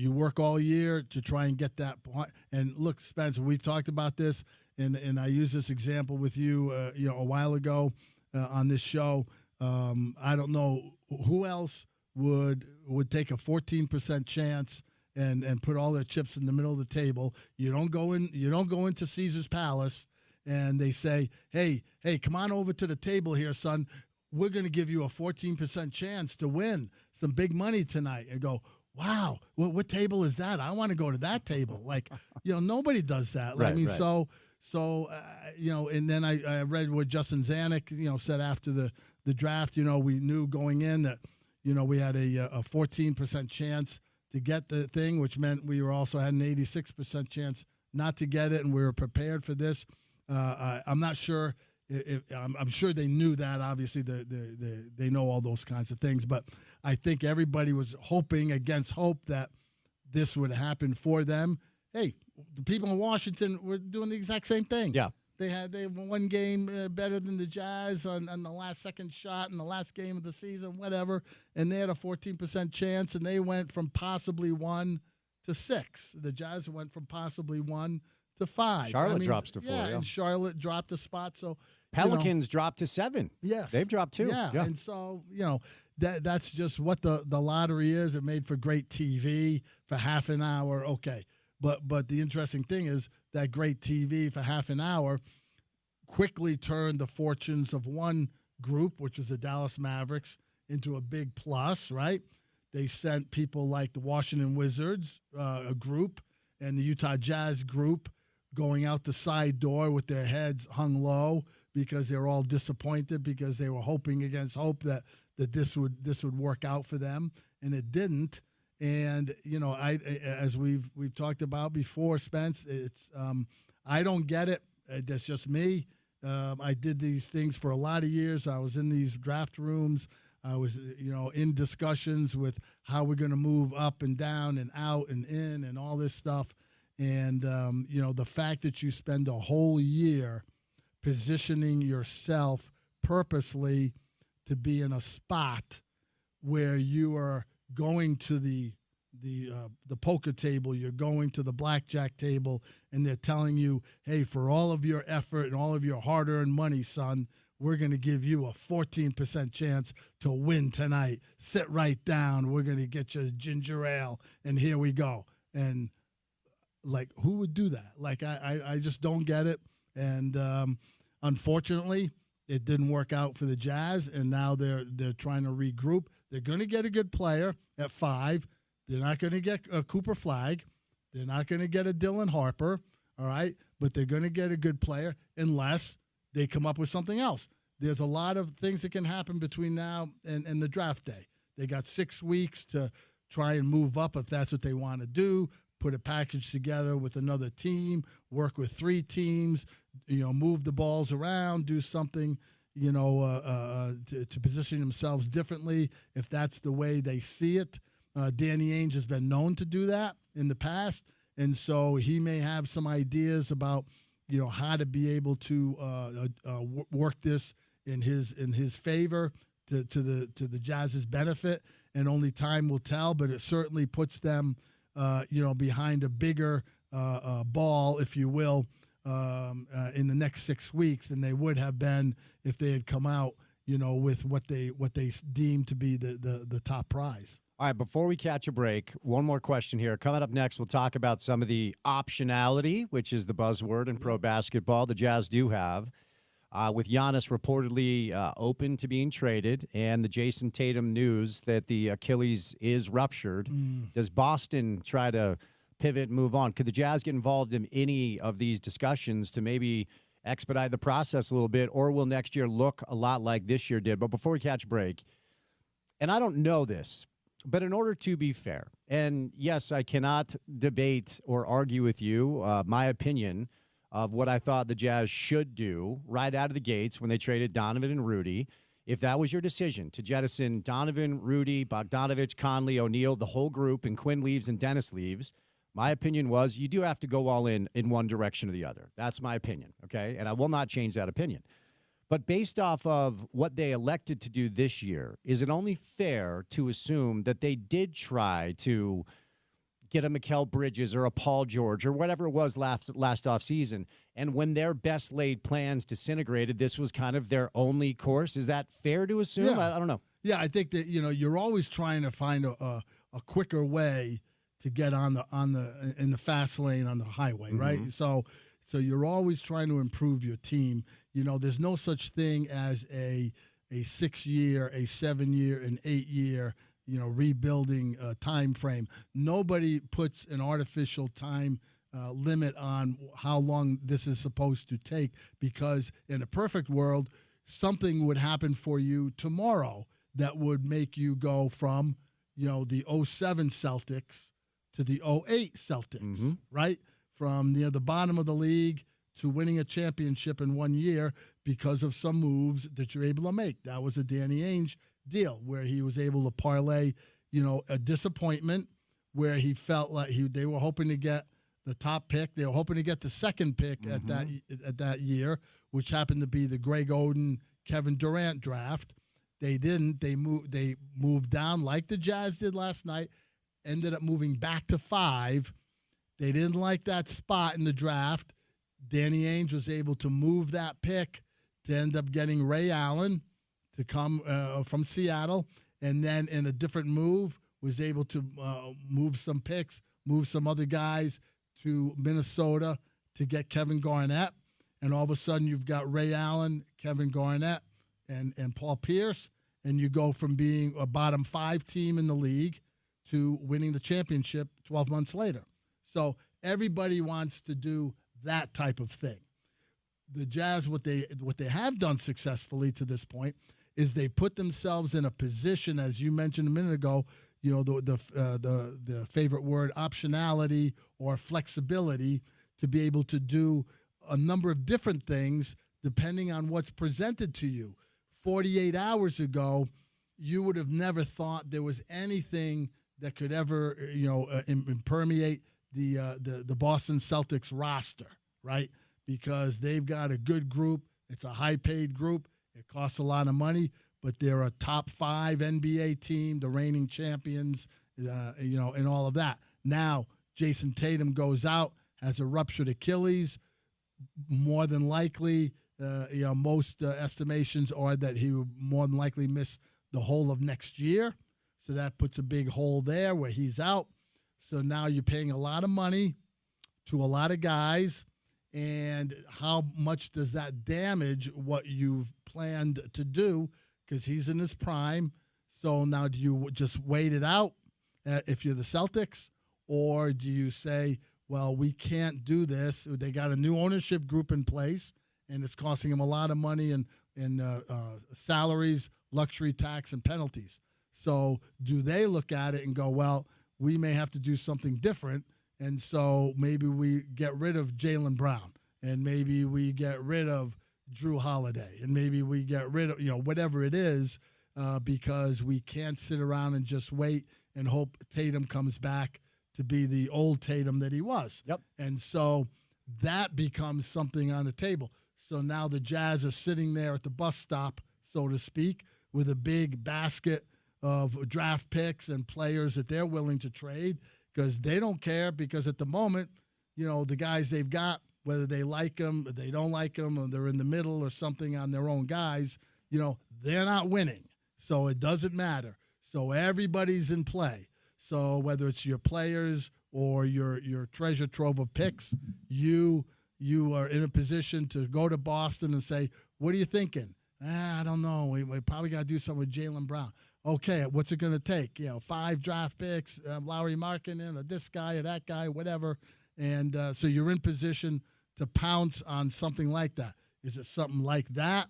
work all year to try and get that point. And look, Spencer, we've talked about this, and I used this example with you, a while ago on this show. I don't know who else would take a 14% chance and put all their chips in the middle of the table. You don't go into Caesar's Palace and they say, hey, come on over to the table here, son. We're going to give you a 14% chance to win some big money tonight. And go, wow, what table is that? I want to go to that table. Like, nobody does that. Right, I mean, right. So and then I read what Justin Zanuck, said after the draft. We knew going in that, we had a 14% chance to get the thing, which meant we also had an 86% chance not to get it, and we were prepared for this. I'm not sure. I'm sure they knew that. Obviously, they know all those kinds of things. But I think everybody was hoping against hope that this would happen for them. Hey, the people in Washington were doing the exact same thing. Yeah. They had one game better than the Jazz on the last second shot in the last game of the season, whatever, and they had a 14% chance, and they went from possibly 1 to 6. The Jazz went from possibly 1 to 5. Charlotte drops to 4. Yeah, and Charlotte dropped a spot. So Pelicans dropped to 7. Yes, they've dropped 2. Yeah, and so that's just what the lottery is. It made for great TV for half an hour. Okay. But the interesting thing is that great TV for half an hour quickly turned the fortunes of one group, which was the Dallas Mavericks, into a big plus, right? They sent people like the Washington Wizards, a group, and the Utah Jazz group going out the side door with their heads hung low because they were all disappointed because they were hoping against hope that this would work out for them, and it didn't. And as we've talked about before, Spence, it's I don't get it. That's just me. I did these things for a lot of years. I was in these draft rooms. I was in discussions with how we're going to move up and down and out and in and all this stuff. And the fact that you spend a whole year positioning yourself purposely to be in a spot where you are going to the poker table, you're going to the blackjack table, and they're telling you, hey, for all of your effort and all of your hard-earned money, son, we're going to give you a 14% chance to win tonight. Sit right down. We're going to get you a ginger ale, and here we go. And, who would do that? I just don't get it. And unfortunately, it didn't work out for the Jazz, and now they're trying to regroup. They're going to get a good player at 5. They're not going to get a Cooper Flagg. They're not going to get a Dylan Harper, all right? But they're going to get a good player unless they come up with something else. There's a lot of things that can happen between now and the draft day. They got 6 weeks to try and move up if that's what they want to do, put a package together with another team, work with 3 teams, move the balls around, do something – to position themselves differently if that's the way they see it. Danny Ainge has been known to do that in the past, and so he may have some ideas about how to be able to work this in his favor to the Jazz's benefit, and only time will tell. But it certainly puts them behind a bigger ball, if you will, in the next 6 weeks than they would have been if they had come out, with what they deemed to be the top prize. All right, before we catch a break, one more question here. Coming up next, we'll talk about some of the optionality, which is the buzzword in pro basketball the Jazz do have, with Giannis reportedly open to being traded, and the Jason Tatum news that the Achilles is ruptured. Does Boston try to pivot and move on? Could the Jazz get involved in any of these discussions to maybe expedite the process a little bit, or will next year look a lot like this year did? But before we catch a break, and I don't know this, but in order to be fair, and yes, I cannot debate or argue with you my opinion of what I thought the Jazz should do right out of the gates when they traded Donovan and Rudy. If that was your decision to jettison Donovan, Rudy, Bogdanovich, Conley, O'Neal, the whole group, and Quinn leaves and Dennis leaves, my opinion was you do have to go all in one direction or the other. That's my opinion, okay? And I will not change that opinion. But based off of what they elected to do this year, is it only fair to assume that they did try to get a Mikal Bridges or a Paul George or whatever it was last offseason, and when their best laid plans disintegrated, this was kind of their only course? Is that fair to assume? Yeah. I don't know. Yeah, I think that you're always trying to find a quicker way to get in the fast lane on the highway, right? So So you're always trying to improve your team. There's no such thing as a 6-year, a 7-year, an 8-year, rebuilding time frame. Nobody puts an artificial time limit on how long this is supposed to take, because in a perfect world, something would happen for you tomorrow that would make you go from, the 07 Celtics to the 08 Celtics, right? From the bottom of the league to winning a championship in 1 year because of some moves that you're able to make. That was a Danny Ainge deal where he was able to parlay, a disappointment where he felt like they were hoping to get the top pick. They were hoping to get the second pick at that year, which happened to be the Greg Oden, Kevin Durant draft. They didn't. They moved down like the Jazz did last night, ended up moving back to 5. They didn't like that spot in the draft. Danny Ainge was able to move that pick to end up getting Ray Allen to come from Seattle, and then in a different move was able to move some picks, move some other guys to Minnesota to get Kevin Garnett. And all of a sudden you've got Ray Allen, Kevin Garnett, and Paul Pierce, and you go from being a bottom 5 team in the league to winning the championship 12 months later. So everybody wants to do that type of thing. The Jazz, what they have done successfully to this point is they put themselves in a position, as you mentioned a minute ago, the favorite word, optionality or flexibility, to be able to do a number of different things depending on what's presented to you. 48 hours ago, you would have never thought there was anything that could ever, permeate the Boston Celtics roster, right? Because they've got a good group. It's a high-paid group. It costs a lot of money, but they're a top 5 NBA team, the reigning champions, and all of that. Now, Jason Tatum goes out, has a ruptured Achilles. More than likely, most estimations are that he will more than likely miss the whole of next year. So that puts a big hole there where he's out. So now you're paying a lot of money to a lot of guys. And how much does that damage what you've planned to do? Because he's in his prime. So now do you just wait it out if you're the Celtics? Or do you say, well, we can't do this. They got a new ownership group in place, and it's costing them a lot of money in salaries, luxury tax, and penalties. So do they look at it and go, well, we may have to do something different, and so maybe we get rid of Jaylen Brown, and maybe we get rid of Drew Holiday, and maybe we get rid of, whatever it is, because we can't sit around and just wait and hope Tatum comes back to be the old Tatum that he was. Yep. And so that becomes something on the table. So now the Jazz are sitting there at the bus stop, so to speak, with a big basket of draft picks and players that they're willing to trade, because they don't care, because at the moment, the guys they've got, whether they like them, or they don't like them, or they're in the middle or something on their own guys, they're not winning. So it doesn't matter. So everybody's in play. So whether it's your players or your treasure trove of picks, you are in a position to go to Boston and say, what are you thinking? I don't know. We probably got to do something with Jaylen Brown. Okay, what's it going to take? 5 draft picks, Lauri Markkanen, or this guy or that guy, whatever. And so you're in position to pounce on something like that. Is it something like that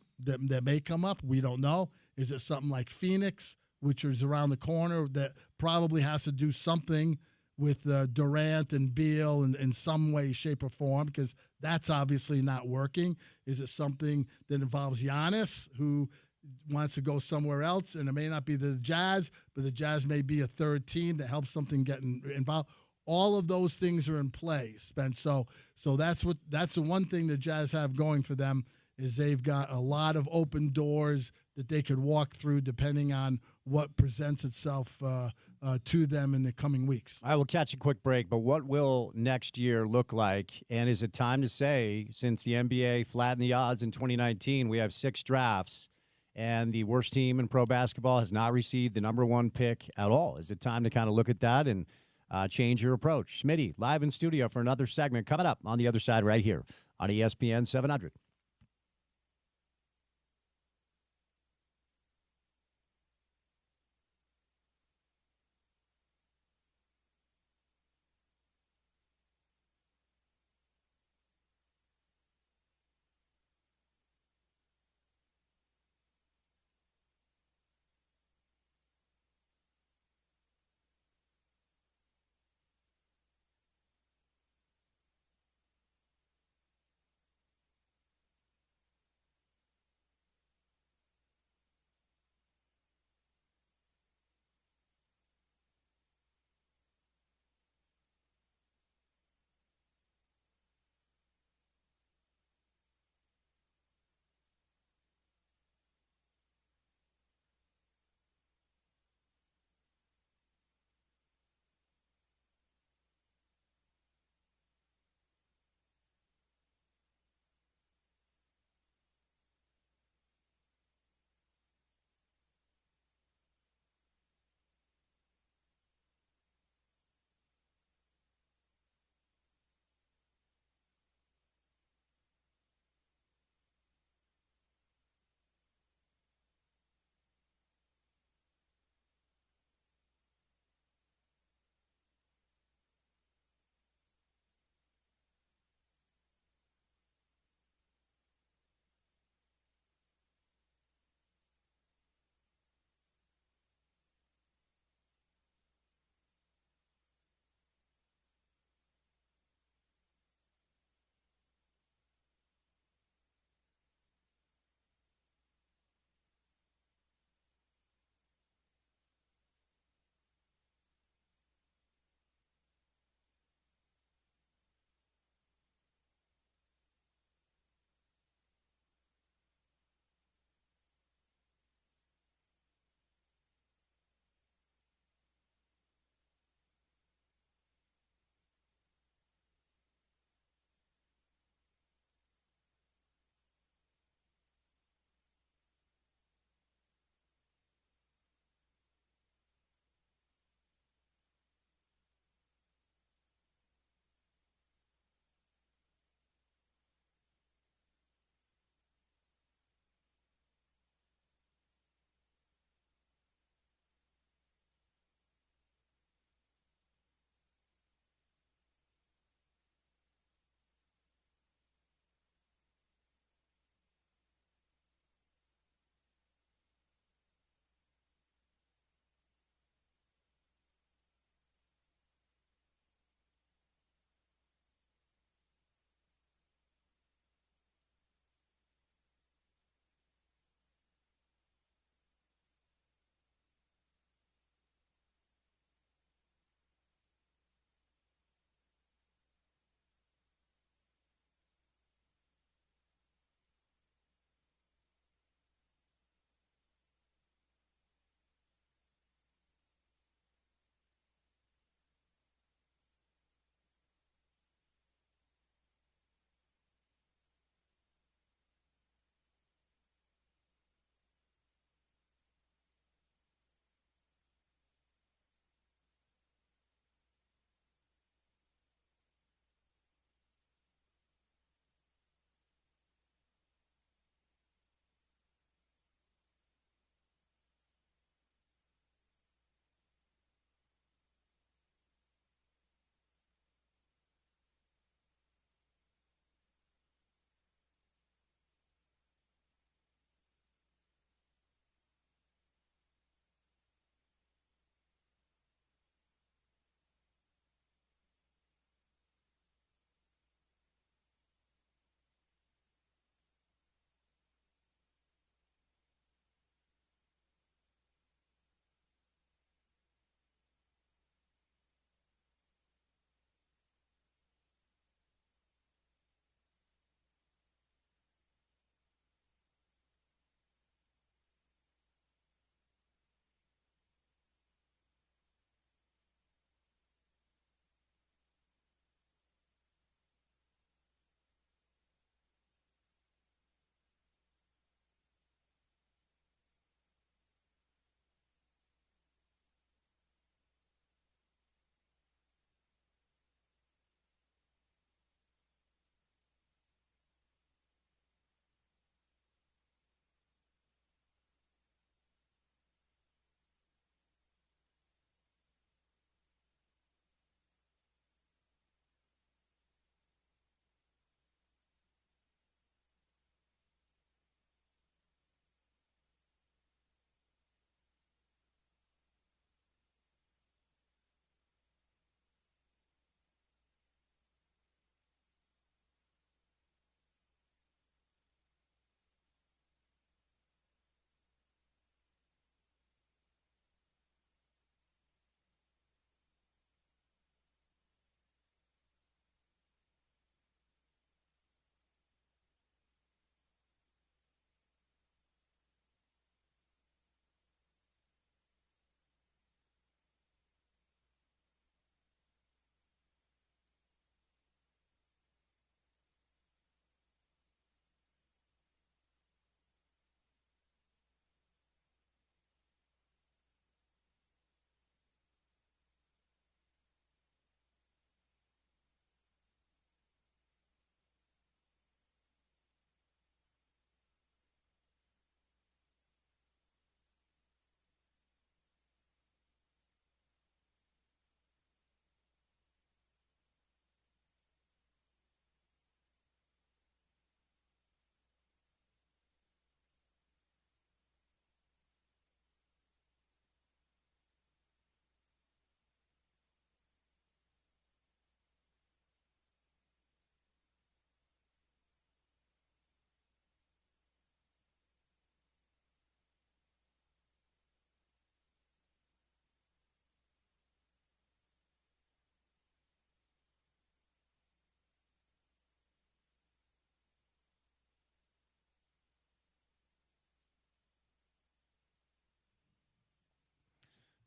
may come up? We don't know. Is it something like Phoenix, which is around the corner, that probably has to do something with Durant and Beal in some way, shape, or form, because that's obviously not working? Is it something that involves Giannis, who wants to go somewhere else, and it may not be the Jazz, but the Jazz may be a third team that helps something get involved? All of those things are in play, Spence. So that's the one thing the Jazz have going for them, is they've got a lot of open doors that they could walk through depending on what presents itself to them in the coming weeks. I will catch a quick break, but what will next year look like? And is it time to say, since the NBA flattened the odds in 2019, we have 6 drafts, and the worst team in pro basketball has not received the number 1 pick at all? Is it time to kind of look at that and change your approach? Smitty, live in studio for another segment coming up on the other side right here on ESPN 700.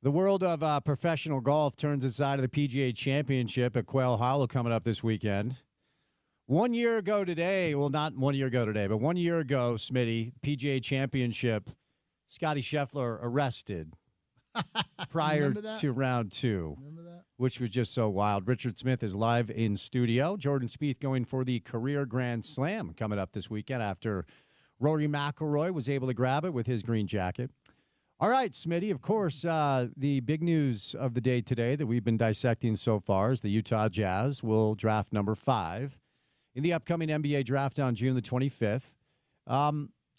The world of professional golf turns aside of the PGA Championship at Quail Hollow coming up this weekend. 1 year ago today, well, not 1 year ago today, but 1 year ago, Smitty, PGA Championship, Scotty Scheffler arrested prior to round 2. Remember that? Which was just so wild. Richard Smith is live in studio. Jordan Spieth going for the career Grand Slam coming up this weekend after Rory McIlroy was able to grab it with his green jacket. All right, Smitty, of course, the big news of the day today that we've been dissecting so far is the Utah Jazz will draft number 5 in the upcoming NBA draft on June the 25th.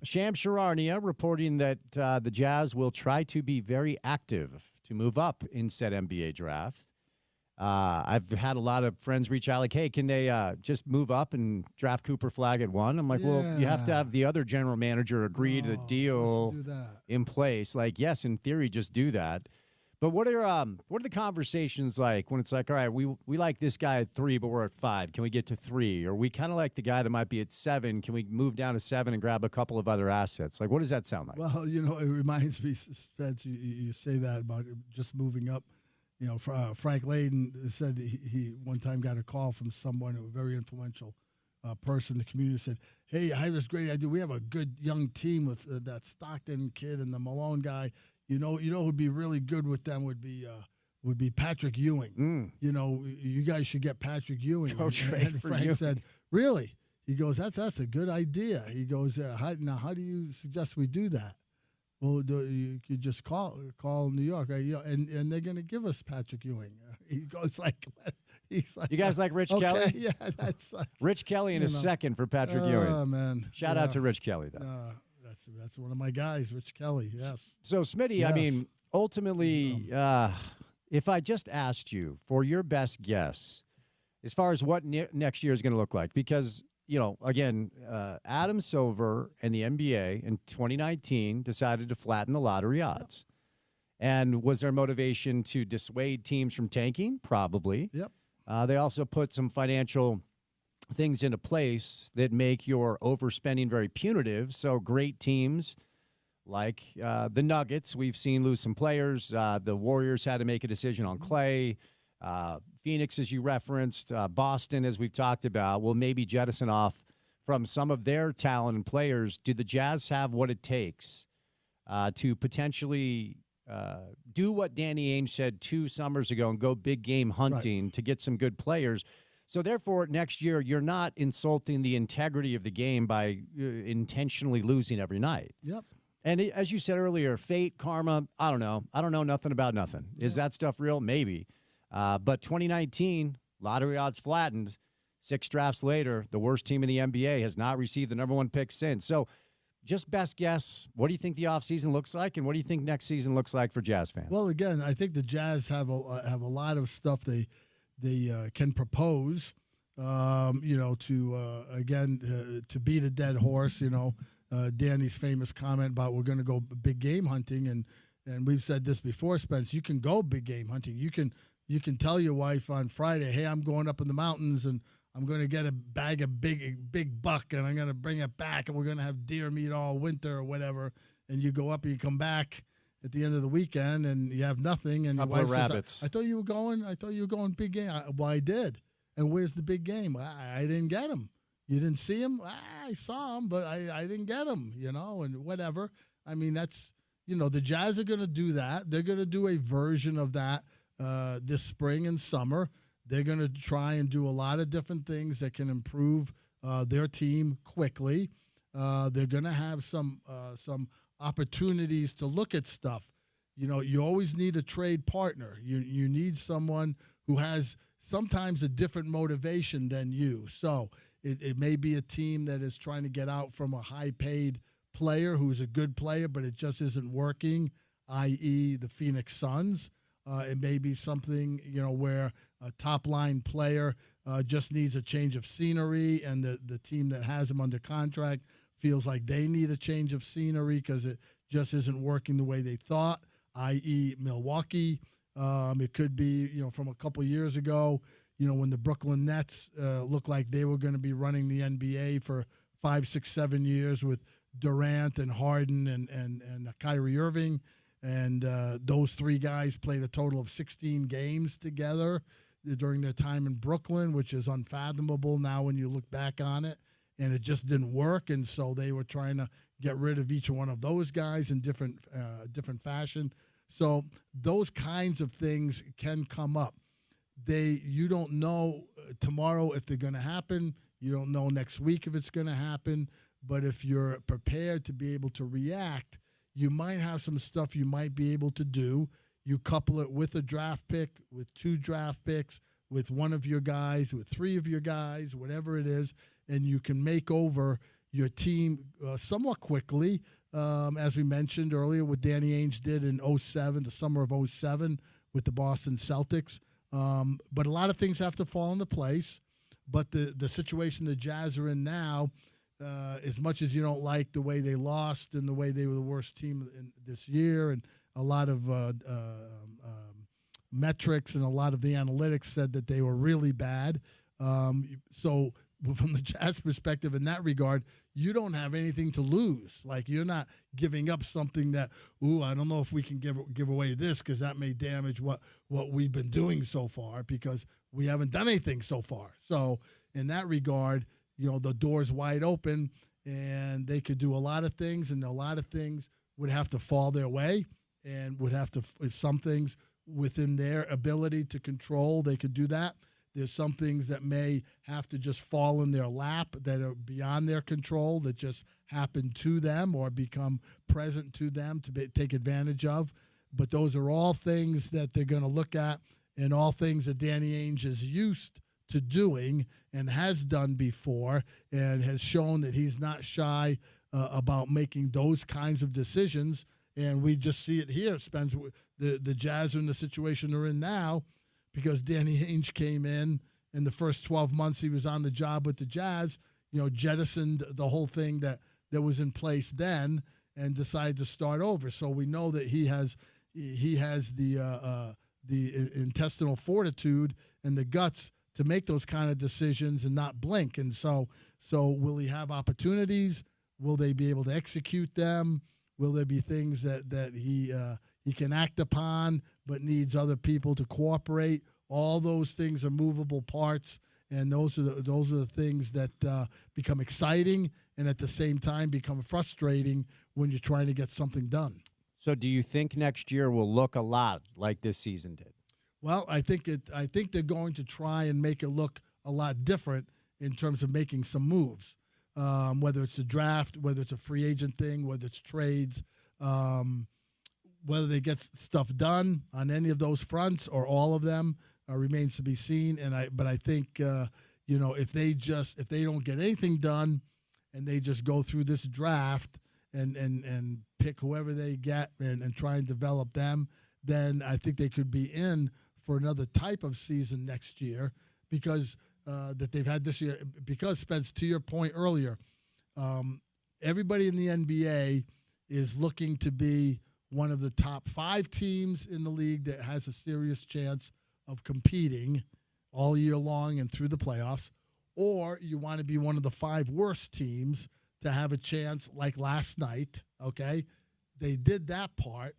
Shams Charania reporting that the Jazz will try to be very active to move up in said NBA draft. I've had a lot of friends reach out like, hey, can they just move up and draft Cooper Flagg at 1? I'm like, well, you have to have the other general manager agree to the deal in place. Like, yes, in theory, just do that. But what are the conversations like when it's like, all right, we like this guy at 3, but we're at 5. Can we get to 3? Or we kind of like the guy that might be at 7. Can we move down to 7 and grab a couple of other assets? Like, what does that sound like? Well, it reminds me, Spence, you say that about just moving up. Frank Layden said he one time got a call from someone, a very influential person in the community, said, hey, I have this great idea. We have a good young team with that Stockton kid and the Malone guy. Who'd be really good with them would be Patrick Ewing. You guys should get Patrick Ewing. Go trade for Frank Ewing. said, really? He goes, that's a good idea. He goes, how do you suggest we do that? Well, you could just call New York, right? And they're going to give us Patrick Ewing. He goes he's like, you guys like Rich Kelly? Yeah, that's like, Rich Kelly in a second for Patrick Ewing. Oh, man. Shout out to Rich Kelly, though. That's one of my guys, Rich Kelly, yes. So, Smitty, yes. I mean, ultimately, if I just asked you for your best guess as far as what next year is going to look like, because again, Adam Silver and the NBA in 2019 decided to flatten the lottery odds. And was their motivation to dissuade teams from tanking? Probably. Yep. They also put some financial things into place that make your overspending very punitive. So great teams like the Nuggets, we've seen lose some players. The Warriors had to make a decision on Clay. Phoenix, as you referenced, Boston, as we've talked about, will maybe jettison off from some of their talent and players. Do the Jazz have what it takes to potentially do what Danny Ainge said 2 summers ago and go big game hunting to get some good players? So, therefore, next year, you're not insulting the integrity of the game by intentionally losing every night. Yep. And as you said earlier, fate, karma, I don't know. I don't know nothing about nothing. Is that stuff real? Maybe. But 2019, lottery odds flattened. 6 drafts later, the worst team in the NBA has not received the number 1 pick since. So just best guess, what do you think the offseason looks like, and what do you think next season looks like for Jazz fans? Well, again, I think the Jazz have a lot of stuff they can propose, to beat a dead horse, Danny's famous comment about we're going to go big game hunting, and we've said this before, Spence, you can go big game hunting. You can tell your wife on Friday, hey, I'm going up in the mountains and I'm going to get a bag of big buck and I'm going to bring it back and we're going to have deer meat all winter or whatever. And you go up and you come back at the end of the weekend and you have nothing. And your wife says, rabbits. I thought you were going big game. Well, I did. And where's the big game? I didn't get him. You didn't see him? I saw him, but I didn't get him, and whatever. I mean, that's, the Jazz are going to do that. They're going to do a version of that this spring and summer. They're going to try and do a lot of different things that can improve their team quickly. They're going to have some opportunities to look at stuff. You always need a trade partner. You need someone who has sometimes a different motivation than you. So it may be a team that is trying to get out from a high-paid player who's a good player, but it just isn't working, i.e. the Phoenix Suns. It may be something, where a top-line player just needs a change of scenery, and the team that has him under contract feels like they need a change of scenery because it just isn't working the way they thought, i.e. Milwaukee. It could be, from a couple years ago, when the Brooklyn Nets looked like they were going to be running the NBA for 5, 6, 7 years with Durant and Harden and Kyrie Irving. And those three guys played a total of 16 games together during their time in Brooklyn, which is unfathomable now when you look back on it. And it just didn't work, and so they were trying to get rid of each one of those guys in different fashion. So those kinds of things can come up. You don't know tomorrow if they're going to happen. You don't know next week if it's going to happen. But if you're prepared to be able to react, you might have some stuff you might be able to do. You couple it with a draft pick, with 2 draft picks, with one of your guys, with 3 of your guys, whatever it is, and you can make over your team somewhat quickly, as we mentioned earlier, what Danny Ainge did in 07, the summer of 07 with the Boston Celtics. But a lot of things have to fall into place. But the situation the Jazz are in now, as much as you don't like the way they lost and the way they were the worst team this year, and a lot of metrics and a lot of the analytics said that they were really bad. So from the Jazz perspective in that regard, you don't have anything to lose. Like, you're not giving up something that, I don't know if we can give away this because that may damage what we've been doing so far, because we haven't done anything so far. So in that regard, the door's wide open, and they could do a lot of things, and a lot of things would have to fall their way, and would have to, some things within their ability to control, they could do that. There's some things that may have to just fall in their lap that are beyond their control, that just happen to them or become present to them to take advantage of. But those are all things that they're going to look at, and all things that Danny Ainge is used to doing and has done before, and has shown that he's not shy about making those kinds of decisions. And we just see it here. Spence, the Jazz are in the situation they're in now because Danny Ainge came in the first 12 months he was on the job with the Jazz, jettisoned the whole thing that was in place then and decided to start over. So we know that he has the intestinal fortitude and the guts to make those kind of decisions and not blink. And so will he have opportunities? Will they be able to execute them? Will there be things that he can act upon but needs other people to cooperate? All those things are movable parts, and those are the things that become exciting and at the same time become frustrating when you're trying to get something done. So do you think next year will look a lot like this season did? Well, I think they're going to try and make it look a lot different in terms of making some moves, whether it's a draft, whether it's a free agent thing, whether it's trades, whether they get stuff done on any of those fronts or all of them remains to be seen. But I think if they don't get anything done and they just go through this draft and pick whoever they get and try and develop them, then I think they could be in for another type of season next year because that they've had this year. Because, Spence, to your point earlier, everybody in the NBA is looking to be one of the top 5 teams in the league that has a serious chance of competing all year long and through the playoffs, or you want to be one of the 5 worst teams to have a chance like last night, okay? They did that part.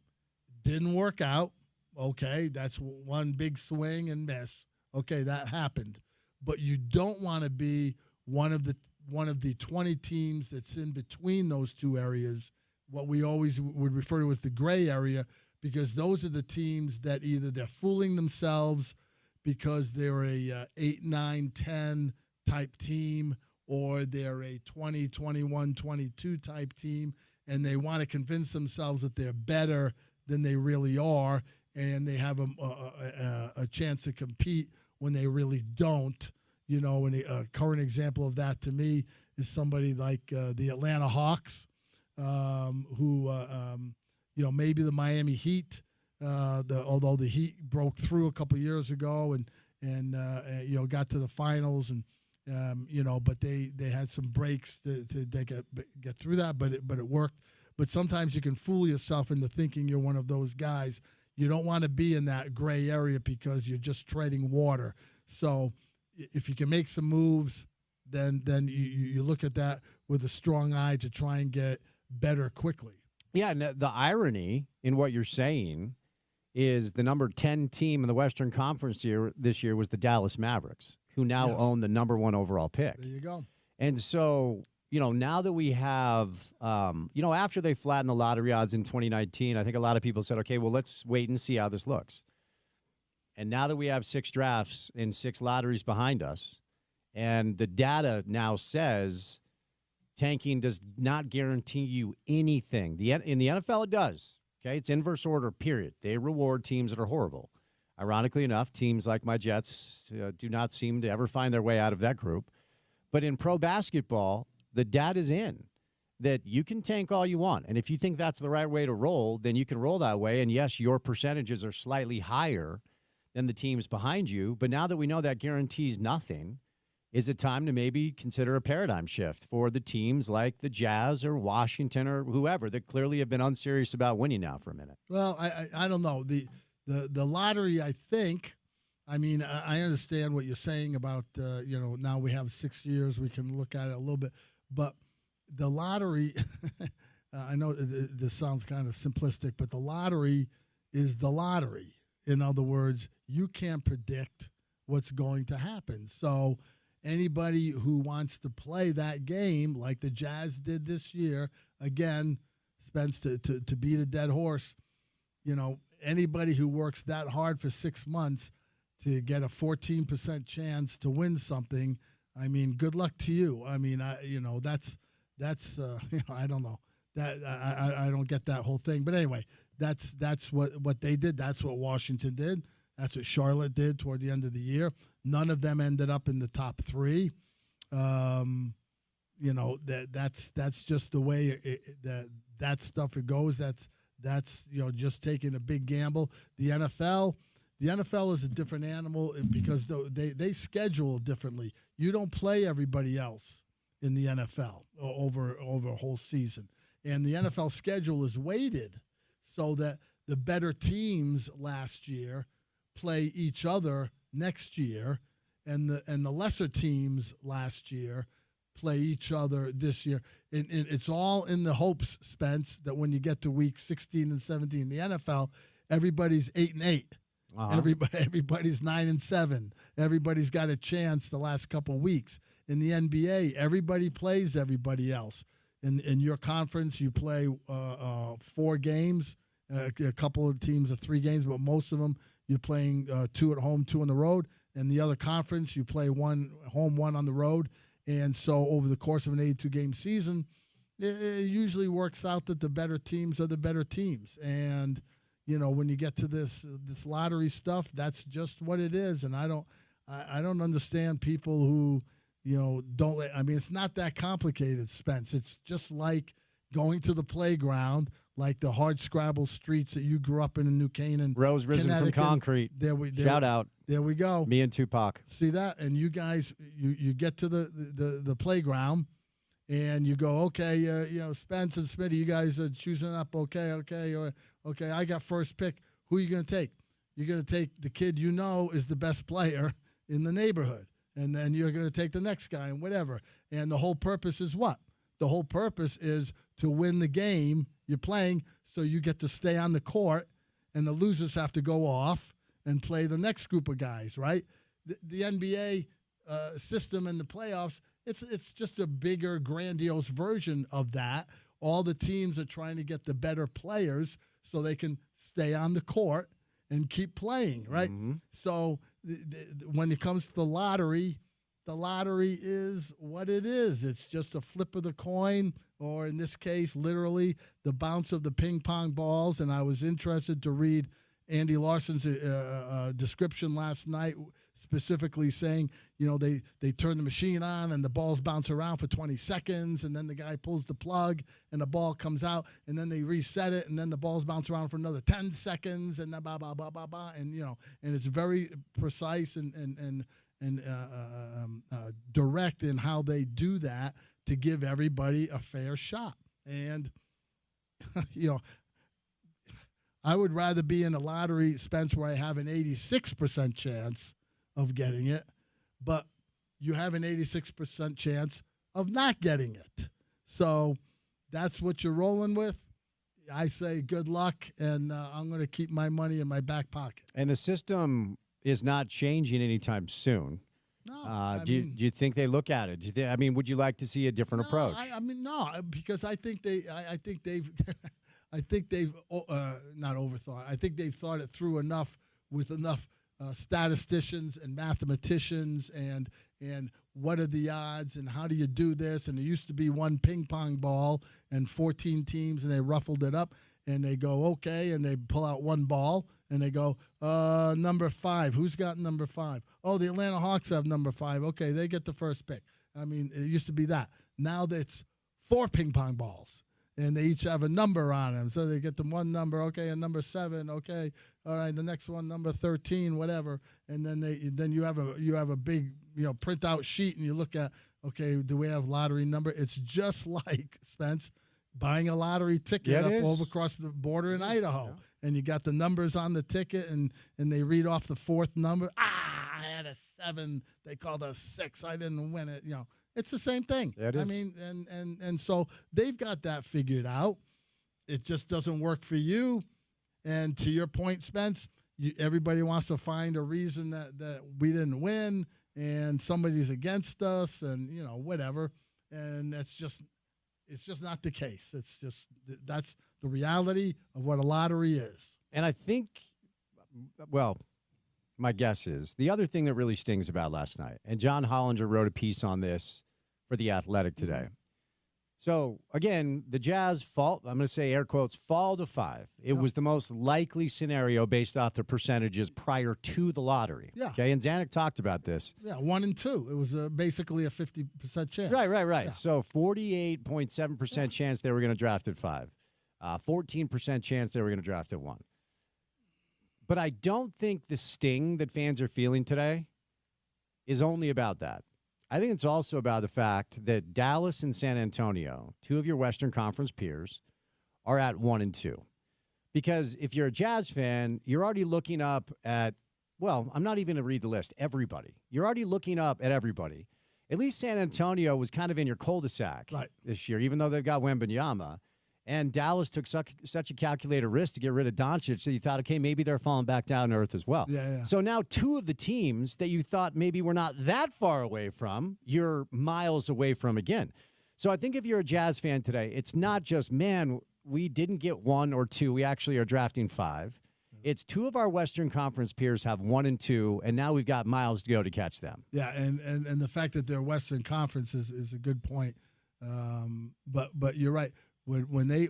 Didn't work out. Okay, that's one big swing and miss. Okay, that happened. But you don't want to be one of the 20 teams that's in between those two areas, what we always would refer to as the gray area, because those are the teams that either they're fooling themselves because they're a 8, 9, 10 type team, or they're a 20, 21, 22 type team, and they want to convince themselves that they're better than they really are, and they have a chance to compete when they really don't. And a current example of that to me is somebody like the Atlanta Hawks, who maybe the Miami Heat, although the Heat broke through a couple years ago and got to the finals but they had some breaks to get through that, but it worked. But sometimes you can fool yourself into thinking you're one of those guys. You don't want to be in that gray area because you're just treading water. So if you can make some moves, then you look at that with a strong eye to try and get better quickly. Yeah, and the irony in what you're saying is the number 10 team in the Western Conference this year was the Dallas Mavericks, who now own the number 1 overall pick. There you go. And so, now that we have, after they flattened the lottery odds in 2019, I think a lot of people said, okay, well, let's wait and see how this looks. And now that we have 6 drafts and 6 lotteries behind us, and the data now says tanking does not guarantee you anything. In the NFL, it does. Okay, it's inverse order, period. They reward teams that are horrible. Ironically enough, teams like my Jets do not seem to ever find their way out of that group. But in pro basketball, the data's in that you can tank all you want. And if you think that's the right way to roll, then you can roll that way. And yes, your percentages are slightly higher than the teams behind you. But now that we know that guarantees nothing, is it time to maybe consider a paradigm shift for the teams like the Jazz or Washington or whoever that clearly have been unserious about winning now for a minute? Well, I don't know. The lottery, I think, I mean, I understand what you're saying about, now we have 6 years, we can look at it a little bit. But the lottery, I know this sounds kind of simplistic, but the lottery is the lottery. In other words, you can't predict what's going to happen. So anybody who wants to play that game like the Jazz did this year, again, Spence, to beat a dead horse, anybody who works that hard for 6 months to get a 14% chance to win something, I mean, good luck to you. I mean, that's I don't know. That I don't get that whole thing. But anyway, that's what they did. That's what Washington did. That's what Charlotte did toward the end of the year. None of them ended up in the top 3. That's just the way that stuff it goes. That's just taking a big gamble. The NFL is a different animal because they schedule differently. You don't play everybody else in the NFL over a whole season, and the NFL schedule is weighted so that the better teams last year play each other next year, and the lesser teams last year play each other this year. And it's all in the hopes, Spence, that when you get to week 16 and 17 in the NFL, everybody's 8-8. Uh-huh. Everybody's 9-7. Everybody's got a chance the last couple weeks. In the NBA, everybody plays everybody else. In your conference, you play 4 games. A couple of teams are 3 games, but most of them you're playing 2 at home, 2 on the road. In the other conference, you play 1 home, 1 on the road. And so over the course of an 82-game season, it usually works out that the better teams are the better teams. And when you get to this lottery stuff, that's just what it is. And I don't understand people who don't. I mean, it's not that complicated, Spence. It's just like going to the playground, like the hard scrabble streets that you grew up in New Canaan, Rose risen from concrete. Shout out. There we go. Me and Tupac. See that? And you guys, you get to the playground, and you go, okay, Spence and Smitty, you guys are choosing up. Okay. I got first pick. Who are you going to take? You're going to take the kid is the best player in the neighborhood, and then you're going to take the next guy and whatever. And the whole purpose is what? The whole purpose is to win the game you're playing, so you get to stay on the court, and the losers have to go off and play the next group of guys, right? The NBA system and the playoffs, it's just a bigger, grandiose version of that. All the teams are trying to get the better players so they can stay on the court and keep playing, right? Mm-hmm. So when it comes to the lottery is what it is. It's just a flip of the coin, or in this case, literally the bounce of the ping pong balls. And I was interested to read Andy Larson's description last night, specifically saying, they turn the machine on and the balls bounce around for 20 seconds, and then the guy pulls the plug and the ball comes out, and then they reset it, and then the balls bounce around for another 10 seconds, and then blah, blah, blah, blah, blah. And, and it's very precise and direct in how they do that to give everybody a fair shot. And, I would rather be in a lottery, Spence, where I have an 86% chance of getting it, but you have an 86% chance of not getting it. So that's what you're rolling with. I say good luck, and I'm going to keep my money in my back pocket. And the system is not changing anytime soon. No, do you think they look at it? Would you like to see a different approach? No, because I think they've not overthought. I think they've thought it through enough with enough statisticians and mathematicians and what are the odds and how do you do this? And there used to be one ping pong ball and 14 teams, and they ruffled it up, and they go, okay, and they pull out one ball, and they go, number 5. Who's got number 5? Oh, the Atlanta Hawks have number 5. Okay, they get the first pick. It used to be that. Now it's 4 ping pong balls, and they each have a number on them. So they get them one number, okay, and number 7, okay, all right, the next one, number 13, whatever. And then you have a big, print out sheet, and you look at, okay, do we have lottery number? It's just like, Spence, buying a lottery ticket over across the border in Idaho. Yeah. And you got the numbers on the ticket, and they read off the 4th number. I had a 7. They called a 6. I didn't win it. It's the same thing. Yeah, it is. And so they've got that figured out. It just doesn't work for you. And to your point, Spence, everybody wants to find a reason that we didn't win and somebody's against us and, whatever. And it's just not the case. It's just that's the reality of what a lottery is. And I think, my guess is the other thing that really stings about last night, and John Hollinger wrote a piece on this for The Athletic today. So, again, the Jazz fall, I'm going to say air quotes, fall to 5. It was the most likely scenario based off the percentages prior to the lottery. Yeah. Okay, and Zanuck talked about this. Yeah, 1 and 2. It was basically a 50% chance. Right. Yeah. So 48.7% chance they were going to draft at 5. 14% chance they were going to draft at 1. But I don't think the sting that fans are feeling today is only about that. I think it's also about the fact that Dallas and San Antonio, 2 of your Western Conference peers, are at 1 and 2. Because if you're a Jazz fan, you're already looking up at, I'm not even going to read the list, everybody. You're already looking up at everybody. At least San Antonio was kind of in your cul-de-sac this year, even though they've got Wembanyama. And Dallas took such a calculated risk to get rid of Doncic that you thought, okay, maybe they're falling back down to earth as well. Yeah. So now 2 of the teams that you thought maybe were not that far away from, you're miles away from again. So I think if you're a Jazz fan today, it's not just, man, we didn't get 1 or 2. We actually are drafting 5. It's 2 of our Western Conference peers have 1 and 2, and now we've got miles to go to catch them. Yeah, and the fact that they're Western Conference is a good point. But you're right. When they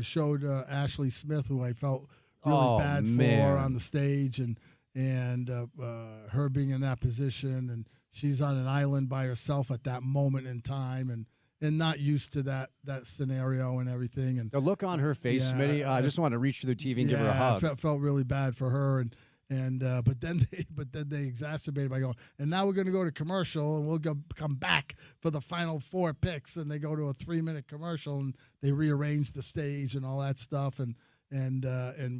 showed Ashley Smith, who I felt really bad for on the stage, and her being in that position, and she's on an island by herself at that moment in time, and not used to that scenario and everything. And the look on her face, Smitty, I just want to reach through the TV and give her a hug. I felt really bad for her, but then they exacerbated by going, and now we're going to go to commercial, and we'll come back for the final 4 picks, and they go to a 3-minute commercial, and they rearrange the stage and all that stuff, and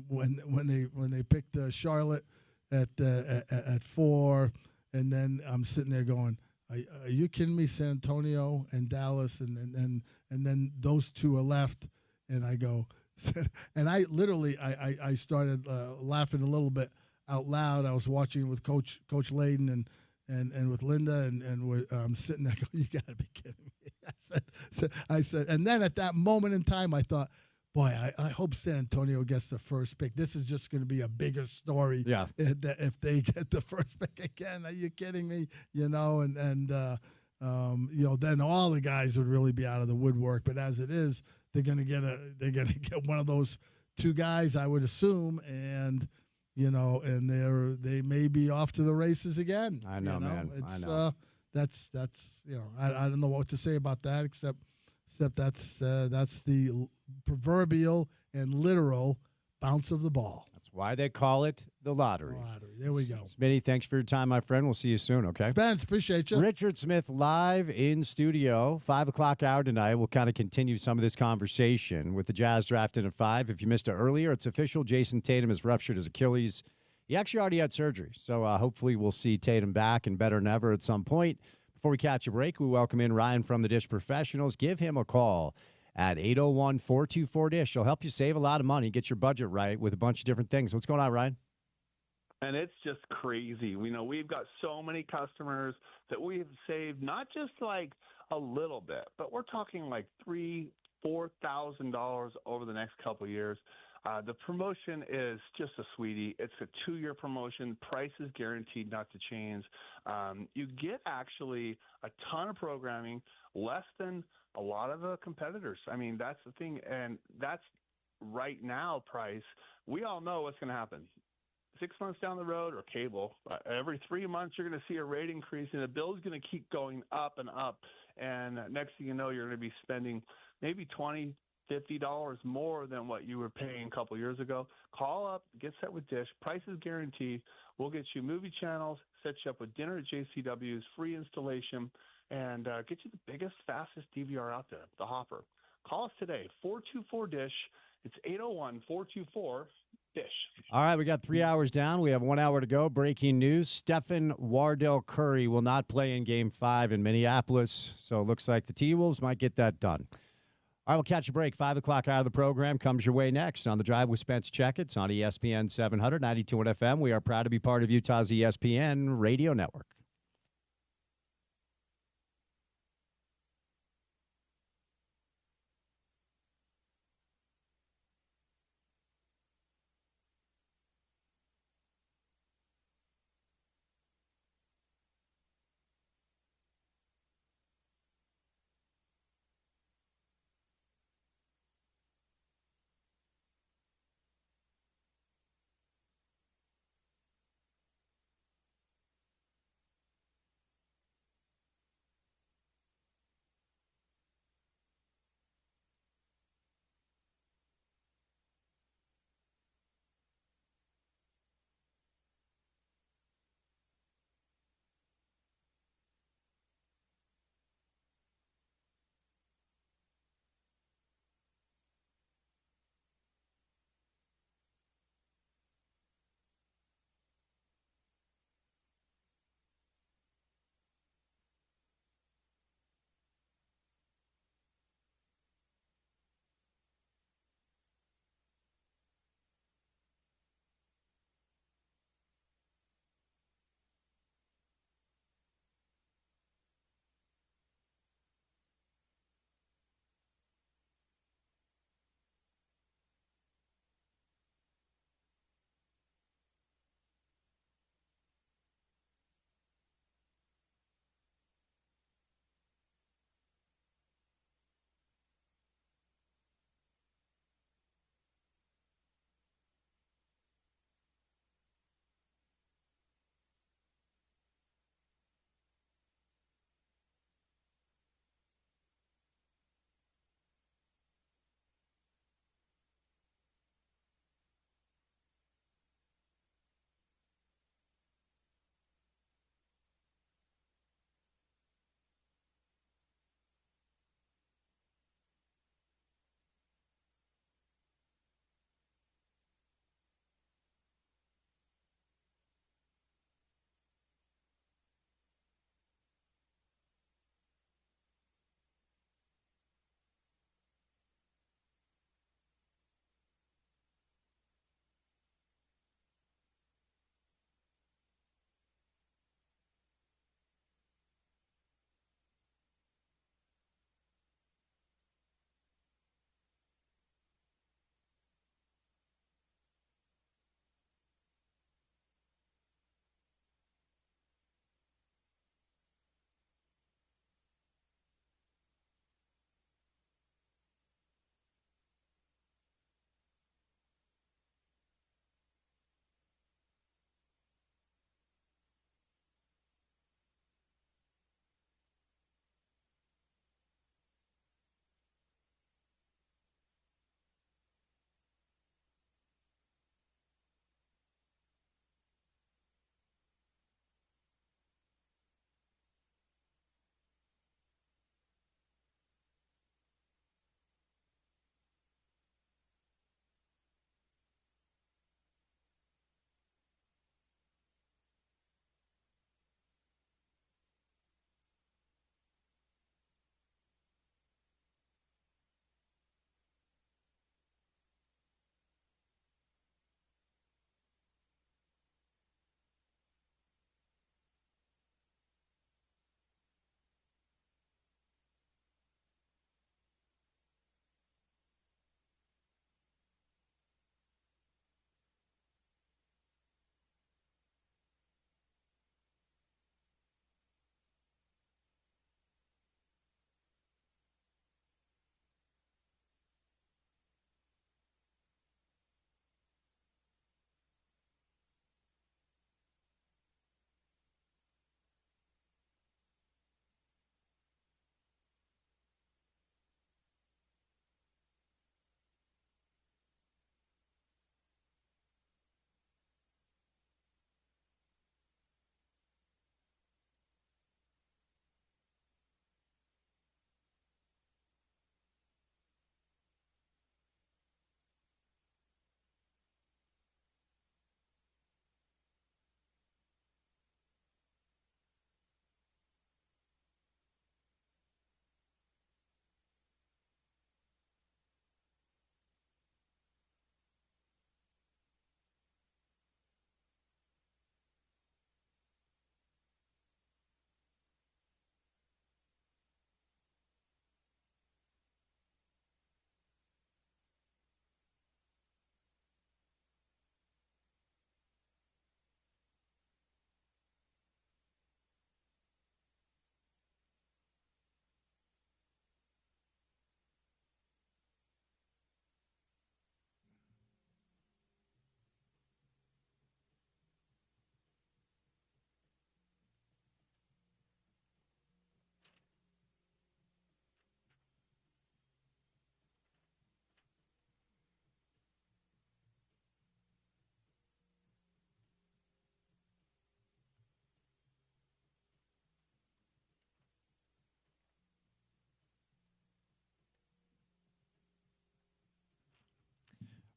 when they picked Charlotte at 4, and then I'm sitting there going, are you kidding me? San Antonio and Dallas, and then those 2 are left, and I go, and I literally I started laughing a little bit out loud. I was watching with Coach Layden and with Linda, and I'm sitting there going, you got to be kidding me. I said, and then at that moment in time, I thought, boy, I hope San Antonio gets the first pick. This is just going to be a bigger story. Yeah. If they get the first pick again, are you kidding me? Then all the guys would really be out of the woodwork. But as it is, they're going to get one of those 2 guys, I would assume, and they may be off to the races again. I know, man. It's, I know. That's I don't know what to say about that except that's the proverbial and literal bounce of the ball. That's why they call it the lottery. There we go. Smitty, thanks for your time, my friend. We'll see you soon, okay? Spence, appreciate you. Richard Smith live in studio, 5 o'clock hour tonight. We'll kind of continue some of this conversation with the Jazz drafted at 5. If you missed it earlier, it's official. Jason Tatum has ruptured his Achilles. He actually already had surgery, so hopefully we'll see Tatum back and better than ever at some point. Before we catch a break, we welcome in Ryan from the Dish Professionals. Give him a call at 801-424-DISH. It'll help you save a lot of money, get your budget right with a bunch of different things. What's going on, Ryan? And it's just crazy. We've got so many customers that we've saved not just like a little bit, but we're talking like $3,000-$4,000 over the next couple of years. The promotion is just a sweetie. It's a 2-year promotion. Price is guaranteed not to change. You get actually a ton of programming, less than a lot of the competitors. I mean, that's the thing, and that's right now price. We all know what's going to happen. 6 months down the road, or cable, every 3 months you're going to see a rate increase, and the bill is going to keep going up and up. And next thing you know, you're going to be spending maybe $20, $50 more than what you were paying a couple years ago. Call up, get set with Dish. Price is guaranteed. We'll get you movie channels, set you up with dinner at JCW's, free installation, and get you the biggest, fastest DVR out there, the Hopper. Call us today, 424-DISH. It's 801-424-DISH. All right, we got 3 hours down. We have 1 hour to go. Breaking news, Stephen Wardell Curry will not play in Game 5 in Minneapolis, so it looks like the T-Wolves might get that done. All right, we'll catch a break. 5 o'clock out of the program comes your way next on The Drive with Spence Checketts on ESPN 700, 92.1 FM. We are proud to be part of Utah's ESPN radio network.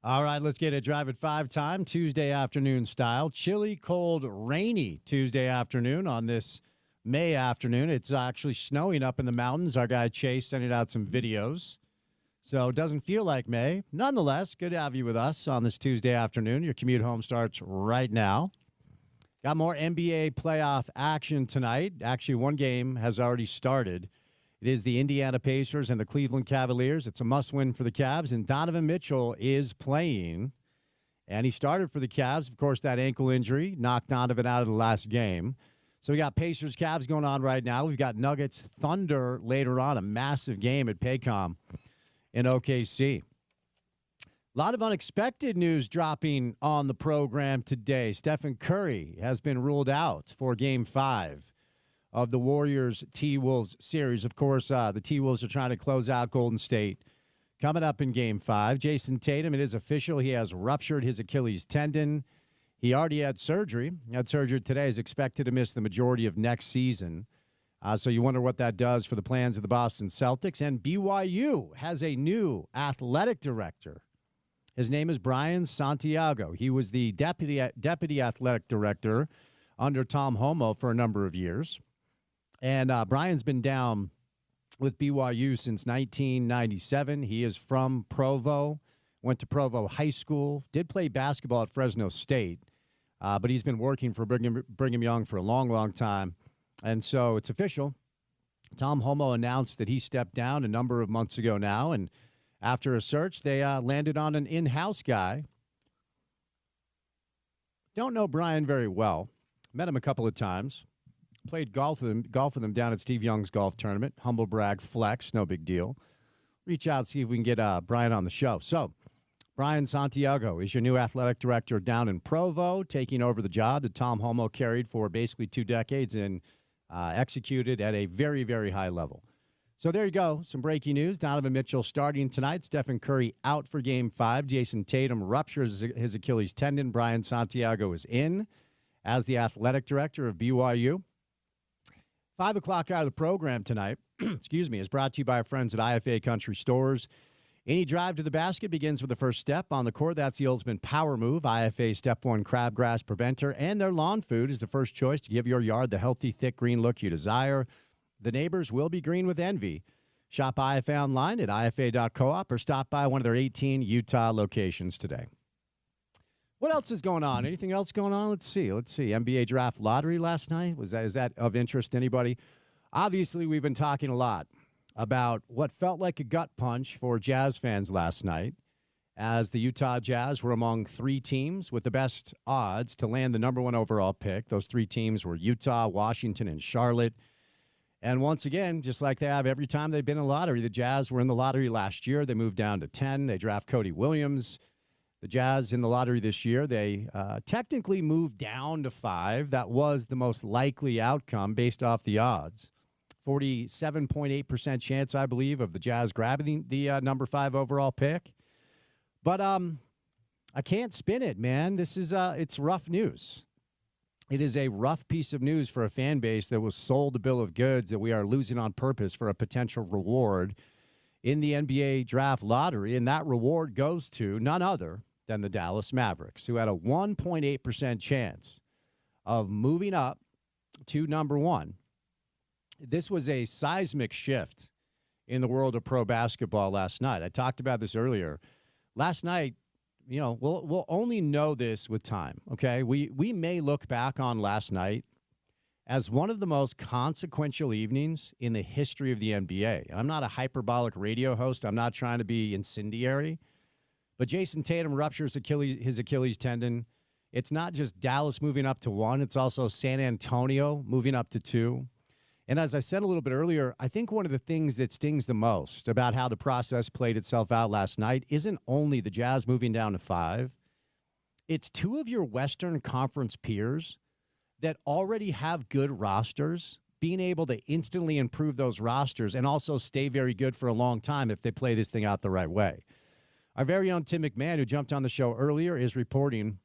All right, let's get it. Drive at 5 time, Tuesday afternoon style. Chilly, cold, rainy Tuesday afternoon on this May afternoon. It's actually snowing up in the mountains. Our guy Chase sending out some videos. So it doesn't feel like May. Nonetheless, good to have you with us on this Tuesday afternoon. Your commute home starts right now. Got more NBA playoff action tonight. Actually, one game has already started. It is the Indiana Pacers and the Cleveland Cavaliers. It's a must-win for the Cavs, and Donovan Mitchell is playing. And he started for the Cavs. Of course, that ankle injury knocked Donovan out of the last game. So we got Pacers, Cavs going on right now. We've got Nuggets, Thunder later on, a massive game at Paycom in OKC. A lot of unexpected news dropping on the program today. Stephen Curry has been ruled out for Game 5 of the Warriors T-Wolves series. Of course, the T-Wolves are trying to close out Golden State. Coming up in Game 5, Jason Tatum, it is official. He has ruptured his Achilles tendon. He already had surgery. Had surgery today. Is expected to miss the majority of next season. So you wonder what that does for the plans of the Boston Celtics. And BYU has a new athletic director. His name is Brian Santiago. He was the deputy athletic director under Tom Homo for a number of years. And Brian's been down with BYU since 1997. He is from Provo, went to Provo High School, did play basketball at Fresno State, but he's been working for Brigham Young for a long, long time. And so it's official. Tom Homo announced that he stepped down a number of months ago now, and after a search, they landed on an in-house guy. Don't know Brian very well. Met him a couple of times. Played golf with him down at Steve Young's golf tournament. Humble brag, flex, no big deal. Reach out, see if we can get Brian on the show. So, Brian Santiago is your new athletic director down in Provo, taking over the job that Tom Homo carried for basically 2 decades and executed at a very, very high level. So there you go. Some breaking news. Donovan Mitchell starting tonight. Stephen Curry out for Game 5. Jason Tatum ruptures his Achilles tendon. Brian Santiago is in as the athletic director of BYU. 5 o'clock out of the program tonight, is brought to you by our friends at IFA Country Stores. Any drive to the basket begins with the first step on the court. That's the ultimate power move. IFA Step 1 Crabgrass Preventer and their lawn food is the first choice to give your yard the healthy, thick green look you desire. The neighbors will be green with envy. Shop IFA online at ifa.coop or stop by one of their 18 Utah locations today. What else is going on? Anything else going on? Let's see. NBA draft lottery last night. Is that of interest to anybody? Obviously, we've been talking a lot about what felt like a gut punch for Jazz fans last night, as the Utah Jazz were among 3 teams with the best odds to land the number 1 overall pick. Those 3 teams were Utah, Washington, and Charlotte. And once again, just like they have every time they've been in the lottery, the Jazz were in the lottery last year. They moved down to 10. They draft Cody Williams. The Jazz in the lottery this year, they technically moved down to 5. That was the most likely outcome based off the odds. 47.8% chance, I believe, of the Jazz grabbing the number 5 overall pick. But I can't spin it, man. This is it's rough news. It is a rough piece of news for a fan base that was sold a bill of goods that we are losing on purpose for a potential reward in the NBA draft lottery. And that reward goes to none other than the Dallas Mavericks, who had a 1.8% chance of moving up to number 1. This was a seismic shift in the world of pro basketball last night. I talked about this earlier. Last night, we'll only know this with time, okay? We may look back on last night as one of the most consequential evenings in the history of the NBA. And I'm not a hyperbolic radio host. I'm not trying to be incendiary. But Jason Tatum ruptures his Achilles tendon. It's not just Dallas moving up to 1. It's also San Antonio moving up to 2. And as I said a little bit earlier, I think one of the things that stings the most about how the process played itself out last night isn't only the Jazz moving down to 5. It's 2 of your Western Conference peers that already have good rosters being able to instantly improve those rosters and also stay very good for a long time if they play this thing out the right way. Our very own Tim McMahon, who jumped on the show earlier, is reporting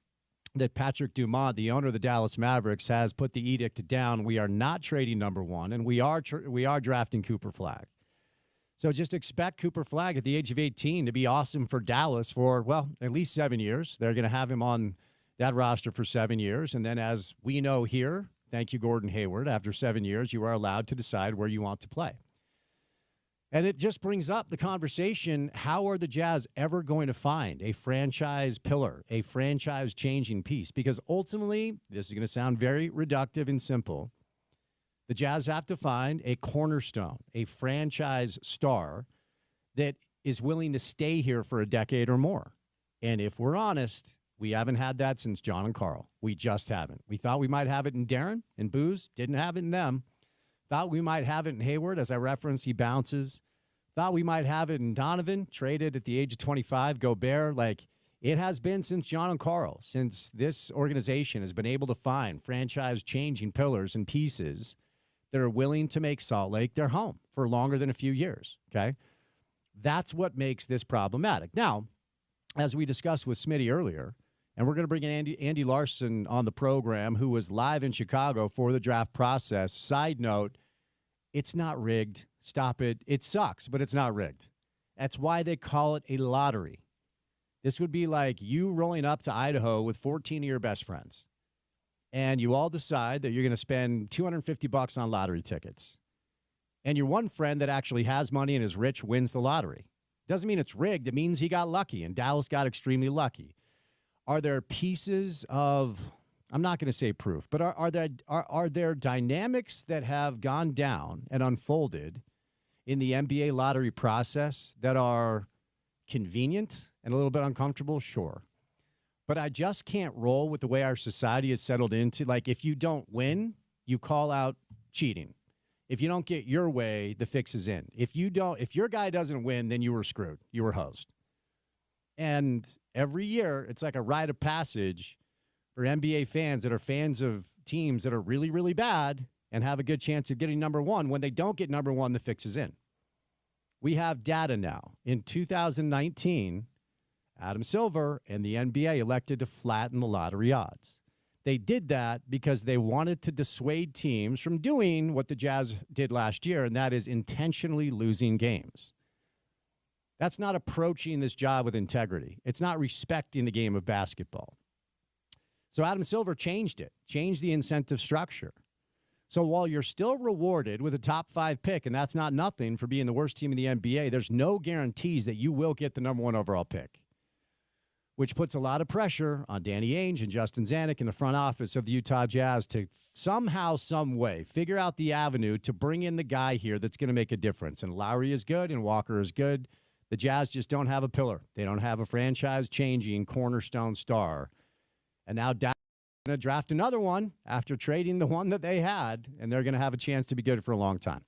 that Patrick Dumont, the owner of the Dallas Mavericks, has put the edict down. We are not trading number 1, and we are drafting Cooper Flagg. So just expect Cooper Flagg at the age of 18 to be awesome for Dallas for, well, at least 7 years. They're going to have him on that roster for 7 years. And then as we know here, thank you, Gordon Hayward, after 7 years, you are allowed to decide where you want to play. And it just brings up the conversation, how are the Jazz ever going to find a franchise pillar, a franchise-changing piece? Because ultimately, this is going to sound very reductive and simple, the Jazz have to find a cornerstone, a franchise star that is willing to stay here for a decade or more. And if we're honest, we haven't had that since John and Carl. We just haven't. We thought we might have it in Darren and Booz. Didn't have it in them. Thought we might have it in Hayward. As I referenced, he bounces. Thought we might have it in Donovan, traded at the age of 25, Gobert. Like, it has been since John and Carl, since this organization has been able to find franchise-changing pillars and pieces that are willing to make Salt Lake their home for longer than a few years, okay? That's what makes this problematic. Now, as we discussed with Smitty earlier, and we're going to bring in Andy Larson on the program, who was live in Chicago for the draft process. Side note, it's not rigged. Stop it. It sucks, but it's not rigged. That's why they call it a lottery. This would be like you rolling up to Idaho with 14 of your best friends, and you all decide that you're going to spend $250 on lottery tickets. And your one friend that actually has money and is rich wins the lottery. Doesn't mean it's rigged. It means he got lucky, and Dallas got extremely lucky. Are there pieces of, I'm not going to say proof, but are there dynamics that have gone down and unfolded in the NBA lottery process that are convenient and a little bit uncomfortable? Sure. But I just can't roll with the way our society is settled into. Like, if you don't win, you call out cheating. If you don't get your way, the fix is in. If your guy doesn't win, then you were screwed. You were hosed. And every year, it's like a rite of passage for NBA fans that are fans of teams that are really, really bad and have a good chance of getting number one. When they don't get number one, the fix is in. We have data now. In 2019, Adam Silver and the NBA elected to flatten the lottery odds. They did that because they wanted to dissuade teams from doing what the Jazz did last year, and that is intentionally losing games. That's not approaching this job with integrity. It's not respecting the game of basketball. So Adam Silver changed it, changed the incentive structure. So while you're still rewarded with a top 5 pick, and that's not nothing for being the worst team in the NBA, there's no guarantees that you will get the number 1 overall pick, which puts a lot of pressure on Danny Ainge and Justin Zanuck in the front office of the Utah Jazz to somehow, some way, figure out the avenue to bring in the guy here that's going to make a difference. And Lowry is good and Walker is good. The Jazz just don't have a pillar. They don't have a franchise-changing cornerstone star. And now Dallas is going to draft another one after trading the one that they had, and they're going to have a chance to be good for a long time.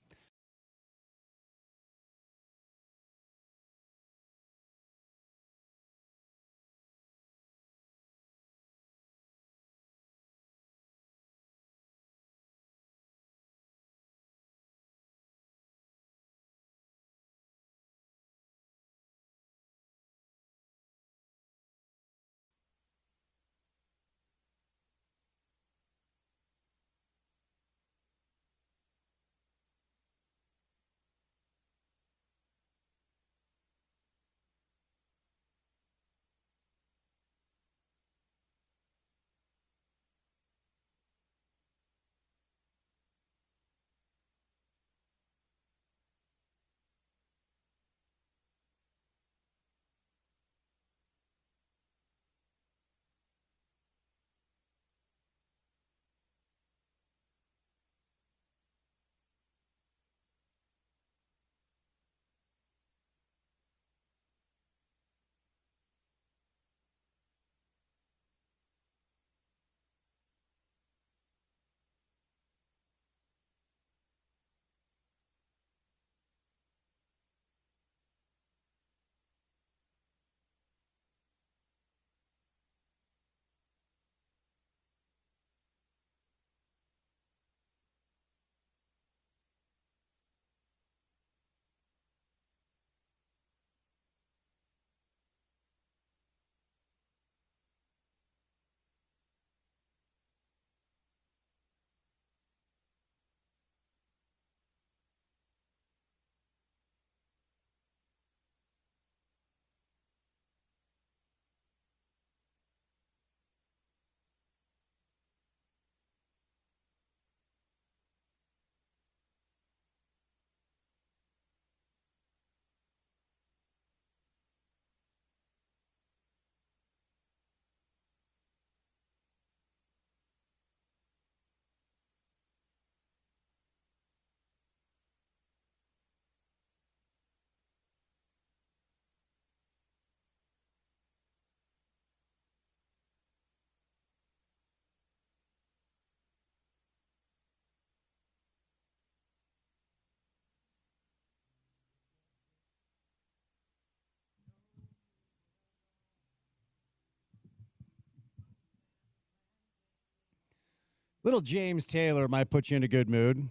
Little James Taylor might put you in a good mood.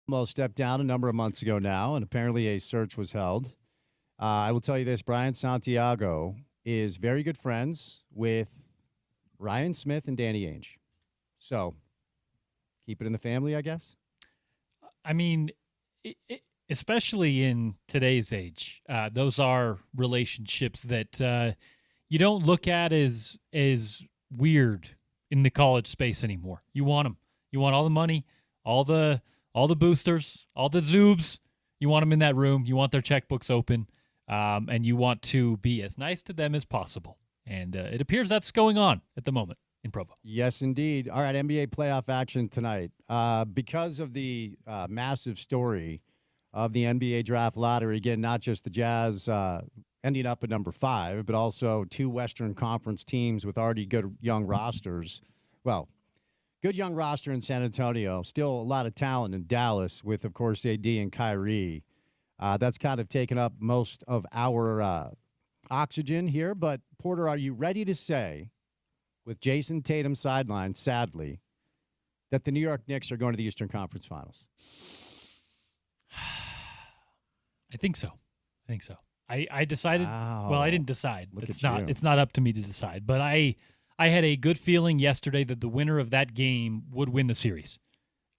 Mo stepped down a number of months ago now, and apparently a search was held. I will tell you this, Brian Santiago is very good friends with Ryan Smith and Danny Ainge. So keep it in the family, I guess. I mean, especially in today's age, those are relationships that you don't look at as weird in the college space anymore. You want them. You want all the money, all the boosters, all the zoobs. You want them in that room. You want their checkbooks open, and you want to be as nice to them as possible. And it appears that's going on at the moment in Provo. Yes, indeed. All right, NBA playoff action tonight. Because of the massive story of the NBA draft lottery, again, not just the Jazz ending up at number 5, but also 2 Western Conference teams with already good young rosters. Well, good young roster in San Antonio. Still a lot of talent in Dallas with, of course, AD and Kyrie. That's kind of taken up most of our oxygen here. But, Porter, are you ready to say, with Jason Tatum sidelined, sadly, that the New York Knicks are going to the Eastern Conference Finals? I think so. I decided. Wow. Well, I didn't decide. Look It's at not. you. It's not up to me to decide. But I had a good feeling yesterday that the winner of that game would win the series.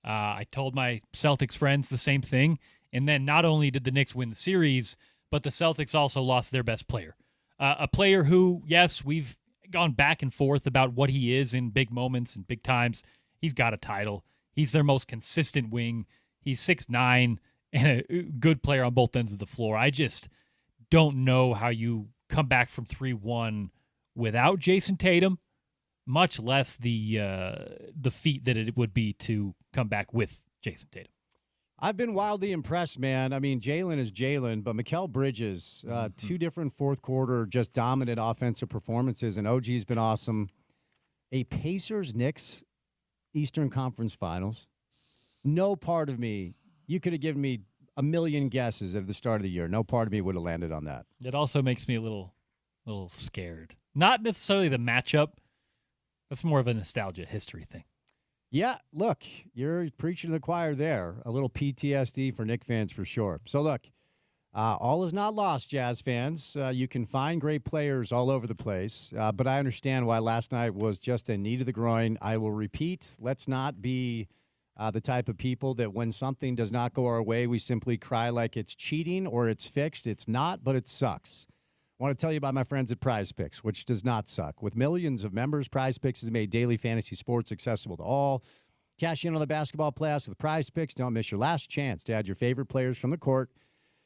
I told my Celtics friends the same thing, and then not only did the Knicks win the series, but the Celtics also lost their best player, a player who, yes, we've gone back and forth about what he is in big moments and big times. He's got a title. He's their most consistent wing. He's 6'9" and a good player on both ends of the floor. I just don't know how you come back from 3-1 without Jason Tatum, much less the feat that it would be to come back with Jason Tatum. I've been wildly impressed, man. I mean, Jalen is Jalen, but Mikal Bridges, 2 different fourth quarter, just dominant offensive performances, and OG's been awesome. A Pacers-Knicks Eastern Conference Finals. No part of me, you could have given me a million guesses at the start of the year. No part of me would have landed on that. It also makes me a little scared. Not necessarily the matchup. That's more of a nostalgia history thing. Yeah, look, you're preaching to the choir there. A little PTSD for Knick fans for sure. So, look, all is not lost, Jazz fans. You can find great players all over the place, but I understand why last night was just a knee to the groin. I will repeat, let's not be the type of people that when something does not go our way, we simply cry like it's cheating or it's fixed. It's not, but it sucks. I want to tell you about my friends at Prize Picks, which does not suck. With millions of members, Prize Picks has made daily fantasy sports accessible to all. Cash in on the basketball playoffs with Prize Picks. Don't miss your last chance to add your favorite players from the court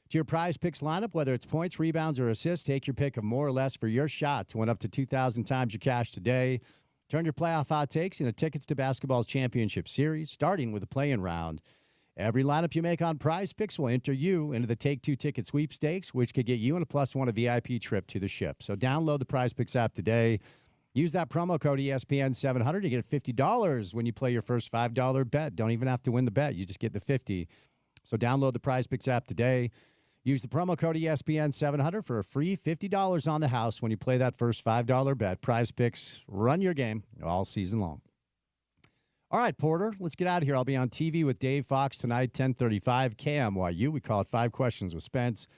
to your Prize Picks lineup, whether it's points, rebounds, or assists. Take your pick of more or less for your shot to win up to 2,000 times your cash today. Turn your playoff hot takes into tickets to basketball's championship series, starting with the play-in round. Every lineup you make on Prize Picks will enter you into the Take-Two ticket sweepstakes, which could get you and a +1 a VIP trip to the ship. So download the Prize Picks app today. Use that promo code ESPN700 to get $50 when you play your first $5 bet. Don't even have to win the bet. You just get the $50. So download the Prize Picks app today. Use the promo code ESPN700 for a free $50 on the house when you play that first $5 bet. Prize Picks, run your game all season long. All right, Porter, let's get out of here. I'll be on TV with Dave Fox tonight, 10:35 KMYU. We call it 5 Questions with Spence.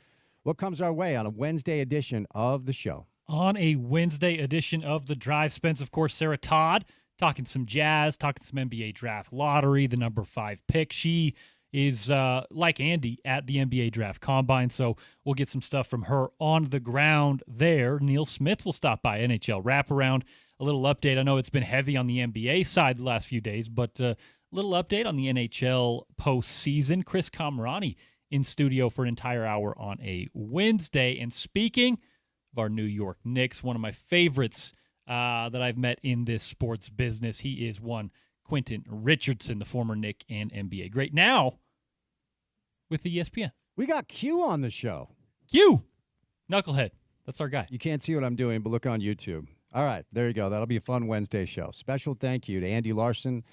What comes our way on a Wednesday edition of the show? On a Wednesday edition of The Drive, Spence, of course, Sarah Todd, talking some Jazz, talking some NBA draft lottery, the number 5 pick. She is, like Andy, at the NBA draft combine, so we'll get some stuff from her on the ground there. Neil Smith will stop by, NHL wraparound. A little update. I know it's been heavy on the NBA side the last few days, but a little update on the NHL postseason. Chris Camerani in studio for an entire hour on a Wednesday. And speaking of our New York Knicks, one of my favorites that I've met in this sports business, he is one Quentin Richardson, the former Knick and NBA great. Now with the ESPN. We got Q on the show. Q! Knucklehead. That's our guy. You can't see what I'm doing, but look on YouTube. All right, there you go. That'll be a fun Wednesday show. Special thank you to Andy Larson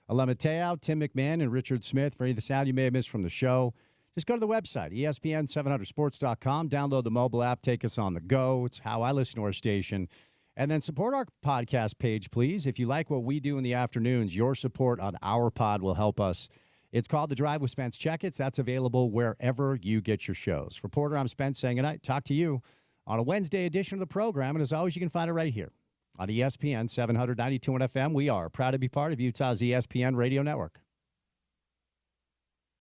Alamateo, Tim McMahon, and Richard Smith. For any of the sound you may have missed from the show, just go to the website, ESPN700sports.com. Download the mobile app. Take us on the go. It's how I listen to our station. And then support our podcast page, please. If you like what we do in the afternoons, your support on our pod will help us. It's called The Drive with Spence Checketts. That's available wherever you get your shows. For Porter, I'm Spence saying goodnight. Talk to you on a Wednesday edition of the program. And as always, you can find it right here on ESPN 792 FM. We are proud to be part of Utah's ESPN radio network.